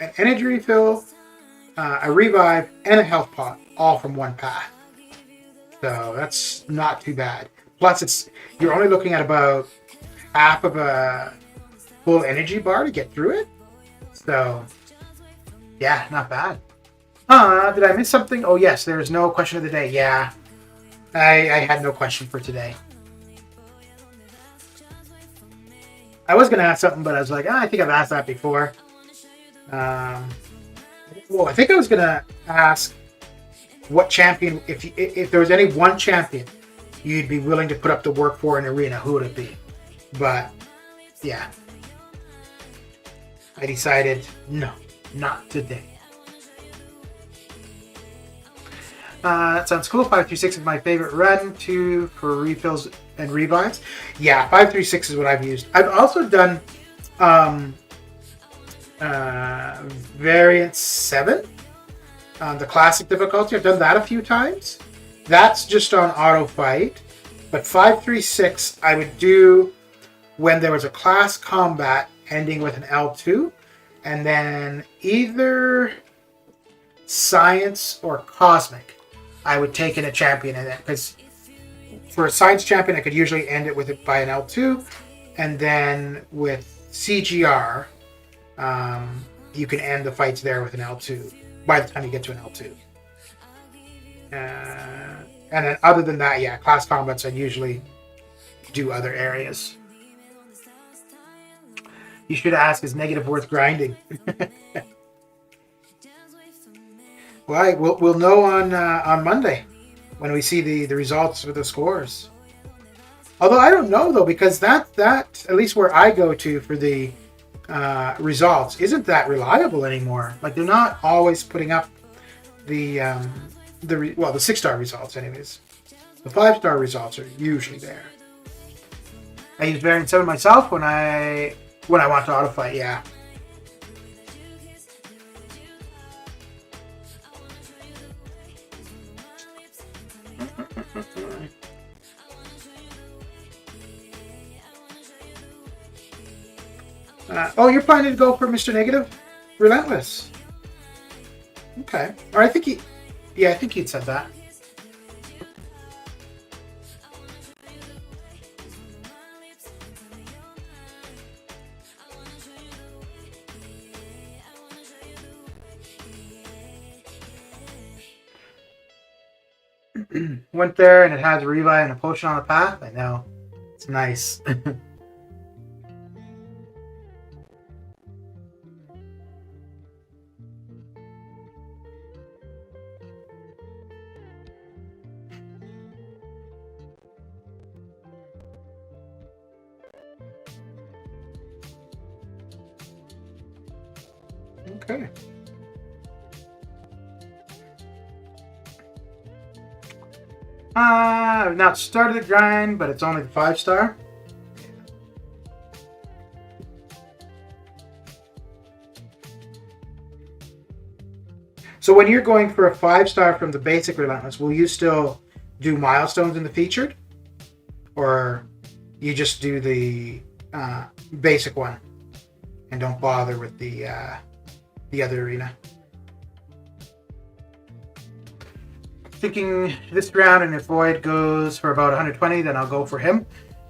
an energy refill, a revive, and a health pot all from one path. So that's not too bad. Plus, you're only looking at about half of a full energy bar to get through it. So, yeah, not bad. Did I miss something? Oh, yes, there's no question of the day. Yeah, I had no question for today. I was going to ask something, but I was like, I think I've asked that before. I think I was going to ask what champion, if there was any one champion you'd be willing to put up the work for in arena, who would it be? But, yeah. I decided, no, not today. That sounds cool. 536 is my favorite run for refills and revives. Yeah, 536 is what I've used. I've also done variant 7 on the classic difficulty. I've done that a few times. That's just on auto fight. But 536 I would do when there was a class combat ending with an L2, and then either science or cosmic. I would take in a champion in it, because for a science champion I could usually end it by an L2, and then with CGR you can end the fights there with an L2 by the time you get to an L2. And then other than that, yeah, class combats I'd usually do other areas. You should ask, is negative worth grinding? Well, we'll know on Monday when we see the results of the scores. Although I don't know though, because that at least where I go to for the results isn't that reliable anymore. Like, they're not always putting up the 6-star results anyways. The 5-star results are usually there. I use variant 7 myself when I want to auto fight. Yeah. Oh, you're planning to go for Mr. Negative? Relentless. Okay. Or I think he'd said that. Went there and it has a revive and a potion on the path. I know. It's nice. Okay. I've not started the grind, but it's only the 5-star. So when you're going for a 5-star from the basic Relentless, will you still do milestones in the featured? Or you just do the basic one and don't bother with the other arena? Thinking this round, and if Void goes for about 120, then I'll go for him.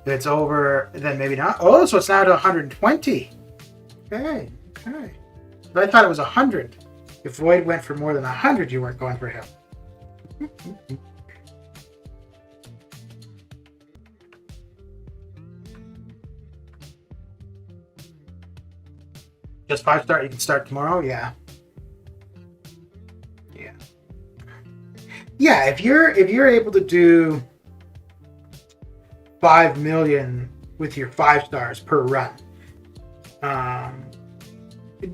If it's over, then maybe not. Oh, so it's now to 120. Okay. But I thought it was 100. If Void went for more than 100, you weren't going for him. Just 5-star, you can start tomorrow? Yeah. Yeah, if you're able to do 5 million with your 5-stars per run,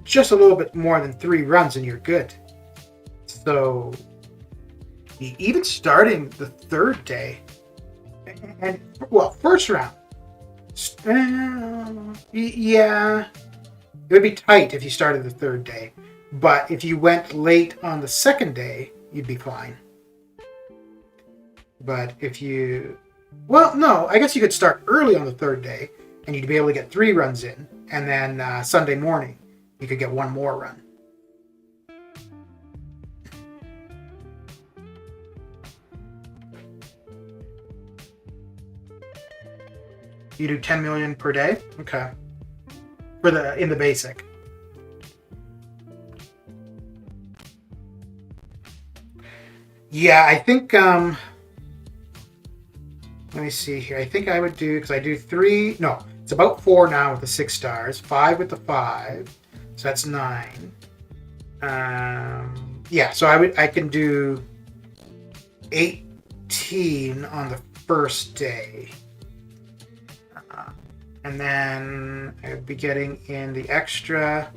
just a little bit more than 3 runs and you're good. So even starting the 3rd day, and first round, yeah, it would be tight if you started the 3rd day, but if you went late on the 2nd day, you'd be fine. But if you... Well, no, I guess you could start early on the 3rd day, and you'd be able to get 3 runs in, and then Sunday morning, you could get 1 more run. You do 10 million per day? Okay. In the basic. Yeah, I think... let me see here. I think I would do, because I do 3... No, it's about 4 now with the 6 stars. 5 with the 5. So that's 9. Yeah, so I can do 18 on the first day. And then I would be getting in the extra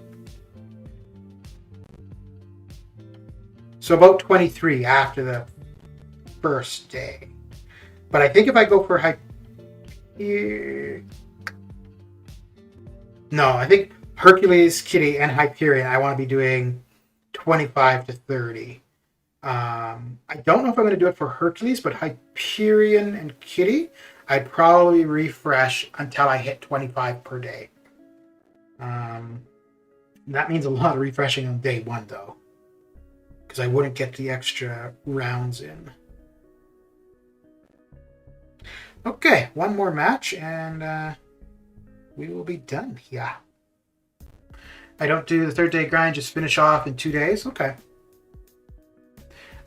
So about 23 after the first day. But I think if I go for no, I think Hercules, Kitty, and Hyperion, I want to be doing 25 to 30. I don't know if I'm going to do it for Hercules, but Hyperion and Kitty, I'd probably refresh until I hit 25 per day. That means a lot of refreshing on day one, though, because I wouldn't get the extra rounds in. Okay, one more match, and we will be done here. I don't do the third day grind, just finish off in 2 days. Okay.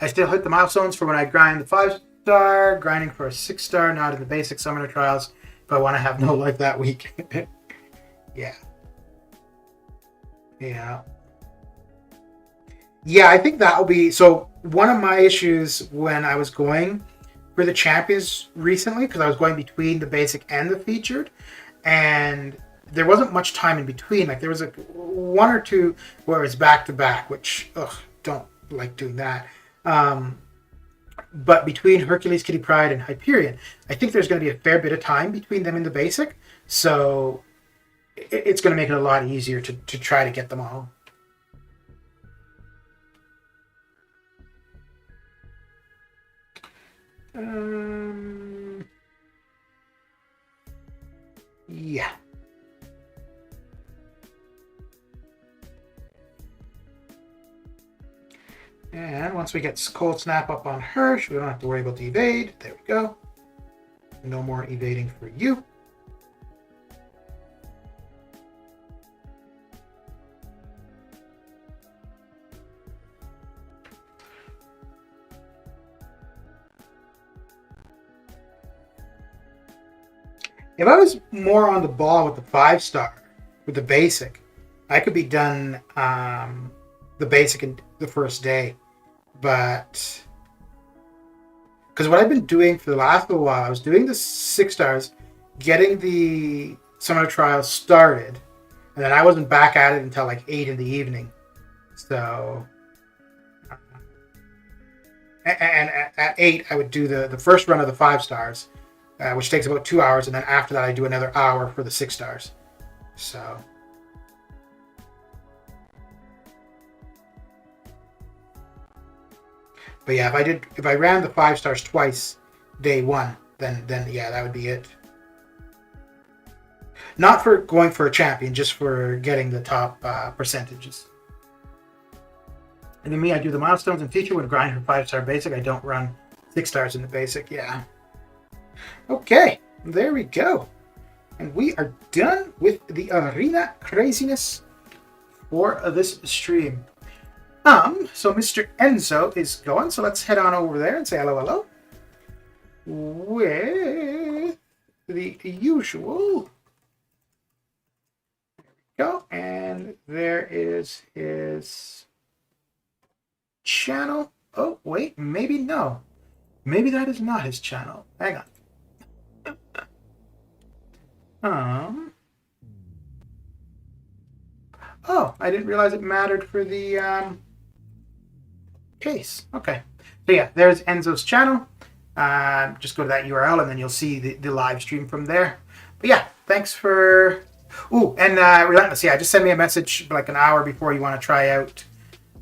I still hit the milestones for when I grind the 5-star, grinding for a 6-star, not in the basic summoner trials, if I want to have no life that week. Yeah. Yeah. Yeah, I think that will be... So, one of my issues when I was going for the champions recently, because I was going between the basic and the featured, and there wasn't much time in between. Like, there was one or two where it's back-to-back, which, don't like doing that. But between Hercules, Kitty Pryde, and Hyperion, I think there's going to be a fair bit of time between them in the basic. So it's going to make it a lot easier to try to get them all. Yeah. And once we get Cold Snap up on her, we don't have to worry about the evade. There we go. No more evading for you. If I was more on the ball with the 5-star, with the basic, I could be done the basic in the first day. But because what I've been doing for the last little while, I was doing the 6-stars, getting the summer trial started, and then I wasn't back at it until like 8 in the evening. So, and at 8, I would do the first run of the 5-stars, which takes about 2 hours, and then after that, I do another hour for the 6-stars. So. But yeah, if I ran the 5-stars twice, day one, then yeah, that would be it. Not for going for a champion, just for getting the top percentages. And then me, I do the milestones and feature when grind for 5-star basic. I don't run 6-stars in the basic. Yeah. Okay, there we go, and we are done with the arena craziness for this stream. So Mr. Enzo is going, so let's head on over there and say hello with the usual. There we go, and there is his channel. Oh, wait, maybe no. Maybe that is not his channel. Hang on. Oh, I didn't realize it mattered for the case. Okay. So yeah, there's Enzo's channel. Just go to that URL and then you'll see the live stream from there. But yeah, thanks for... Ooh, and Relentless, yeah, just send me a message like an hour before you want to try out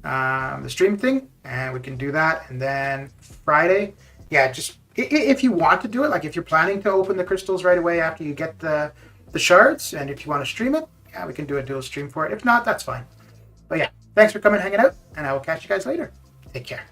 the stream thing, and we can do that. And then Friday, yeah, just if you want to do it, like if you're planning to open the crystals right away after you get the shards, and if you want to stream it, yeah, we can do a dual stream for it. If not, that's fine. But yeah, thanks for coming and hanging out, and I will catch you guys later. Take care.